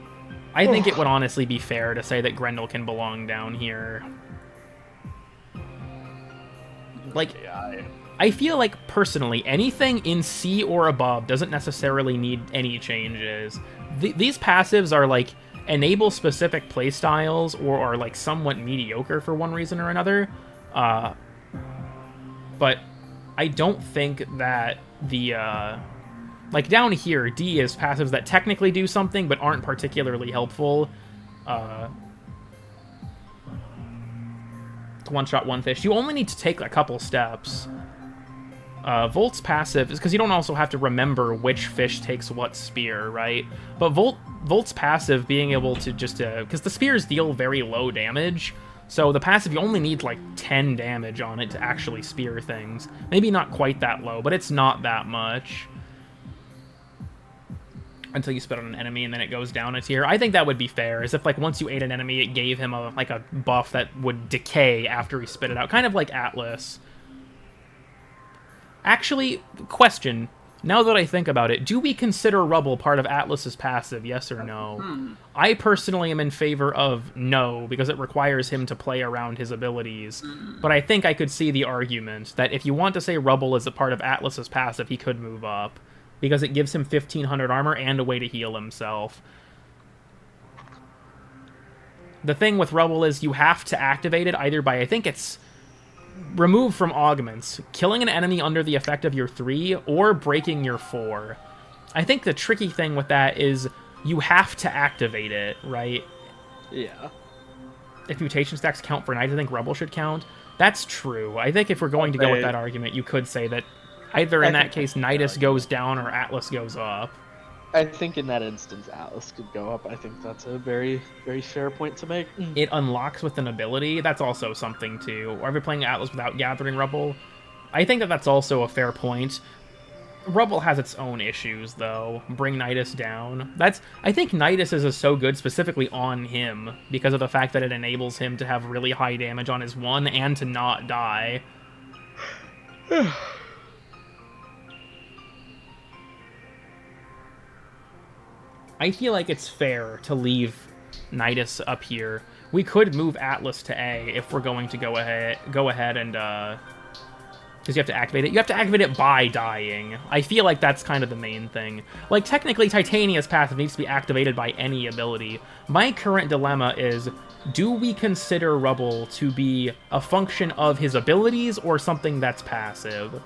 think it would honestly be fair to say that Grendel can belong down here. Like... I feel like, personally, anything in C or above doesn't necessarily need any changes. These passives are, like, enable specific playstyles or are, like, somewhat mediocre for one reason or another. But I don't think that the... like, down here, D is passives that technically do something but aren't particularly helpful. One-shot, one fish. You only need to take a couple steps. Volt's passive is because you don't also have to remember which fish takes what spear, right? But Volt's passive being able to just... because the spears deal very low damage, so the passive, you only need, like, 10 damage on it to actually spear things. Maybe not quite that low, but it's not that much. Until you spit on an enemy and then it goes down a tier. I think that would be fair, as if, like, once you ate an enemy, it gave him, a buff that would decay after he spit it out. Kind of like Atlas. Actually, question. Now that I think about it, do we consider Rubble part of Atlas's passive, yes or no? I personally am in favor of no, because it requires him to play around his abilities. But I think I could see the argument that if you want to say Rubble is a part of Atlas's passive, he could move up. Because it gives him 1,500 armor and a way to heal himself. The thing with Rubble is you have to activate it either by, I think it's... remove from augments, killing an enemy under the effect of your 3, or breaking your 4. I think the tricky thing with that is you have to activate it, right? Yeah. if mutation stacks count for Nidus, I think Rubble should count. That's true. I think if we're going to go with that argument, you could say that either in that case Nidus goes down or Atlas goes up. I think in that instance Atlas could go up. I think that's a very, very fair point to make. It unlocks with an ability. That's also something too. Or if you're playing Atlas without gathering Rubble, I think that that's also a fair point. Rubble has its own issues, though. Bring Nidus down. I think Nidus is so good specifically on him because of the fact that it enables him to have really high damage on his 1 and to not die. I feel like it's fair to leave Nidus up here. We could move Atlas to A if we're going to go ahead and because you have to activate it. You have to activate it by dying. I feel like that's kind of the main thing. Like, technically, Titania's passive needs to be activated by any ability. My current dilemma is, do we consider Rubble to be a function of his abilities or something that's passive?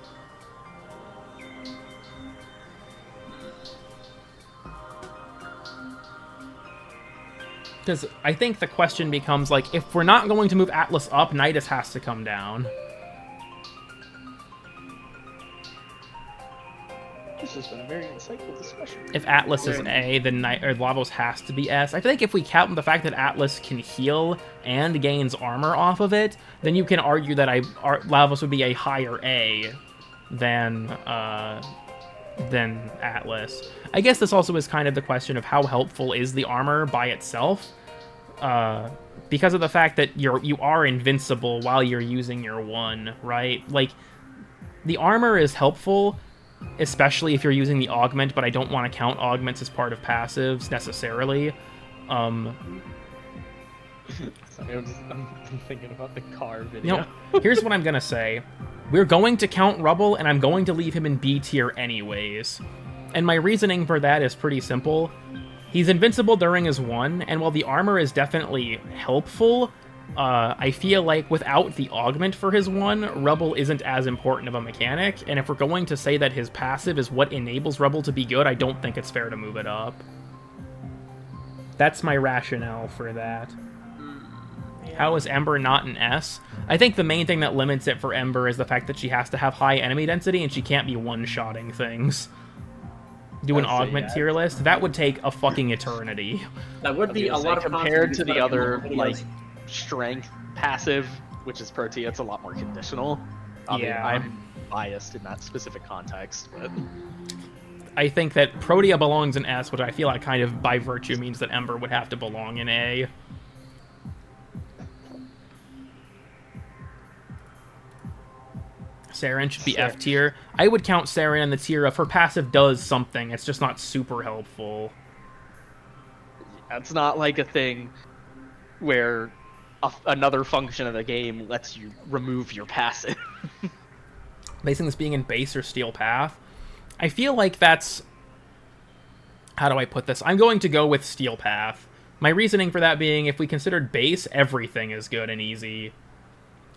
Because I think the question becomes, like, if we're not going to move Atlas up, Nidus has to come down. This has been a very insightful discussion. If Atlas is A, then Lavos has to be S. I think if we count the fact that Atlas can heal and gains armor off of it, then you can argue that Lavos would be a higher A than Atlas. I guess this also is kind of the question of how helpful is the armor by itself, because of the fact that you are invincible while you're using your 1, right? Like, the armor is helpful, especially if you're using the augment, but I don't want to count augments as part of passives necessarily. Sorry, I'm thinking about the car video. You know, here's what I'm gonna say. We're going to count Rubble, and I'm going to leave him in B tier anyways. And my reasoning for that is pretty simple. He's invincible during his 1, and while the armor is definitely helpful, I feel like without the augment for his 1, Rubble isn't as important of a mechanic, and if we're going to say that his passive is what enables Rubble to be good, I don't think it's fair to move it up. That's my rationale for that. How is Ember not an S? I think the main thing that limits it for Ember is the fact that she has to have high enemy density, and she can't be one-shotting things. Do an augment tier list? That would take a fucking eternity. That would be a lot of compared to the other, like, strength passive, which is Protea, it's a lot more conditional. Yeah. I'm biased in that specific context, but I think that Protea belongs in S, which I feel like kind of by virtue means that Ember would have to belong in A. Saren should be F tier. I would count Saren in the tier of her passive does something, it's just not super helpful. It's not like a thing where another function of the game lets you remove your passive. Basing this being in base or steel path, I feel like that's... How do I put this? I'm going to go with steel path. My reasoning for that being, if we considered base, everything is good and easy.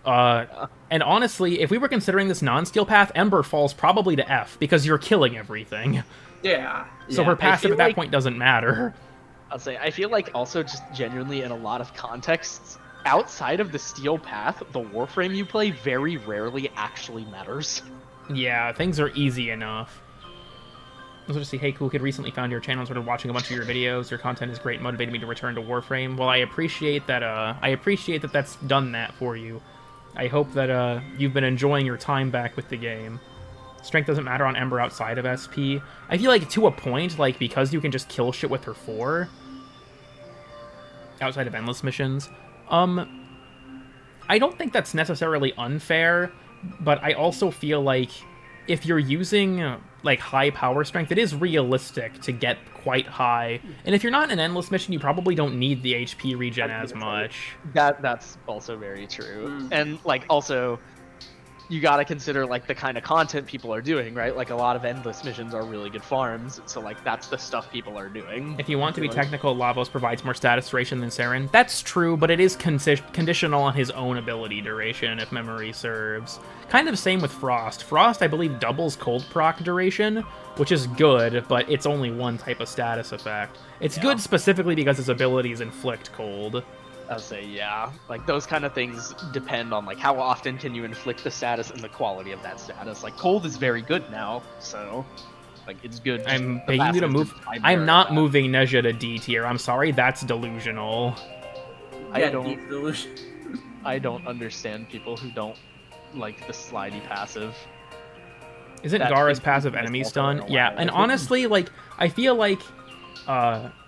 And honestly, if we were considering this non-steel path, Ember falls probably to F, because you're killing everything. Yeah. So her passive at that point doesn't matter. I'll say, I feel like also just genuinely in a lot of contexts, outside of the steel path, the Warframe you play very rarely actually matters. Yeah, things are easy enough. I was going to say, hey, cool kid, recently found your channel and started watching a bunch of your videos. Your content is great, motivated me to return to Warframe. Well, I appreciate that that's done that for you. I hope that you've been enjoying your time back with the game. Strength doesn't matter on Ember outside of SP. I feel like to a point, like, because you can just kill shit with her 4 outside of endless missions, I don't think that's necessarily unfair, but I also feel like if you're using like high power strength, it is realistic to get quite high. And if you're not in an endless mission, you probably don't need the HP regen as much. That's also very true. And like also you got to consider like the kind of content people are doing, right? Like a lot of endless missions are really good farms, so like that's the stuff people are doing. If you want to be technical, Lavos provides more status duration than Saren. That's true, but it is conditional on his own ability duration, if memory serves. Kind of same with Frost. Frost, I believe, doubles cold proc duration, which is good, but it's only one type of status effect. It's good specifically because his abilities inflict cold. I'll say, yeah. Like, those kind of things depend on, like, how often can you inflict the status and the quality of that status. Like, cold is very good now, so, like, it's good. I'm The begging you to passive move. is I'm primarily not that. moving Neja to D tier. I'm sorry, that's delusional. Yeah, don't- deep delusion. I don't understand people who don't like the slidey passive. Isn't That Gaara's thing passive keeps enemy myself stun? in a Yeah, while. and honestly, like, I feel like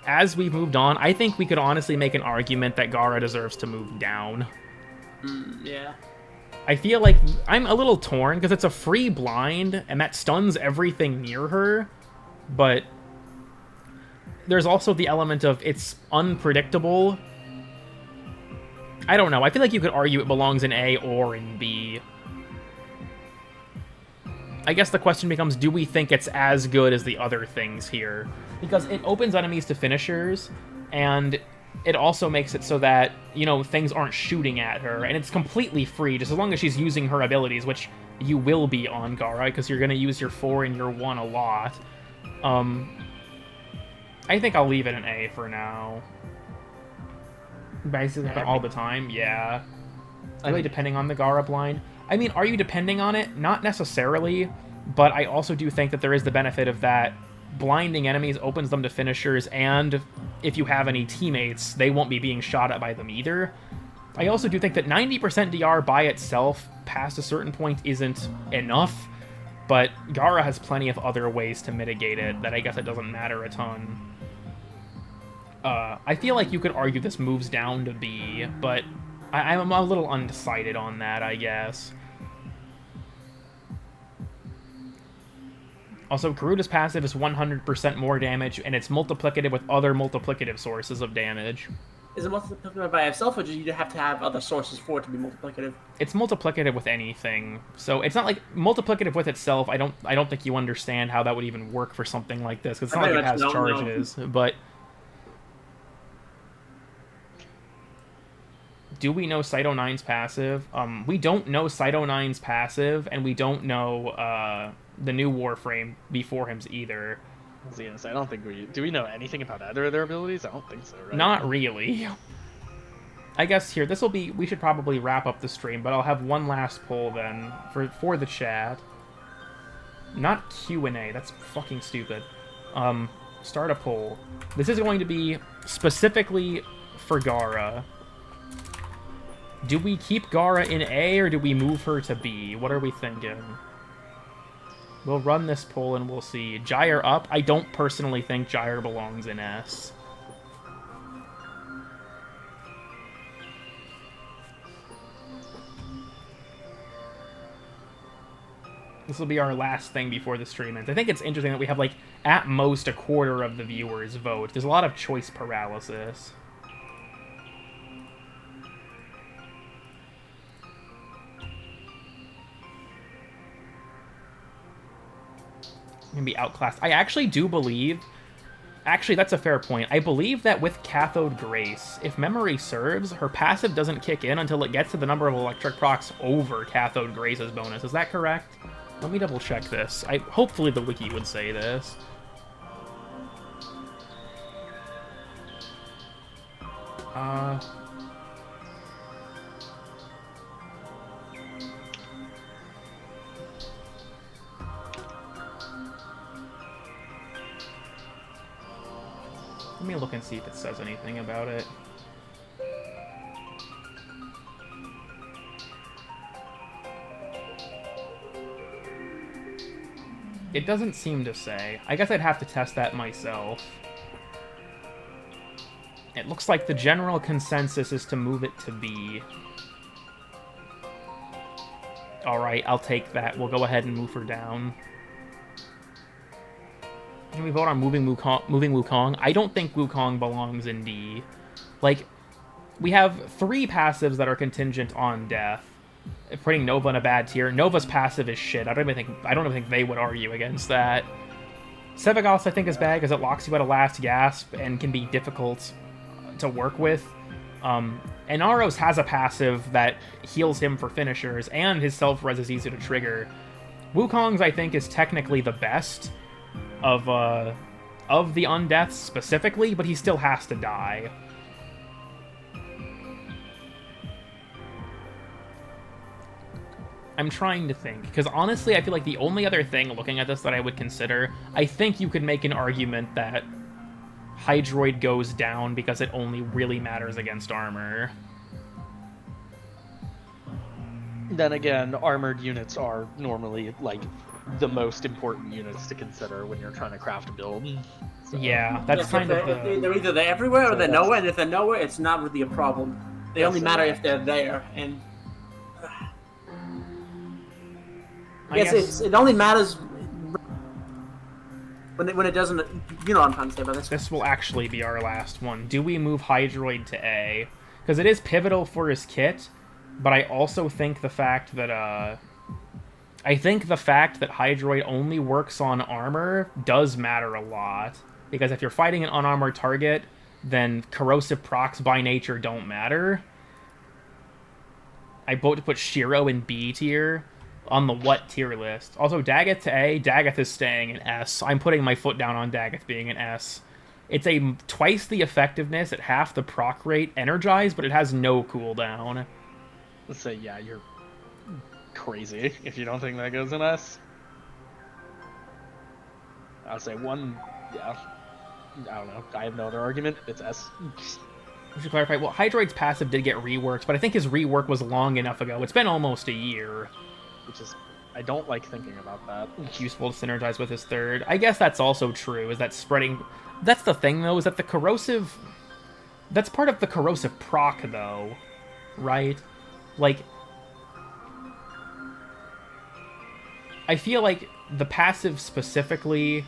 as we've moved on, I think we could honestly make an argument that Gaara deserves to move down. Yeah. I feel like I'm a little torn because it's a free blind and that stuns everything near her, but there's also the element of it's unpredictable. I don't know. I feel like you could argue it belongs in A or in B. I guess the question becomes, do we think it's as good as the other things here? Because it opens enemies to finishers, and it also makes it so that, you know, things aren't shooting at her, and it's completely free, just as long as she's using her abilities, which you will be on Gaara, because you're going to use your 4 and your 1 a lot. I think I'll leave it an A for now. Basically, all the time, yeah. Really depending on the Gaara blind. I mean, are you depending on it? Not necessarily, but I also do think that there is the benefit of that blinding enemies opens them to finishers, and if you have any teammates, they won't be being shot at by them either. I also do think that 90% DR by itself, past a certain point, isn't enough, but Gaara has plenty of other ways to mitigate it that I guess it doesn't matter a ton. I feel like you could argue this moves down to B, but I'm a little undecided on that, I guess. Also, Garuda's passive is 100% more damage, and it's multiplicative with other multiplicative sources of damage. Is it multiplicative by itself, or do you have to have other sources for it to be multiplicative? It's multiplicative with anything, so it's not like multiplicative with itself. I don't think you understand how that would even work for something like this, because it's not like it has charges, but... Do we know Cyto 9's passive? We don't know Cyto 9's passive, and we don't know the new Warframe before him's either. I was gonna say, I don't think do we know anything about either of their abilities? I don't think so, right? Not really. I guess here, we should probably wrap up the stream, but I'll have one last poll then for the chat. Not Q&A, that's fucking stupid. Start a poll. This is going to be specifically for Gaara. Do we keep Gaara in A, or do we move her to B? What are we thinking? We'll run this poll and we'll see. Gyre up. I don't personally think Gyre belongs in S. This will be our last thing before the stream ends. I think it's interesting that we have, like, at most a quarter of the viewers vote. There's a lot of choice paralysis. Can be outclassed. I actually do believe... Actually, that's a fair point. I believe that with Cathode Grace, if memory serves, her passive doesn't kick in until it gets to the number of electric procs over Cathode Grace's bonus. Is that correct? Let me double check this. Hopefully the wiki would say this. Let me look and see if it says anything about it. It doesn't seem to say. I guess I'd have to test that myself. It looks like the general consensus is to move it to B. Alright, I'll take that. We'll go ahead and move her down. Can we vote on moving Wukong? I don't think Wukong belongs in D. Like, we have 3 passives that are contingent on death. Putting Nova in a bad tier. Nova's passive is shit. I don't even think they would argue against that. Sevagoth's I think is bad because it locks you at a last gasp and can be difficult to work with. Inaros has a passive that heals him for finishers, and his self-res is easy to trigger. Wukong's I think is technically the best of the undeaths specifically, but he still has to die. I'm trying to think, because honestly, I feel like the only other thing looking at this that I would consider, I think you could make an argument that Hydroid goes down because it only really matters against armor. Then again, armored units are normally like the most important units to consider when you're trying to craft a build. So. Yeah, that's kind of the... They're either they're everywhere or they're nowhere, and if they're nowhere, it's not really a problem. They only matter if they're there, and... I guess it only matters when it doesn't... You know what I'm trying to say about this. This will actually be our last one. Do we move Hydroid to A? Because it is pivotal for his kit, but I also think the fact that... I think the fact that Hydroid only works on armor does matter a lot. Because if you're fighting an unarmored target, then corrosive procs by nature don't matter. I vote to put Shiro in B tier on the what tier list. Also, Daggett to A. Daggett is staying in S. I'm putting my foot down on Daggett being an S. It's a twice the effectiveness at half the proc rate energized, but it has no cooldown. Let's say, yeah, you're crazy if you don't think that goes in S. I'll say one, yeah. I don't know. I have no other argument. It's S. We should clarify. Well, Hydroid's passive did get reworked, but I think his rework was long enough ago. It's been almost a year. Which is... I don't like thinking about that. It's useful to synergize with his third. I guess that's also true, is that spreading... That's the thing, though, is that the corrosive... That's part of the corrosive proc, though. Right? Like... I feel like the passive specifically...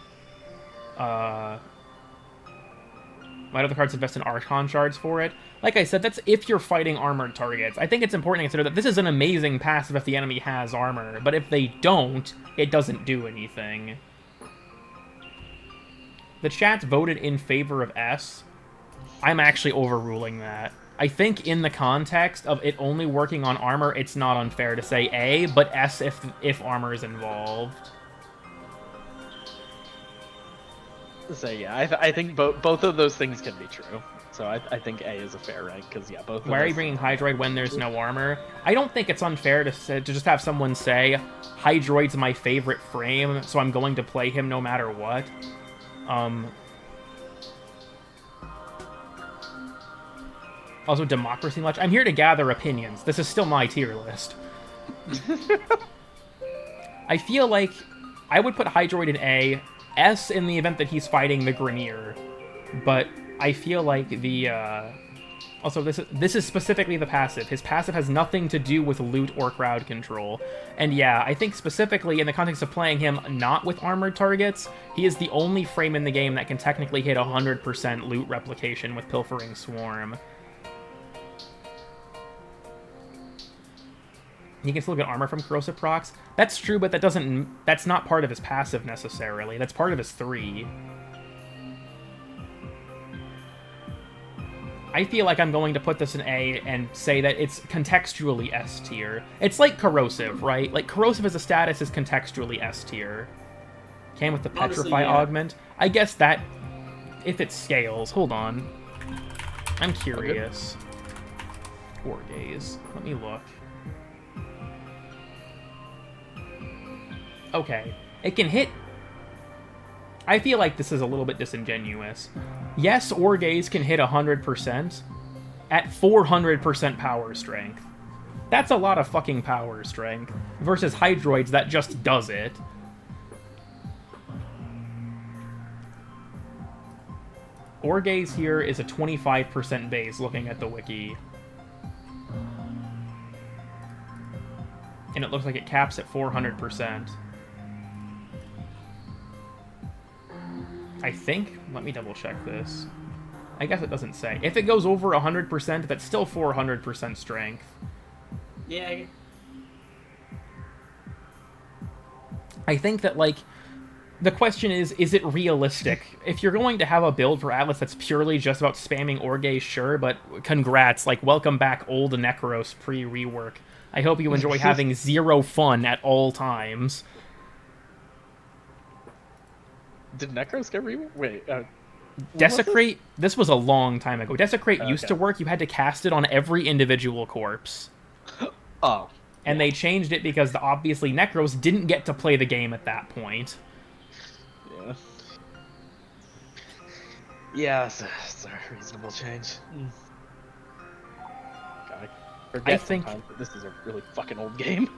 Might other cards invest in Archon shards for it? Like I said, that's if you're fighting armored targets. I think it's important to consider that this is an amazing passive if the enemy has armor, but if they don't, it doesn't do anything. The chat's voted in favor of S. I'm actually overruling that. I think in the context of it only working on armor, it's not unfair to say A, but S if armor is involved. So yeah, I think both of those things can be true. So I think A is a fair rank, because yeah, both of Why are you bringing Hydroid when there's no armor? I don't think it's unfair to just have someone say, Hydroid's my favorite frame, so I'm going to play him no matter what. Also, democracy much? I'm here to gather opinions. This is still my tier list. I feel like I would put Hydroid in A, S in the event that he's fighting the Grineer, but I feel like the, also this is specifically the passive. His passive has nothing to do with loot or crowd control, and yeah, I think specifically in the context of playing him not with armored targets, he is the only frame in the game that can technically hit 100% loot replication with Pilfering Swarm. He can still get armor from corrosive procs. That's true, but that's not part of his passive necessarily. That's part of his 3. I feel like I'm going to put this in A and say that it's contextually S tier. It's like corrosive, right? Like corrosive as a status is contextually S tier. Came with the Petrify augment. I guess that, if it scales, hold on. I'm curious. Orgaze. Let me look. Okay, it can hit... I feel like this is a little bit disingenuous. Yes, Orgaze can hit 100% at 400% power strength. That's a lot of fucking power strength. Versus Hydroids that just does it. Orgaze here is a 25% base looking at the wiki. And it looks like it caps at 400%. I think. Let me double check this. I guess it doesn't say. If it goes over 100%, that's still 400% strength. Yeah. I think that, like, the question is it realistic? If you're going to have a build for Atlas that's purely just about spamming Orgaze, sure, but congrats. Like, welcome back, old Necros pre-rework. I hope you enjoy having zero fun at all times. Did Necros get reworked? Wait, Desecrate? This was a long time ago. Desecrate used to work. You had to cast it on every individual corpse. Oh. And they changed it because obviously Necros didn't get to play the game at that point. Yeah. Yeah, it's a reasonable change. God, I forget sometimes that this is a really fucking old game.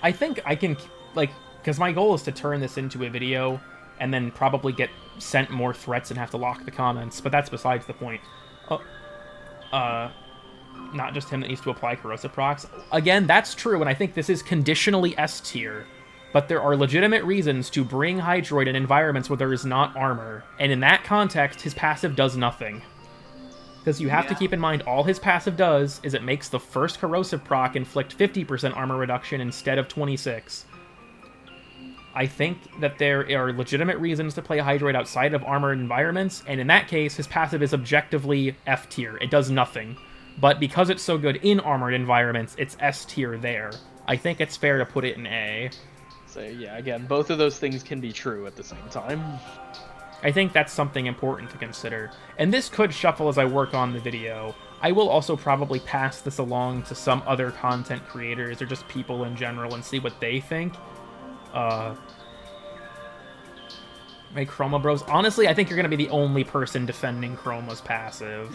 I think I can, like, because my goal is to turn this into a video and then probably get sent more threats and have to lock the comments, but that's besides the point. Not just him that needs to apply corrosive procs. Again, that's true, and I think this is conditionally S tier. But there are legitimate reasons to bring Hydroid in environments where there is not armor. And in that context, his passive does nothing. Because you have to keep in mind, all his passive does is it makes the first corrosive proc inflict 50% armor reduction instead of 26. I think that there are legitimate reasons to play Hydroid outside of armored environments, and in that case, his passive is objectively F tier. It does nothing. But because it's so good in armored environments, it's S tier there. I think it's fair to put it in A. So yeah, again, both of those things can be true at the same time. I think that's something important to consider. And this could shuffle as I work on the video. I will also probably pass this along to some other content creators or just people in general and see what they think. My Chroma Bros. Honestly, I think you're going to be the only person defending Chroma's passive.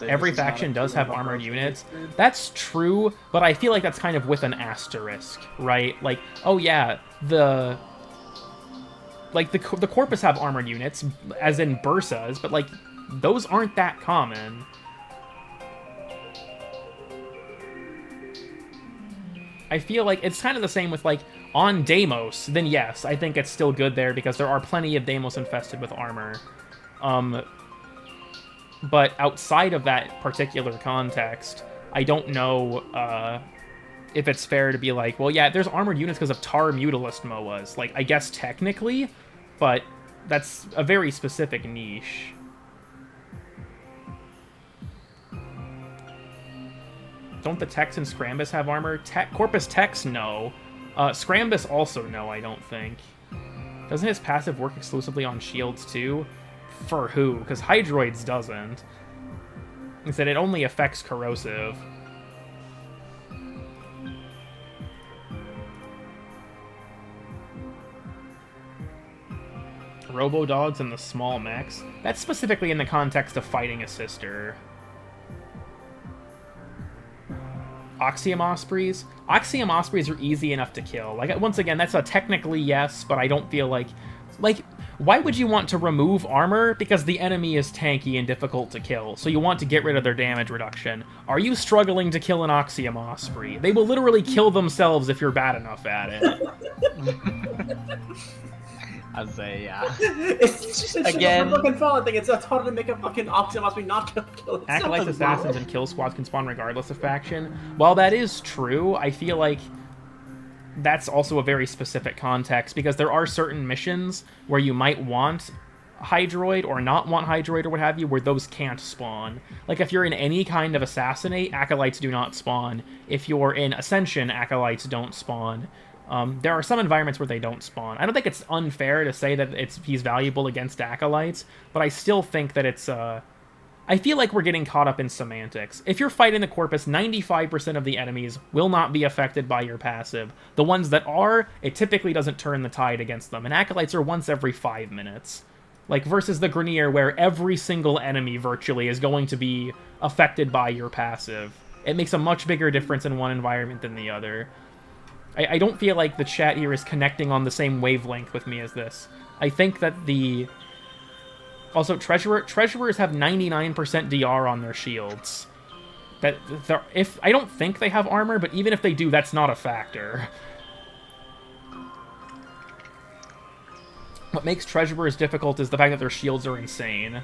Every faction does have armored units. That's true, but I feel like that's kind of with an asterisk, right? Like, oh yeah, the Corpus have armored units, as in Bursas, but like, those aren't that common. I feel like it's kind of the same with, like, on Deimos, then yes, I think it's still good there because there are plenty of Deimos infested with armor. But outside of that particular context, I don't know if it's fair to be like, well, yeah, there's armored units because of Tar Mutalist MOAs. Like, I guess technically, but that's a very specific niche. Don't the Tex and Scrambus have armor? Corpus Tex, no. Scrambus also no, I don't think. Doesn't his passive work exclusively on shields too? For who? Because Hydroids doesn't. Instead, it only affects corrosive. Robo-Dogs and the small mechs? That's specifically in the context of fighting a sister. Oxium Ospreys? Oxium Ospreys are easy enough to kill. Like, once again, that's a technically yes, but I don't feel like... Like, why would you want to remove armor? Because the enemy is tanky and difficult to kill, so you want to get rid of their damage reduction. Are you struggling to kill an Oxium Osprey? They will literally kill themselves if you're bad enough at it. I'd say, yeah. It's Again, a fucking fallen thing. It's harder to make a fucking Oxium Osprey not kill itself. Acolytes, Assassins, and Kill Squads can spawn regardless of faction. While that is true, I feel like that's also a very specific context, because there are certain missions where you might want Hydroid or not want Hydroid or what have you, where those can't spawn. Like, if you're in any kind of Assassinate, Acolytes do not spawn. If you're in Ascension, Acolytes don't spawn. There are some environments where they don't spawn. I don't think it's unfair to say that he's valuable against Acolytes, but I still think that it's... I feel like we're getting caught up in semantics. If you're fighting the Corpus, 95% of the enemies will not be affected by your passive. The ones that are, it typically doesn't turn the tide against them, and Acolytes are once every 5 minutes. Like, versus the Grenier, where every single enemy, virtually, is going to be affected by your passive. It makes a much bigger difference in one environment than the other. I don't feel like the chat here is connecting on the same wavelength with me as this. I think that the... Also, Treasurers have 99% DR on their shields. I don't think they have armor, but even if they do, that's not a factor. What makes Treasurers difficult is the fact that their shields are insane.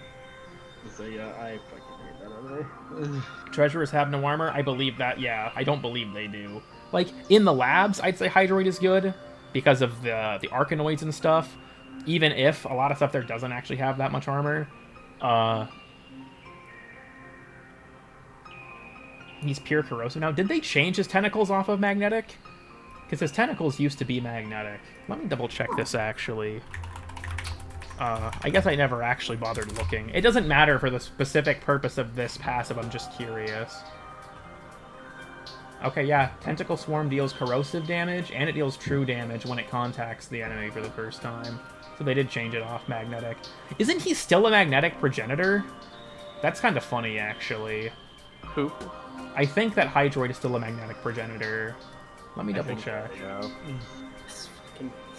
So yeah, I fucking hate that other. Treasurers have no armor? I believe that, yeah. I don't believe they do. Like, in the labs, I'd say Hydroid is good, because of the Arcanoids and stuff. Even if a lot of stuff there doesn't actually have that much armor. He's pure corrosive now. Did they change his tentacles off of magnetic? Because his tentacles used to be magnetic. Let me double check this, actually. I guess I never actually bothered looking. It doesn't matter for the specific purpose of this passive, I'm just curious. Okay, yeah. Tentacle Swarm deals corrosive damage, and it deals true damage when it contacts the enemy for the first time. So they did change it off magnetic. Isn't he still a magnetic progenitor? That's kind of funny, actually. Who? I think that Hydroid is still a magnetic progenitor. Let me double check.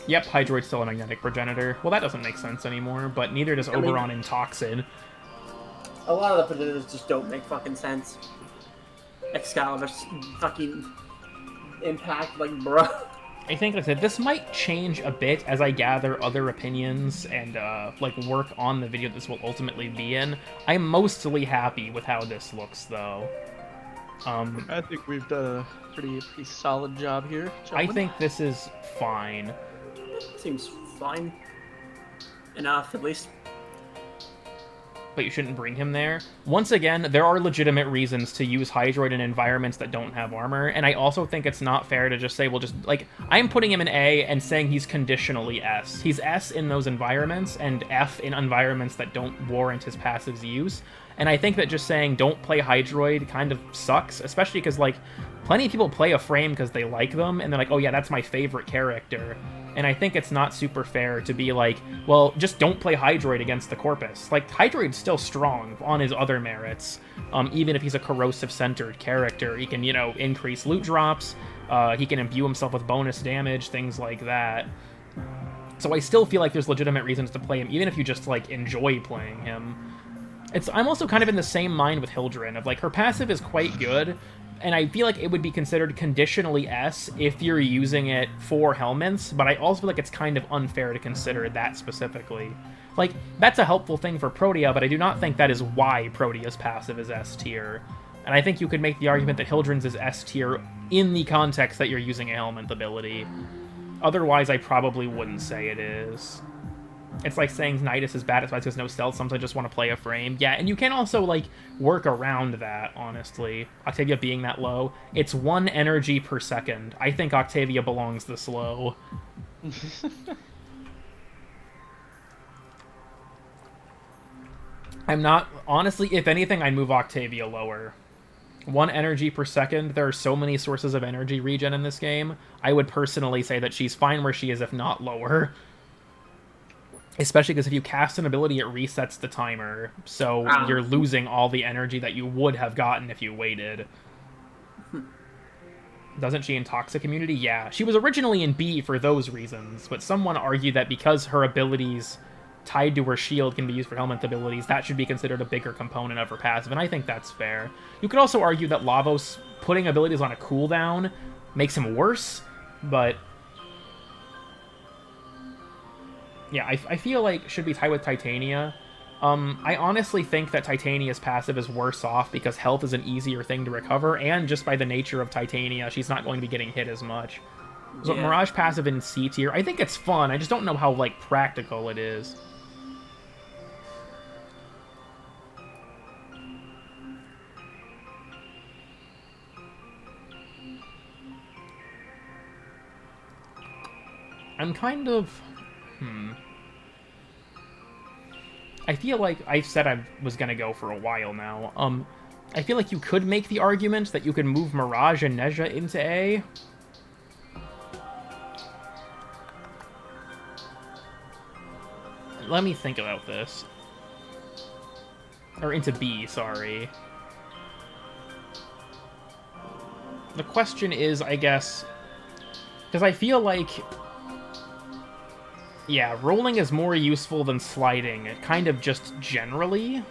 Yep, Hydroid's still a magnetic progenitor. Well, that doesn't make sense anymore, but neither does Oberon and Toxin. A lot of the progenitors just don't make fucking sense. Excalibur's fucking impact, like, bro. I think, like I said, this might change a bit as I gather other opinions and, like, work on the video this will ultimately be in. I'm mostly happy with how this looks, though. I think we've done a pretty solid job here, gentlemen. I think this is fine. Seems fine. Enough, at least. But you shouldn't bring him there. Once again, there are legitimate reasons to use Hydroid in environments that don't have armor, and I also think it's not fair to just say, well, just, like, I'm putting him in A and saying he's conditionally S. He's S in those environments, and F in environments that don't warrant his passive's use. And I think that just saying don't play Hydroid kind of sucks, especially because, like, plenty of people play a frame because they like them, and they're like, oh yeah, that's my favorite character. And I think it's not super fair to be like, well, just don't play Hydroid against the Corpus. Like, Hydroid's still strong on his other merits. Even if he's a corrosive-centered character, he can, you know, increase loot drops, he can imbue himself with bonus damage, things like that. So I still feel like there's legitimate reasons to play him, even if you just, like, enjoy playing him. I'm also kind of in the same mind with Hildren, of, like, her passive is quite good, and I feel like it would be considered conditionally S if you're using it for Helminths, but I also feel like it's kind of unfair to consider that specifically. Like, that's a helpful thing for Protea, but I do not think that is why Protea's passive is S tier. And I think you could make the argument that Hildren's is S tier in the context that you're using a Helminth ability. Otherwise, I probably wouldn't say it is. It's like saying Nidus is bad, it's because no stealth, sometimes I just want to play a frame. Yeah, and you can also, like, work around that, honestly. Octavia being that low. It's 1 energy per second. I think Octavia belongs this low. I'm not... Honestly, if anything, I'd move Octavia lower. 1 energy per second. There are so many sources of energy regen in this game. I would personally say that she's fine where she is, if not lower. Especially because if you cast an ability, it resets the timer, so you're losing all the energy that you would have gotten if you waited. Doesn't she in Toxic Immunity? Yeah. She was originally in B for those reasons, but someone argued that because her abilities tied to her shield can be used for Helminth abilities, that should be considered a bigger component of her passive, and I think that's fair. You could also argue that Lavos putting abilities on a cooldown makes him worse, but... yeah, I feel like should be tied with Titania. I honestly think that Titania's passive is worse off because health is an easier thing to recover, and just by the nature of Titania, she's not going to be getting hit as much. So Mirage passive in C tier, I think it's fun, I just don't know how, like, practical it is. I'm kind of... I feel like I've said I was going to go for a while now. I feel like you could make the argument that you could move Mirage and Nezha into A. Let me think about this. Or into B, sorry. The question is, I guess... because I feel like... yeah, rolling is more useful than sliding, kind of just generally.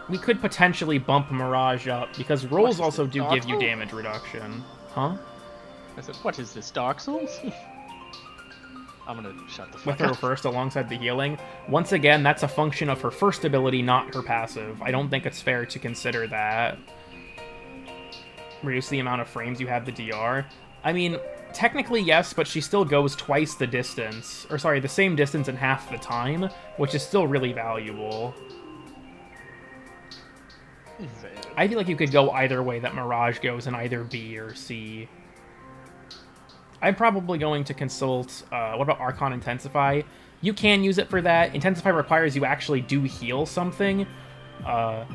We could potentially bump Mirage up, because rolls also do give you damage reduction. Huh? I said, what is this, Dark Souls? I'm gonna shut the fuck With her up. first alongside the healing. Once again, that's a function of her first ability, not her passive. I don't think it's fair to consider that. Reduce the amount of frames you have the DR. I mean... technically, yes, but she still goes twice the distance. Or, sorry, the same distance in half the time, which is still really valuable. I feel like you could go either way that Mirage goes in either B or C. I'm probably going to consult... what about Archon Intensify? You can use it for that. Intensify requires you actually do heal something. I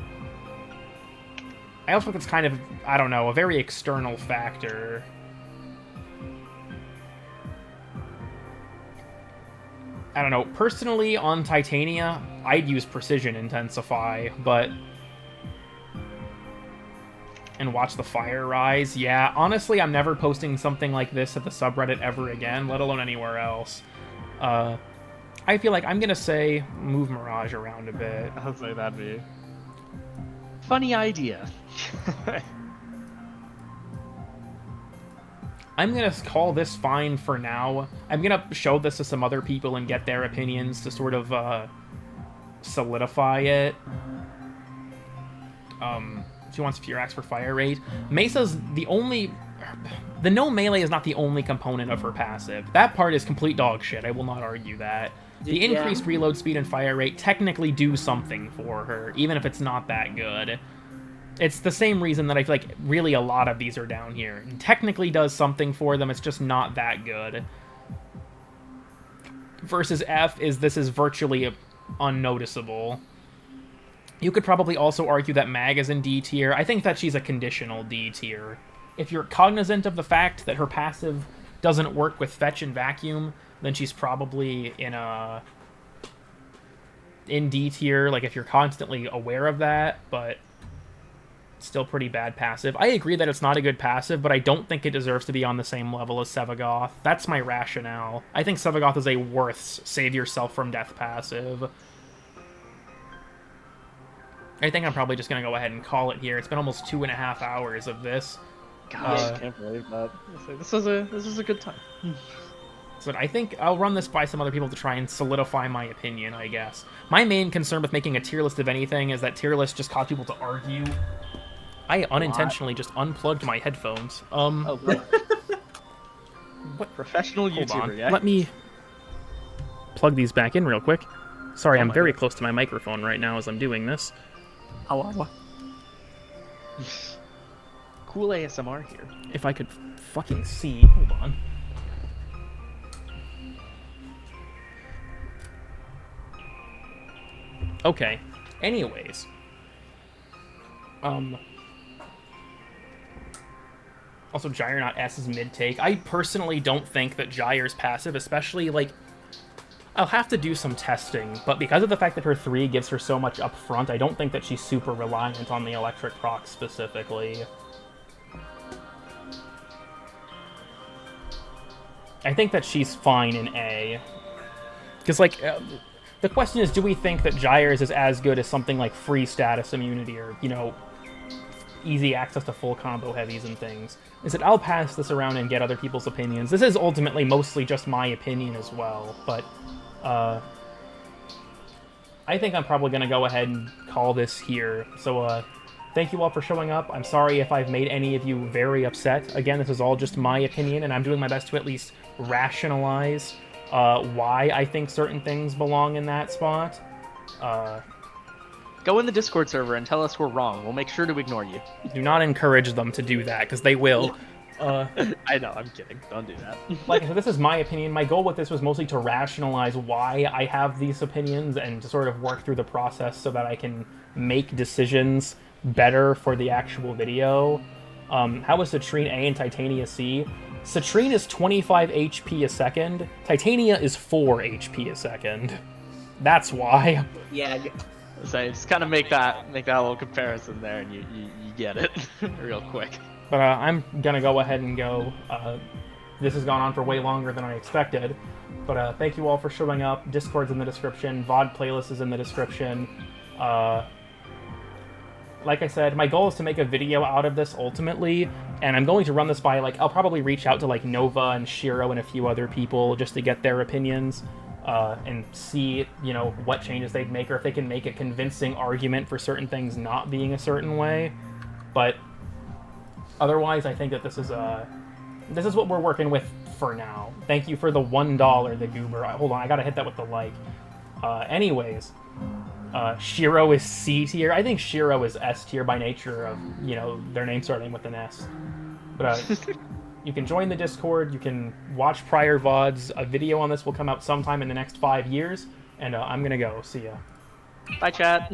I also think it's kind of, I don't know, a very external factor. I don't know. Personally, on Titania, I'd use Precision Intensify, but... And watch the fire rise. Yeah, honestly, I'm never posting something like this at the subreddit ever again, let alone anywhere else. I feel like I'm gonna say move Mirage around a bit. I'll say that'd be... Funny idea. I'm gonna call this fine for now. I'm gonna show this to some other people and get their opinions to sort of solidify it. She wants Furax for fire rate. Mesa's the only... The no melee is not the only component of her passive. That part is complete dog shit. I will not argue that. The increased reload speed and fire rate technically do something for her, even if it's not that good. It's the same reason that I feel like really a lot of these are down here. It technically does something for them, it's just not that good. Versus F this is virtually unnoticeable. You could probably also argue that Mag is in D tier. I think that she's a conditional D tier. If you're cognizant of the fact that her passive doesn't work with Fetch and Vacuum, then she's probably in D tier, like if you're constantly aware of that, but still pretty bad passive. I agree that it's not a good passive, but I don't think it deserves to be on the same level as Sevagoth. That's my rationale. I think Sevagoth is a worth save yourself from death passive. I think I'm probably just going to go ahead and call it here. It's been almost 2.5 hours of this. Gosh, I can't believe that. This was a good time. So I think I'll run this by some other people to try and solidify my opinion, I guess. My main concern with making a tier list of anything is that tier lists just cause people to argue. I unintentionally just unplugged my headphones. What? Professional Hold YouTuber, on. yeah? Let me plug these back in real quick. Sorry, I'm very close to my microphone right now as I'm doing this. Hello. Cool ASMR here. If I could fucking see. Hold on. Okay. Anyways. Also, Gyre not S's mid-take. I personally don't think that Gyre's passive, especially, like... I'll have to do some testing, but because of the fact that her 3 gives her so much up front, I don't think that she's super reliant on the electric proc specifically. I think that she's fine in A. Because, like, the question is, do we think that Gyre's is as good as something like free status immunity or, you know, easy access to full combo heavies and things? Is that I'll pass this around and get other people's opinions. This is ultimately mostly just my opinion as well, but I think I'm probably going to go ahead and call this here. So, thank you all for showing up. I'm sorry if I've made any of you very upset. Again, this is all just my opinion, and I'm doing my best to at least rationalize why I think certain things belong in that spot. Go in the Discord server and tell us we're wrong. We'll make sure to ignore you. Do not encourage them to do that, because they will. I know, I'm kidding. Don't do that. Like I said, this is my opinion. My goal with this was mostly to rationalize why I have these opinions and to sort of work through the process so that I can make decisions better for the actual video. How is Citrine A and Titania C? Citrine is 25 HP a second. Titania is 4 HP a second. That's why. Yeah. So just kind of make that little comparison there, and you get it real quick. But I'm gonna go ahead and go. This has gone on for way longer than I expected. But thank you all for showing up. Discord's in the description. VOD playlist is in the description. Like I said, my goal is to make a video out of this ultimately, and I'm going to run this by, like, I'll probably reach out to, like, Nova and Shiro and a few other people just to get their opinions, and see, you know, what changes they'd make, or if they can make a convincing argument for certain things not being a certain way. But otherwise, I think that this is what we're working with for now. Thank you for the $1, the goober. Hold on, I gotta hit that with the like. Anyways, Shiro is C tier. I think Shiro is S tier by nature of, you know, their name starting with an S. But you can join the Discord, you can watch prior VODs. A video on this will come out sometime in the next 5 years, and I'm gonna go. See ya. Bye, chat.